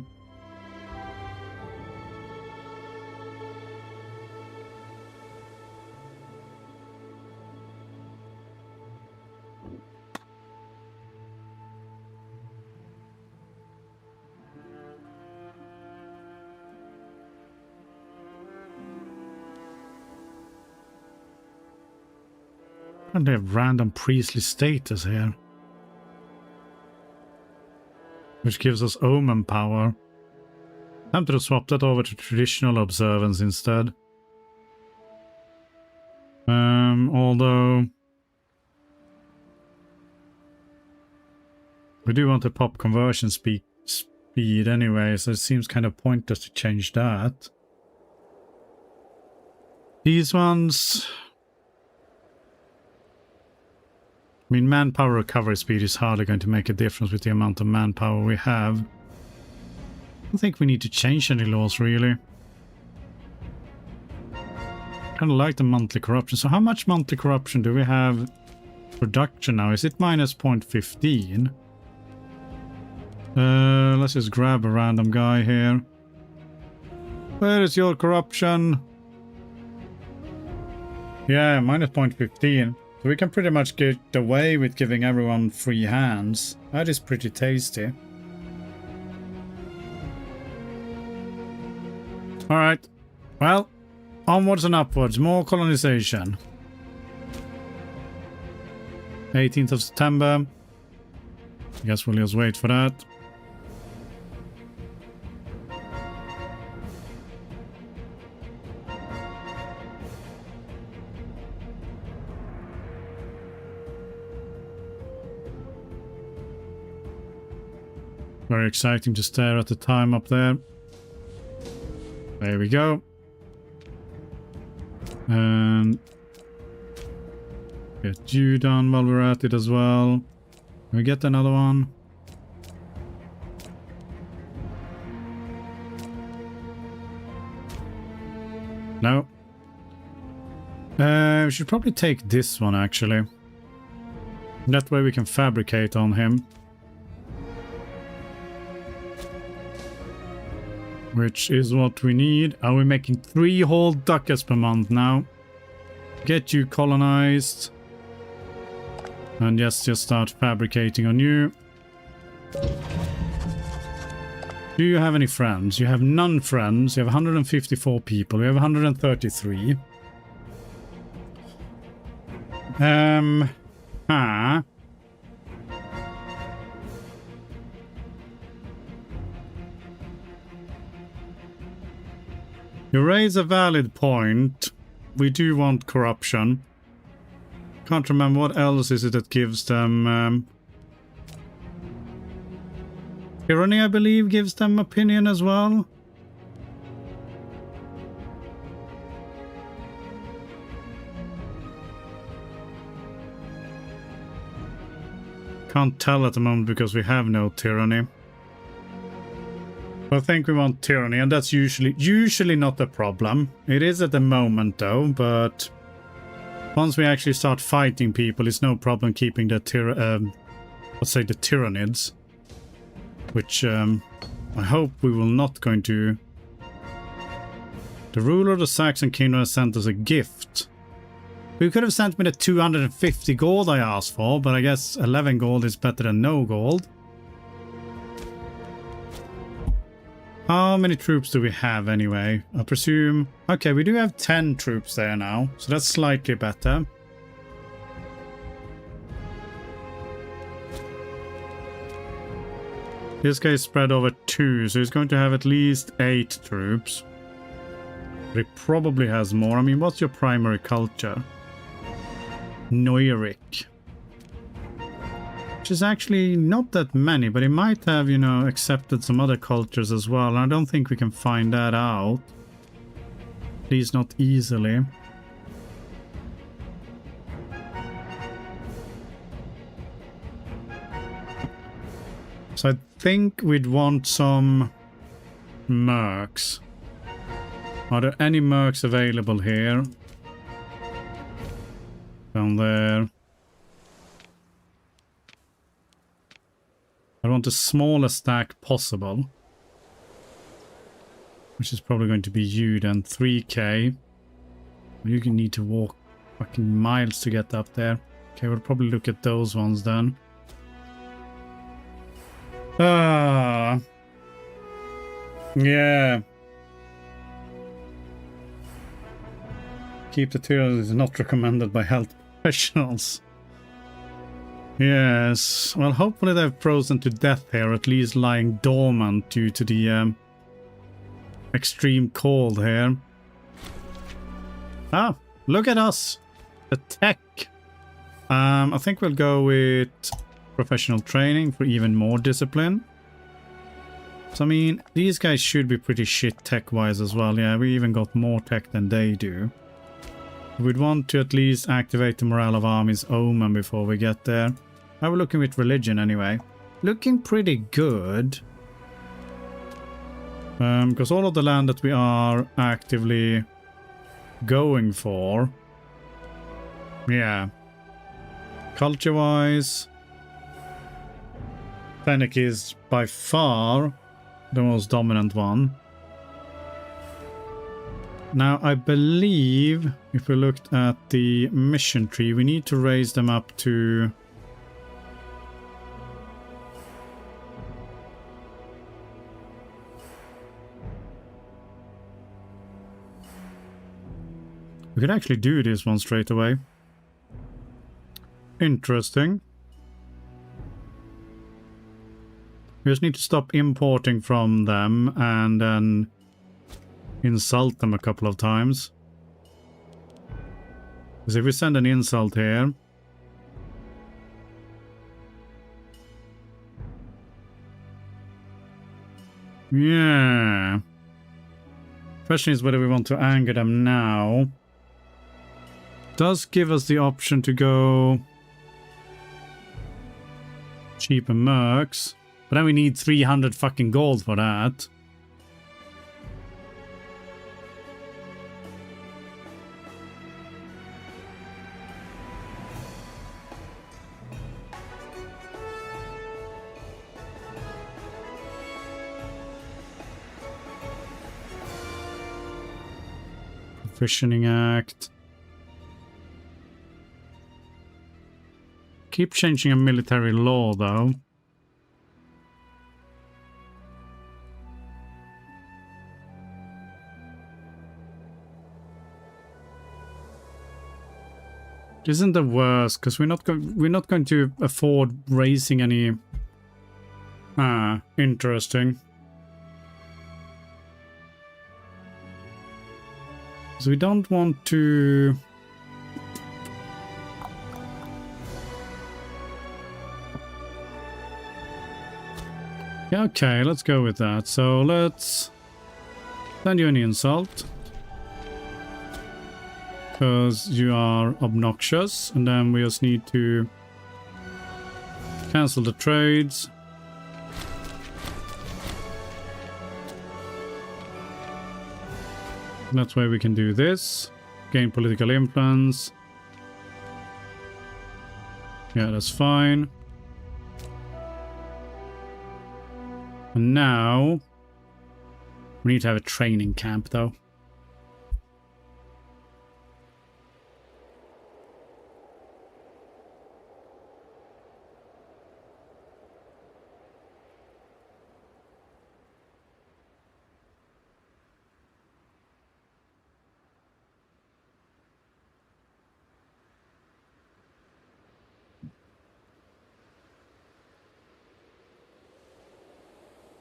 And they have random priestly status here, which gives us omen power. Time to swap that over to traditional observance instead. Although we do want to pop conversion speed anyway, so it seems kind of pointless to change that. These ones, I mean, manpower recovery speed is hardly going to make a difference with the amount of manpower we have. I don't think we need to change any laws, really. Kind of like the monthly corruption. So how much monthly corruption do we have? Production now, is it minus 0.15? Let's just grab a random guy here. Where is your corruption? Yeah, minus 0.15. So we can pretty much get away with giving everyone free hands. That is pretty tasty. Alright. Well, onwards and upwards. More colonization. 18th of September. I guess we'll just wait for that. Very exciting to stare at the time up there. There we go. And get you done while we're at it as well. Can we get another one? No. We should probably take this one actually. That way we can fabricate on him. Which is what we need. Are we making 3 whole ducats per month now? Get you colonized. And yes, just start fabricating on you. Do you have any friends? You have none friends. You have 154 people. We have 133. You raise a valid point. We do want corruption. Can't remember what else is it that gives them... tyranny, I believe, gives them opinion as well. Can't tell at the moment because we have no tyranny. I think we want tyranny, and that's usually not a problem. It is at the moment though, but once we actually start fighting people, it's no problem keeping the let's say the tyrannids, which I hope we will not going to. The ruler of the Saxon kingdom has sent us a gift. We could have sent me the 250 gold I asked for, but I guess 11 gold is better than no gold. How many troops do we have anyway? I presume... Okay, we do have 10 troops there now, so that's slightly better. This guy is spread over 2, so he's going to have at least 8 troops. But he probably has more. I mean, what's your primary culture? Neuric. Which is actually not that many, but he might have, you know, accepted some other cultures as well. And I don't think we can find that out. At least not easily. So I think we'd want some mercs. Are there any mercs available here? Down there. I want the smallest stack possible. Which is probably going to be you then. 3k. You can need to walk fucking miles to get up there. Okay, we'll probably look at those ones then. Yeah. Keep the tyranny is not recommended by health professionals. Yes. Well, hopefully they've frozen to death here, at least lying dormant due to the extreme cold here. Ah, look at us. The tech. I think we'll go with professional training for even more discipline. So, I mean, these guys should be pretty shit tech-wise as well. Yeah, we even got more tech than they do. We'd want to at least activate the morale of army's omen before we get there. How are we looking with religion anyway? Looking pretty good. Because all of the land that we are actively going for. Yeah. Culture-wise, Punic is by far the most dominant one. Now, I believe if we looked at the mission tree, we need to raise them up to... We could actually do this one straight away. Interesting. We just need to stop importing from them and then insult them a couple of times. Because if we send an insult here... Yeah. Question is whether we want to anger them now. Does give us the option to go cheaper mercs, but then we need 300 fucking gold for that. Provisioning Act. Keep changing a military law, though. It isn't the worst, because we're not going to afford raising any. Ah, interesting. So we don't want to. Yeah, okay, let's go with that. So let's send you an insult. Because you are obnoxious. And then we just need to cancel the trades. And that's why we can do this. Gain political influence. Yeah, that's fine. And now, we need to have a training camp, though.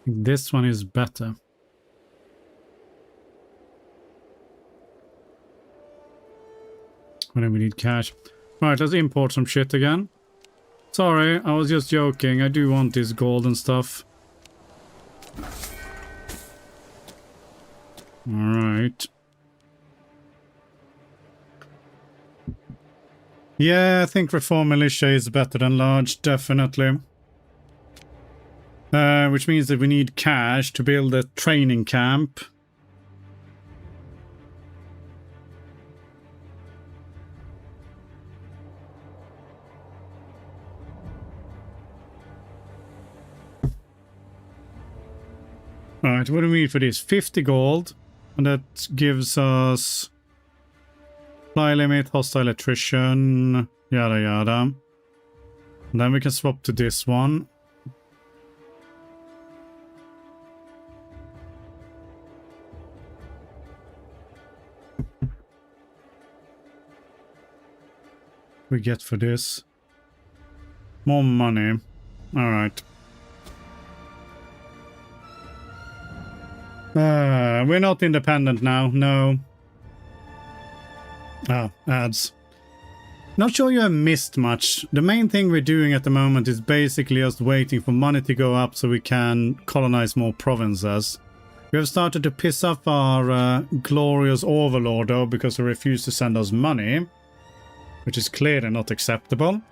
This one is better. Whenever we need cash. Right, let's import some shit again. Sorry, I was just joking. I do want this gold and stuff. Alright. Yeah, I think Reform Militia is better than Large, definitely. Which means that we need cash to build a training camp. Alright, what do we need for this? 50 gold. And that gives us fly limit, hostile attrition, yada yada. And then we can swap to this one. We get for this more money. All right. We're not independent now. No. Oh, ads. Not sure you have missed much. The main thing we're doing at the moment is basically just waiting for money to go up so we can colonize more provinces. We have started to piss off our glorious overlord though, because he refused to send us money, which is clearly not acceptable.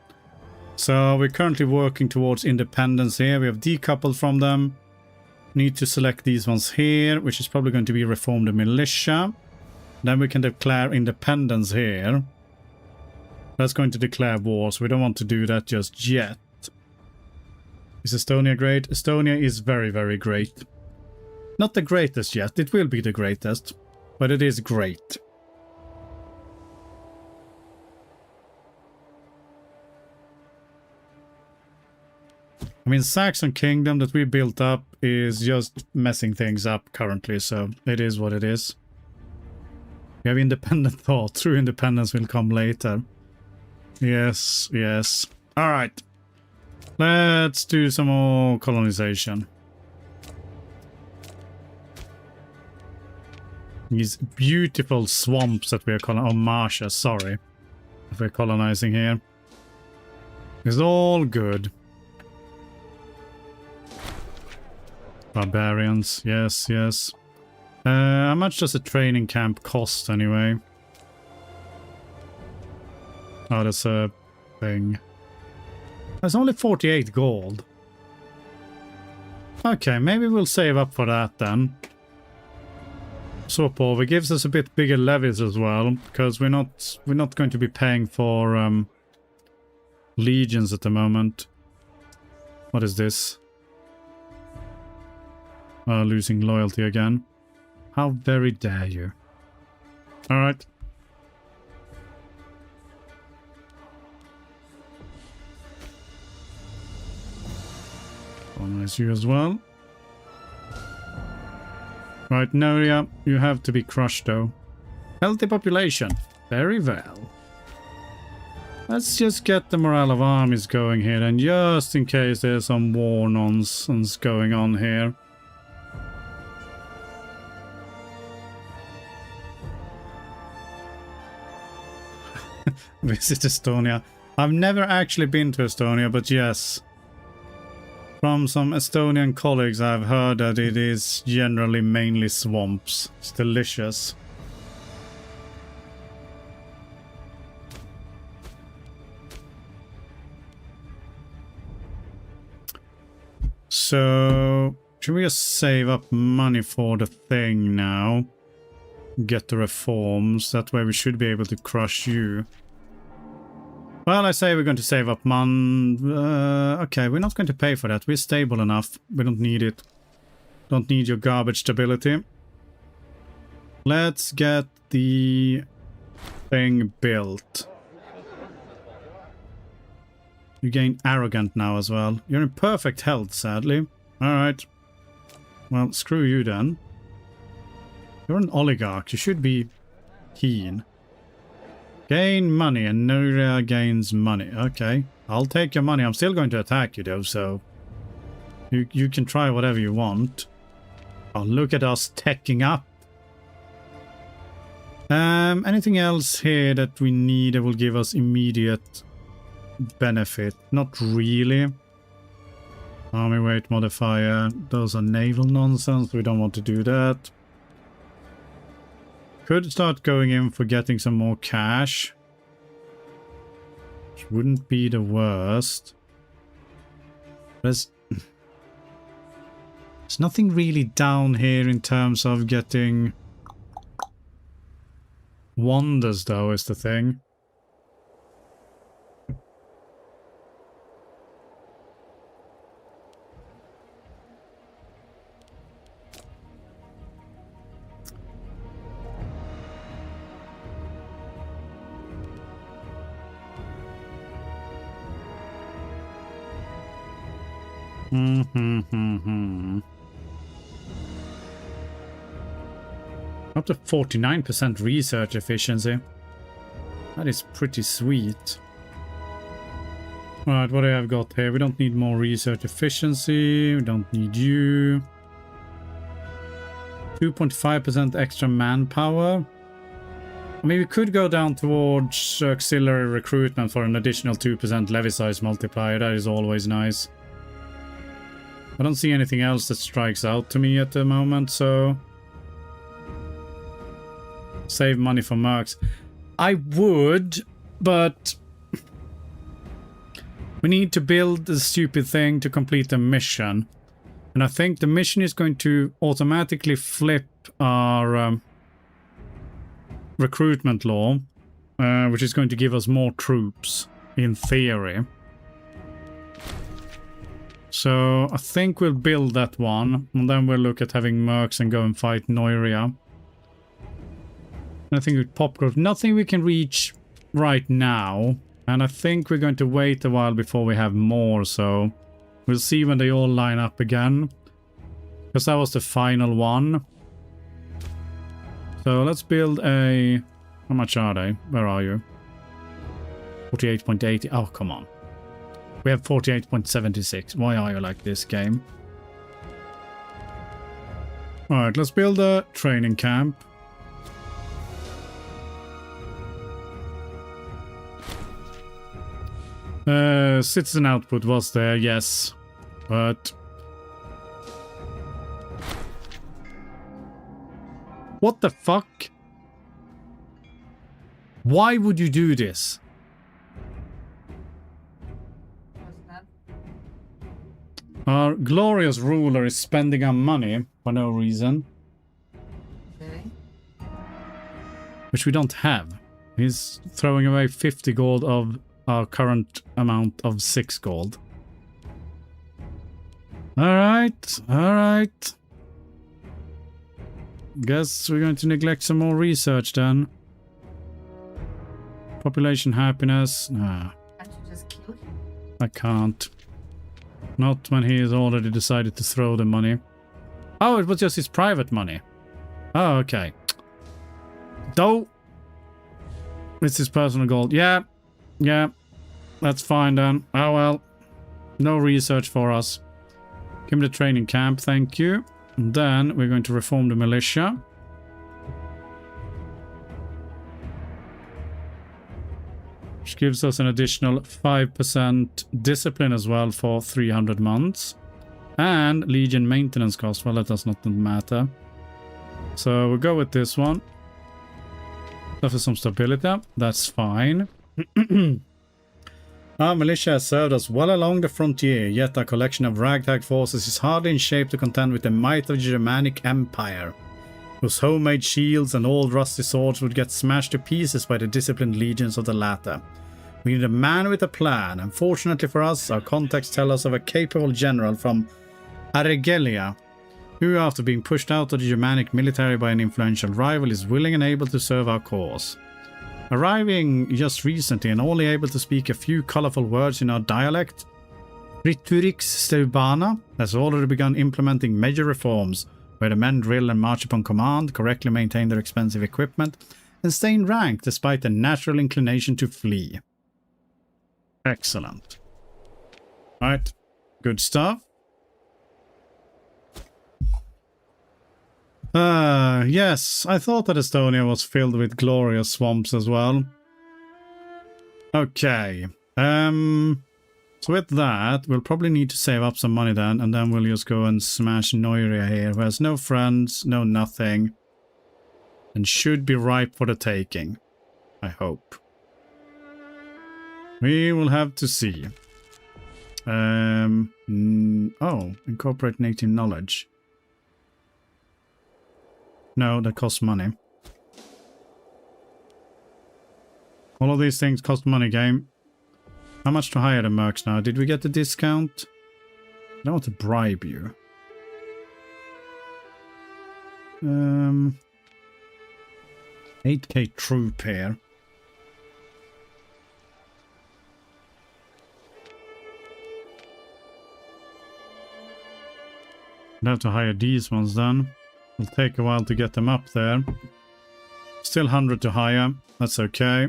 So we're currently working towards independence here. We have decoupled from them. Need to select these ones here, which is probably going to be reformed militia. Then we can declare independence here. That's going to declare war, so we don't want to do that just yet. Is Estonia great? Estonia is very, very great. Not the greatest yet. It will be the greatest, but it is great. I mean, Saxon Kingdom that we built up is just messing things up currently, so it is what it is. We have independent thought. True independence will come later. Yes, yes. Alright. Let's do some more colonization. These beautiful swamps that we are colonizing. Oh, marshes, sorry. That we're colonizing here. It's all good. Barbarians, yes, yes. How much does a training camp cost anyway? Oh, that's a thing. That's only 48 gold. Okay, maybe we'll save up for that then. Swap over gives us a bit bigger levies as well, because we're not going to be paying for legions at the moment. What is this? Losing loyalty again. How very dare you. Alright. Colonize you as well. Right, Noria, you have to be crushed though. Healthy population. Very well. Let's just get the morale of armies going here, and just in case there's some war nonsense going on here. Visit Estonia. I've never actually been to Estonia, but yes. From some Estonian colleagues I've heard that it is generally mainly swamps. It's delicious. So, should we just save up money for the thing now? Get the reforms. That way we should be able to crush you. Well, I say we're going to save up okay, we're not going to pay for that. We're stable enough. We don't need it. Don't need your garbage stability. Let's get the thing built. You gain arrogant now as well. You're in perfect health, sadly. Alright. Well, screw you then. You're an oligarch. You should be keen. Gain money, and Noria gains money. Okay, I'll take your money. I'm still going to attack you though, so you can try whatever you want. Oh, look at us teching up. Anything else here that we need that will give us immediate benefit? Not really. Army weight modifier. Those are naval nonsense. We don't want to do that. Could start going in for getting some more cash. Which wouldn't be the worst. There's nothing really down here in terms of getting wonders though, is the thing. Up to 49% research efficiency. That is pretty sweet. Alright, what do I have got here? We don't need more research efficiency. We don't need you. 2.5% extra manpower. I mean, we could go down towards auxiliary recruitment for an additional 2% levy size multiplier. That is always nice. I don't see anything else that strikes out to me at the moment, so... Save money for mercs. I would, but... We need to build the stupid thing to complete the mission. And I think the mission is going to automatically flip our recruitment law, which is going to give us more troops, in theory. So I think we'll build that one, and then we'll look at having mercs and go and fight Noiria. Nothing with pop growth. Nothing we can reach right now. And I think we're going to wait a while before we have more, so we'll see when they all line up again. Because that was the final one. So let's build a... How much are they? Where are you? 48.80. Oh, come on. We have 48.76. Why are you like this, game? Alright, let's build a training camp. Citizen output was there, yes. But... What the fuck? Why would you do this? What's that? Our glorious ruler is spending our money for no reason. Okay. Which we don't have. He's throwing away 50 gold of our current amount of 6 gold. Alright, alright. Guess we're going to neglect some more research then. Population happiness. Nah, Can't you just kill him? I can't. Not when he has already decided to throw the money. Oh, it was just his private money. Oh, okay. Though. It's his personal gold. Yeah. Yeah. That's fine then. Oh well. No research for us. Give me the training camp, thank you. And then we're going to reform the militia. Which gives us an additional 5% discipline as well for 300 months. And legion maintenance cost. Well, that does not matter. So we'll go with this one. Offer some stability. That's fine. Our militia has served us well along the frontier, yet our collection of ragtag forces is hardly in shape to contend with the might of the Germanic Empire, whose homemade shields and old rusty swords would get smashed to pieces by the disciplined legions of the latter. We need a man with a plan, and fortunately for us, our contacts tell us of a capable general from Aregelia, who, after being pushed out of the Germanic military by an influential rival, is willing and able to serve our cause. Arriving just recently and only able to speak a few colorful words in our dialect, Riturix Steubana has already begun implementing major reforms, where the men drill and march upon command, correctly maintain their expensive equipment, and stay in rank despite their natural inclination to flee. Excellent. Alright, good stuff. Yes, I thought that Estonia was filled with glorious swamps as well. Okay. So with that, we'll probably need to save up some money then, and then we'll just go and smash Noiria here, who has no friends, no nothing, and should be ripe for the taking. I hope. We will have to see. Oh, incorporate native knowledge. No, that costs money. All of these things cost money, game. How much to hire the mercs now? Did we get the discount? I don't want to bribe you. 8k troop here. We'll have to hire these ones then. It'll take a while to get them up there. Still 100 to hire. That's okay.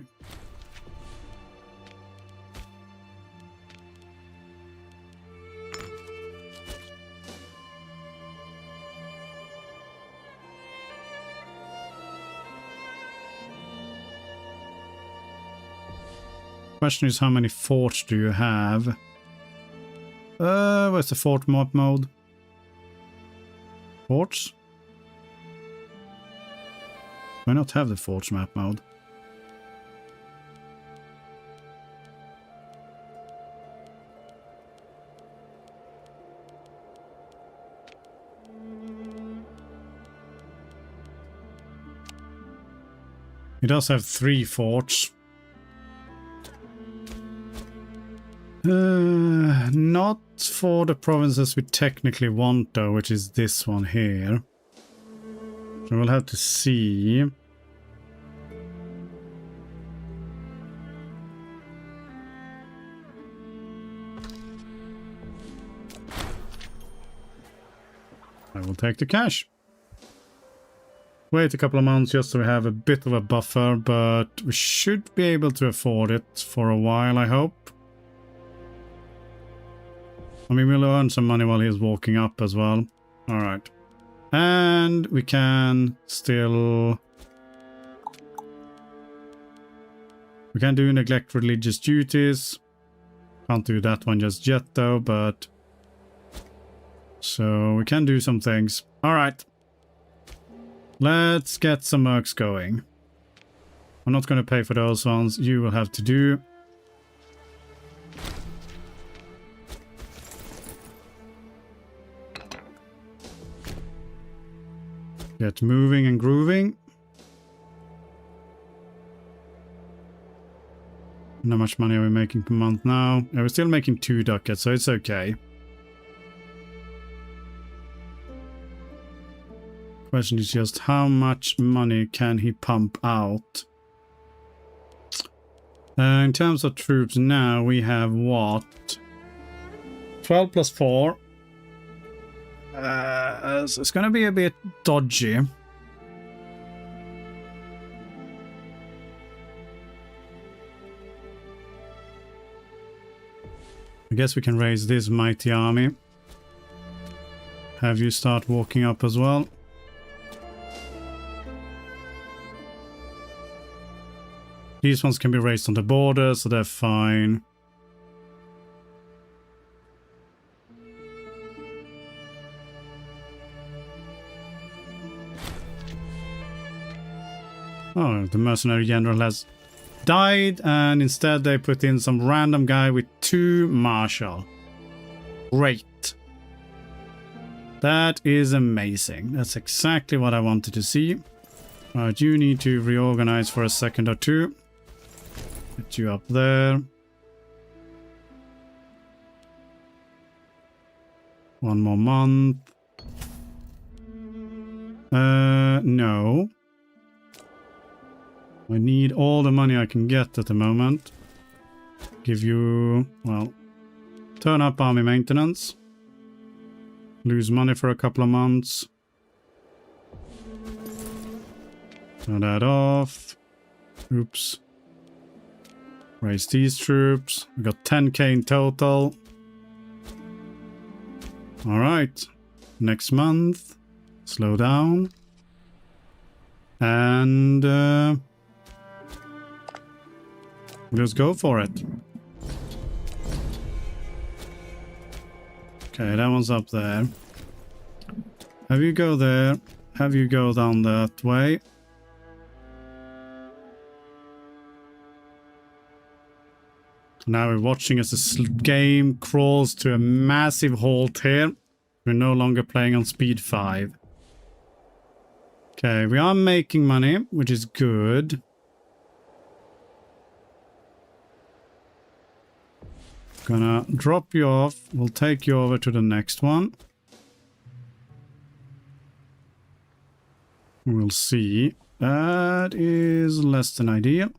Question is, how many forts do you have? Where's the fort map mode? Forts? Why not have the forts map mode? It does have 3 forts. Not for the provinces we technically want though, which is this one here. So we'll have to see. I will take the cash. Wait a couple of months just so we have a bit of a buffer, but we should be able to afford it for a while, I hope. I mean, we'll earn some money while he's walking up as well. Alright. And we can still... We can do neglect religious duties. Can't do that one just yet though, but... So we can do some things. Alright. Let's get some mercs going. I'm not going to pay for those ones. You will have to do. Get moving and grooving. How much money are we making per month now? Yeah, we're still making 2 ducats, so it's okay. Question is just how much money can he pump out? In terms of troops now, we have what? 12 plus 4. It's going to be a bit dodgy. I guess we can raise this mighty army. Have you start walking up as well. These ones can be raised on the border, so they're fine. Oh, the mercenary general has died, and instead they put in some random guy with 2 marshal. Great. That is amazing. That's exactly what I wanted to see. Alright, you need to reorganize for a second or two. Get you up there. One more month. No. I need all the money I can get at the moment. Give you, well, turn up army maintenance. Lose money for a couple of months. Turn that off. Oops. Raise these troops. We got 10k in total. Alright. Next month. Slow down. And let's go for it. Okay, that one's up there. Have you go there. Have you go down that way. Now we're watching as the game crawls to a massive halt here. We're no longer playing on speed 5. Okay, we are making money, which is good. Gonna drop you off. We'll take you over to the next one. We'll see. That is less than ideal.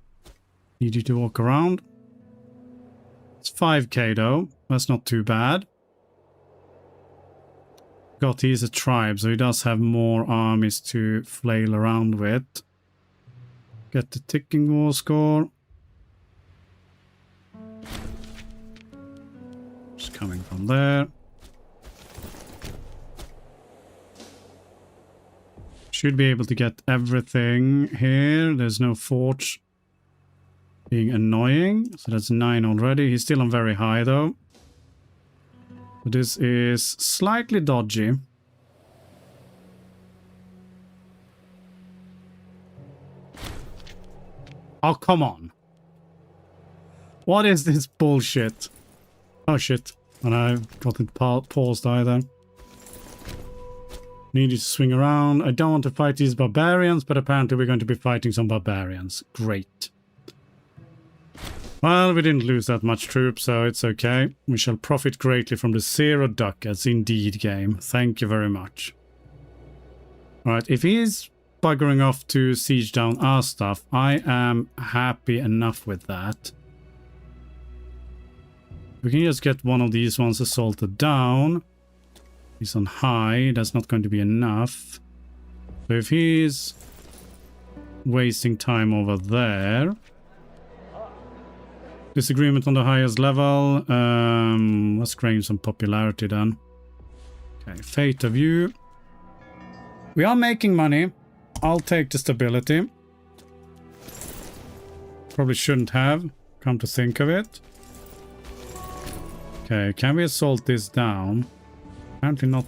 Need you to walk around. It's 5k though. That's not too bad. Got he's a tribe, so he does have more armies to flail around with. Get the ticking war score. Just coming from there. Should be able to get everything here. There's no forge being annoying. So that's 9 already. He's still on very high though. This is slightly dodgy. Oh, come on. What is this bullshit? Oh, shit. And I got it paused either. Needed to swing around. I don't want to fight these barbarians, but apparently we're going to be fighting some barbarians. Great. Well, we didn't lose that much troops, so it's okay. We shall profit greatly from the 0 ducats indeed game. Thank you very much. Alright, if he is buggering off to siege down our stuff, I am happy enough with that. We can just get one of these ones assaulted down. He's on high, that's not going to be enough. So if he's wasting time over there... Disagreement on the highest level. Let's gain some popularity then. Okay, fate of you. We are making money. I'll take the stability. Probably shouldn't have, come to think of it. Okay, can we assault this down? Apparently not.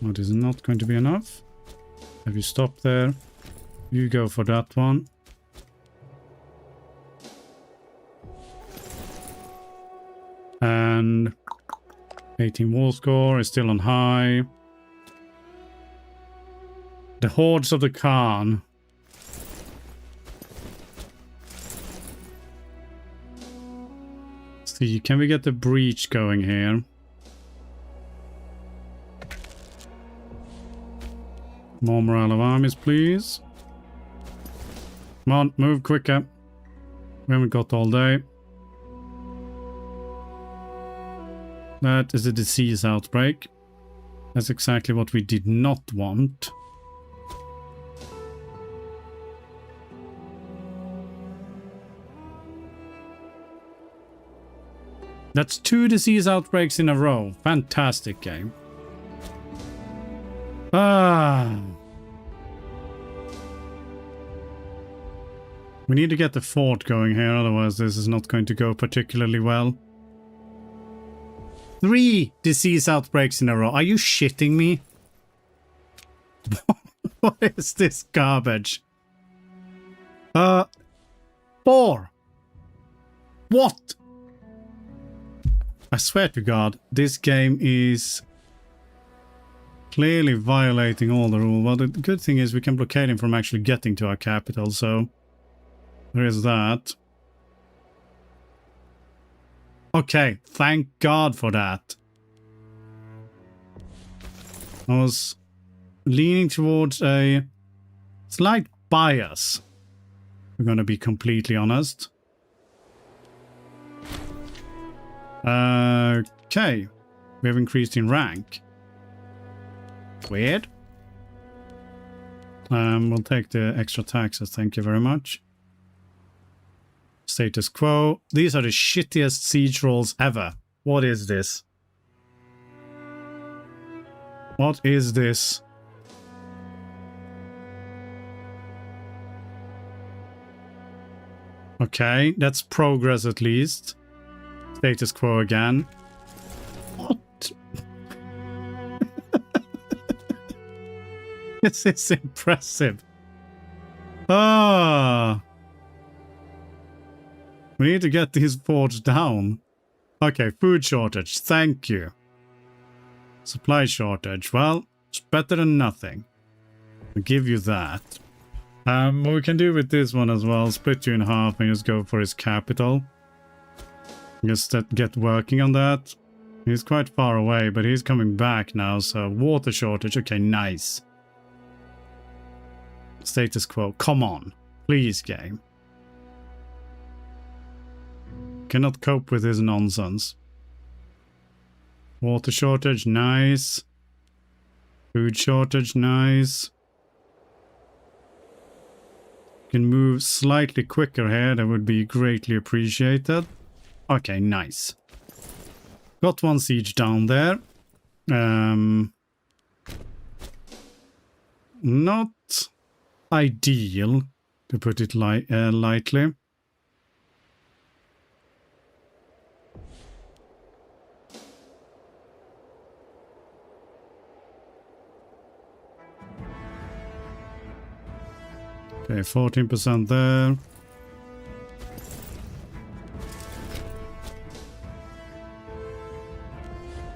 That is not going to be enough. Have you stopped there? You go for that one. And 18 war score is still on high. The hordes of the Khan. See, can we get the breach going here? More morale of armies, please. Come on, move quicker. We haven't got all day. That is a disease outbreak. That's exactly what we did not want. That's 2 disease outbreaks in a row. Fantastic game. We need to get the fort going here, otherwise this is not going to go particularly well. 3 disease outbreaks in a row. Are you shitting me? What is this garbage? 4. What? I swear to God, this game is clearly violating all the rules. Well, the good thing is we can blockade him from actually getting to our capital, so there is that. Okay, thank God for that. I was leaning towards a slight bias, we're going to be completely honest. Okay, we have increased in rank. Weird. We'll take the extra taxes, thank you very much. Status quo. These are the shittiest siege rolls ever. What is this? What is this? Okay, that's progress at least. Status quo again. What? This is impressive. Ah. We need to get these forts down. Okay, food shortage. Thank you. Supply shortage. Well, it's better than nothing. I'll give you that. What we can do with this one as well, split you in half and just go for his capital. Just get working on that. He's quite far away, but he's coming back now, so water shortage. Okay, nice. Status quo. Come on. Please, game. Cannot cope with his nonsense. Water shortage, nice. Food shortage, nice. Can move slightly quicker here, that would be greatly appreciated. Okay, nice. Got one siege down there. Not ideal, to put it lightly. Okay, 14% there.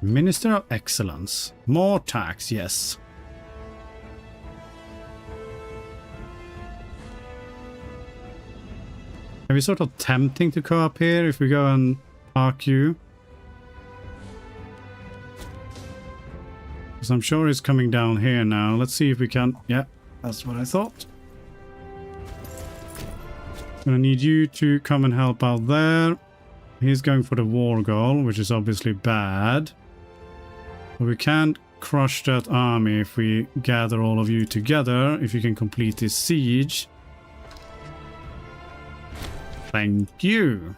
Minister of Excellence. More tax, yes. Are we sort of tempting to go up here if we go and park you? Because I'm sure he's coming down here now. Let's see if we can... Yeah, that's what I thought. Gonna need you to come and help out there. He's going for the war goal, which is obviously bad. But we can't crush that army if we gather all of you together, if you can complete this siege. Thank you.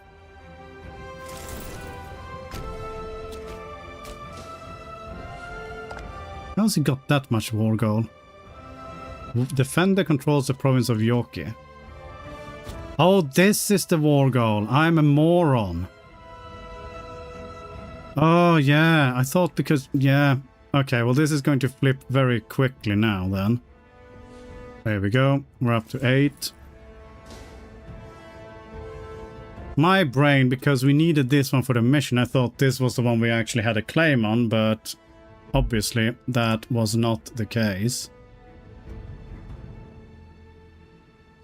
How's he got that much war goal? Defender controls the province of Yorki. Oh, this is the war goal. I'm a moron. Oh, yeah. I thought because... Yeah. Okay, well, this is going to flip very quickly now, then. There we go. We're up to 8. My brain, because we needed this one for the mission, I thought this was the one we actually had a claim on, but obviously that was not the case.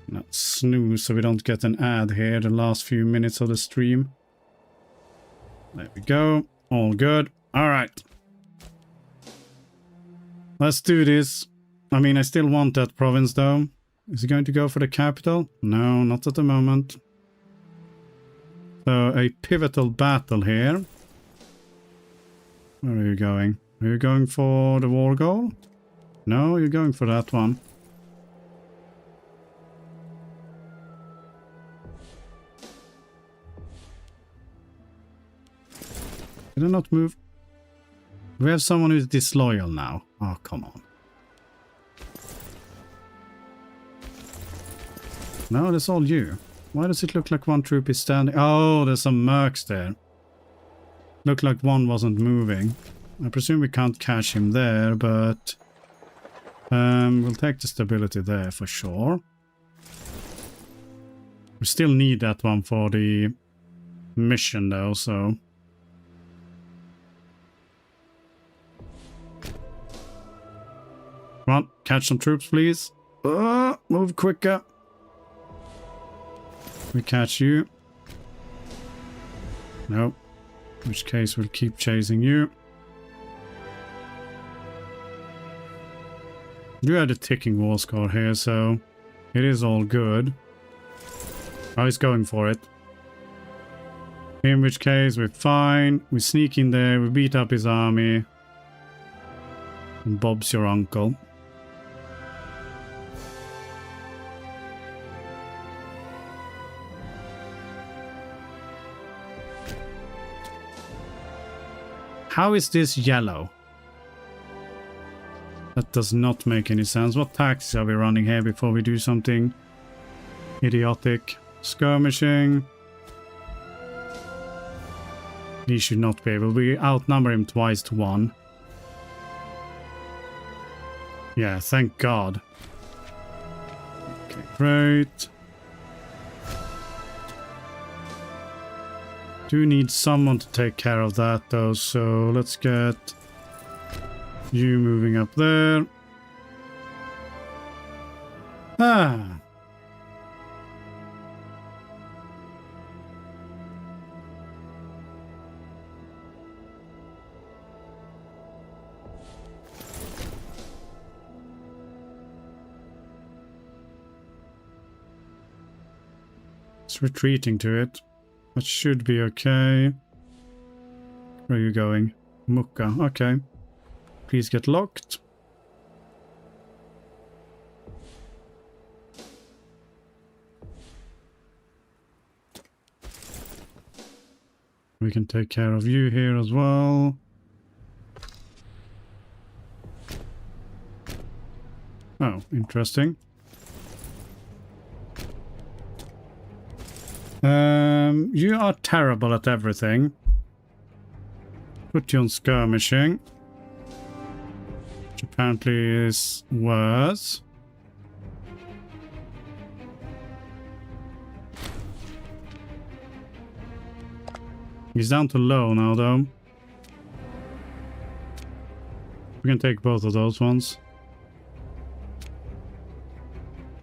Now snooze so we don't get an ad here the last few minutes of the stream. There we go. All good. Alright. Let's do this. I mean, I still want that province though. Is he going to go for the capital? No, not at the moment. So a pivotal battle here. Where are you going? Are you going for the war goal? No, you're going for that one. Did I not move? We have someone who's disloyal now. Oh, come on. No, that's all you. Why does it look like one troop is standing? Oh, there's some mercs there. Looked like one wasn't moving. I presume we can't catch him there, but... we'll take the stability there for sure. We still need that one for the mission though, so... Come on, catch some troops, please. Move quicker. We catch you. Nope. In which case we'll keep chasing you. You had a ticking war score here, so it is all good. Oh, he's going for it. In which case we're fine. We sneak in there, we beat up his army. And Bob's your uncle. How is this yellow? That does not make any sense. What taxes are we running here before we do something idiotic? Skirmishing. He should not be able. We outnumber him twice to 1. Yeah, thank God. Okay, great. Do need someone to take care of that though, so let's get you moving up there. Ah. It's retreating to it. That should be okay. Where are you going? Muka. Okay. Please get locked. We can take care of you here as well. Oh, interesting. You are terrible at everything. Put you on skirmishing. Which apparently is worse. He's down to low now, though. We can take both of those ones.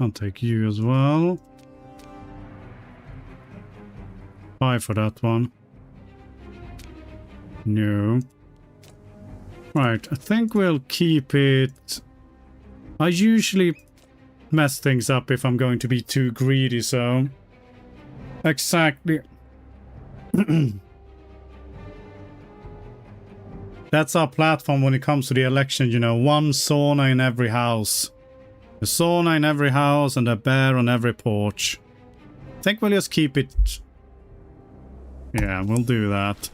I'll take you as well. 5 for that one. No. Right, I think we'll keep it. I usually mess things up if I'm going to be too greedy, so... Exactly. That's our platform when it comes to the election, you know. One sauna in every house. A sauna in every house and a bear on every porch. I think we'll just keep it... Yeah, we'll do that.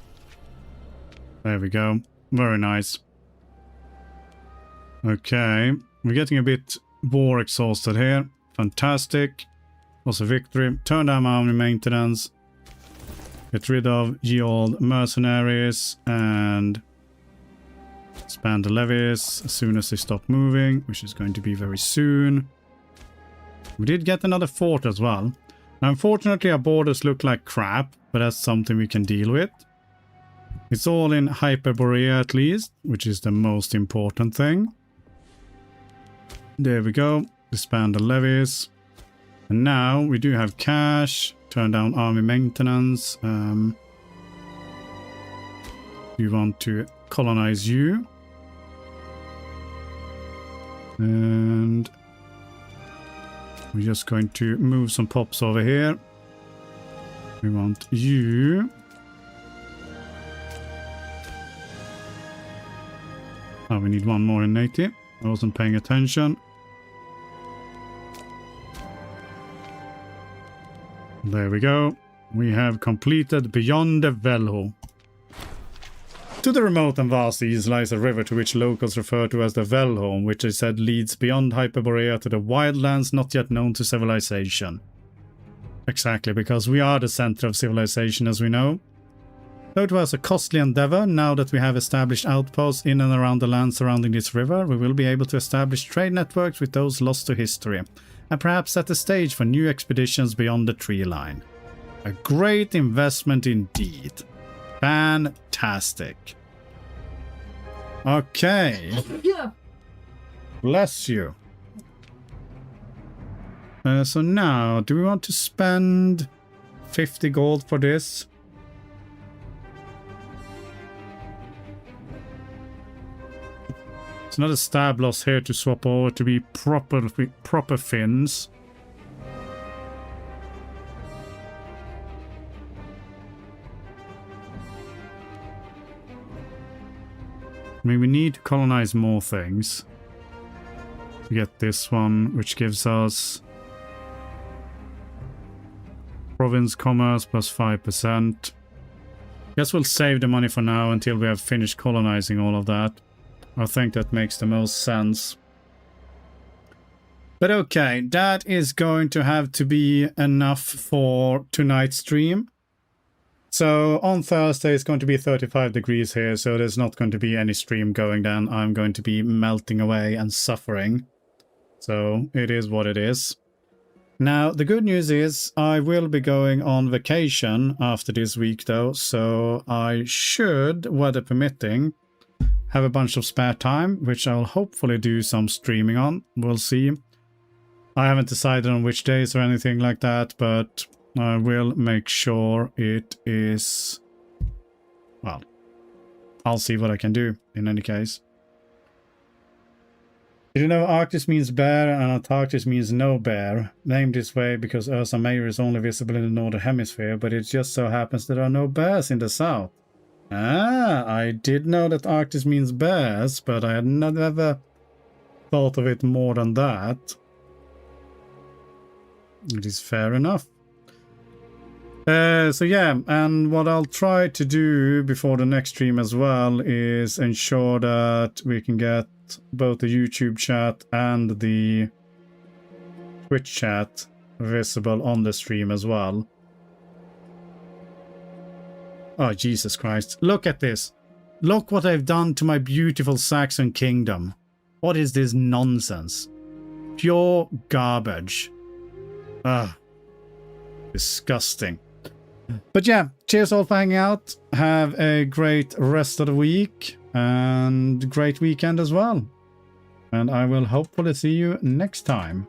There we go. Very nice. Okay. We're getting a bit war exhausted here. Fantastic. Was a victory. Turn down army maintenance. Get rid of ye old mercenaries and expand the levies as soon as they stop moving, which is going to be very soon. We did get another fort as well. Now, unfortunately, our borders look like crap, but that's something we can deal with. It's all in Hyperborea at least, which is the most important thing. There we go. Expand the levies. And now we do have cash. Turn down army maintenance. We want to colonize you. And we're just going to move some pops over here. We want you. Oh, we need one more in native. I wasn't paying attention. There we go. We have completed Beyond the Velho. To the remote and vast east lies a river to which locals refer to as the Velho, which they said leads beyond Hyperborea to the wildlands not yet known to civilization. Exactly, because we are the center of civilization, as we know. Though it was a costly endeavor, now that we have established outposts in and around the land surrounding this river, we will be able to establish trade networks with those lost to history, and perhaps set the stage for new expeditions beyond the tree line. A great investment indeed. Fantastic. Okay. Yeah. Bless you. So now, do we want to spend 50 gold for this? It's not a stab loss here to swap over to be proper fins. I mean, we need to colonize more things. We get this one, which gives us province commerce plus 5%. Guess we'll save the money for now until we have finished colonizing all of that. I think that makes the most sense. But okay, that is going to have to be enough for tonight's stream. So on Thursday it's going to be 35 degrees here, so there's not going to be any stream going then. I'm going to be melting away and suffering. So it is what it is. Now, the good news is I will be going on vacation after this week though, so I should, weather permitting, have a bunch of spare time, which I'll hopefully do some streaming on. We'll see. I haven't decided on which days or anything like that, but I will make sure it is... Well, I'll see what I can do in any case. Did you know Arctis means bear and Antarctis means no bear? Named this way because Ursa Major is only visible in the northern hemisphere, but it just so happens there are no bears in the south. Ah, I did know that Arctis means bears, but I had never thought of it more than that. It is fair enough. So yeah, and what I'll try to do before the next stream as well is ensure that we can get both the YouTube chat and the Twitch chat visible on the stream as well. Oh, Jesus Christ. Look at this. Look what I've done to my beautiful Saxon kingdom. What is this nonsense? Pure garbage. Ah, disgusting. But yeah, cheers all for hanging out. Have a great rest of the week and great weekend as well. And I will hopefully see you next time.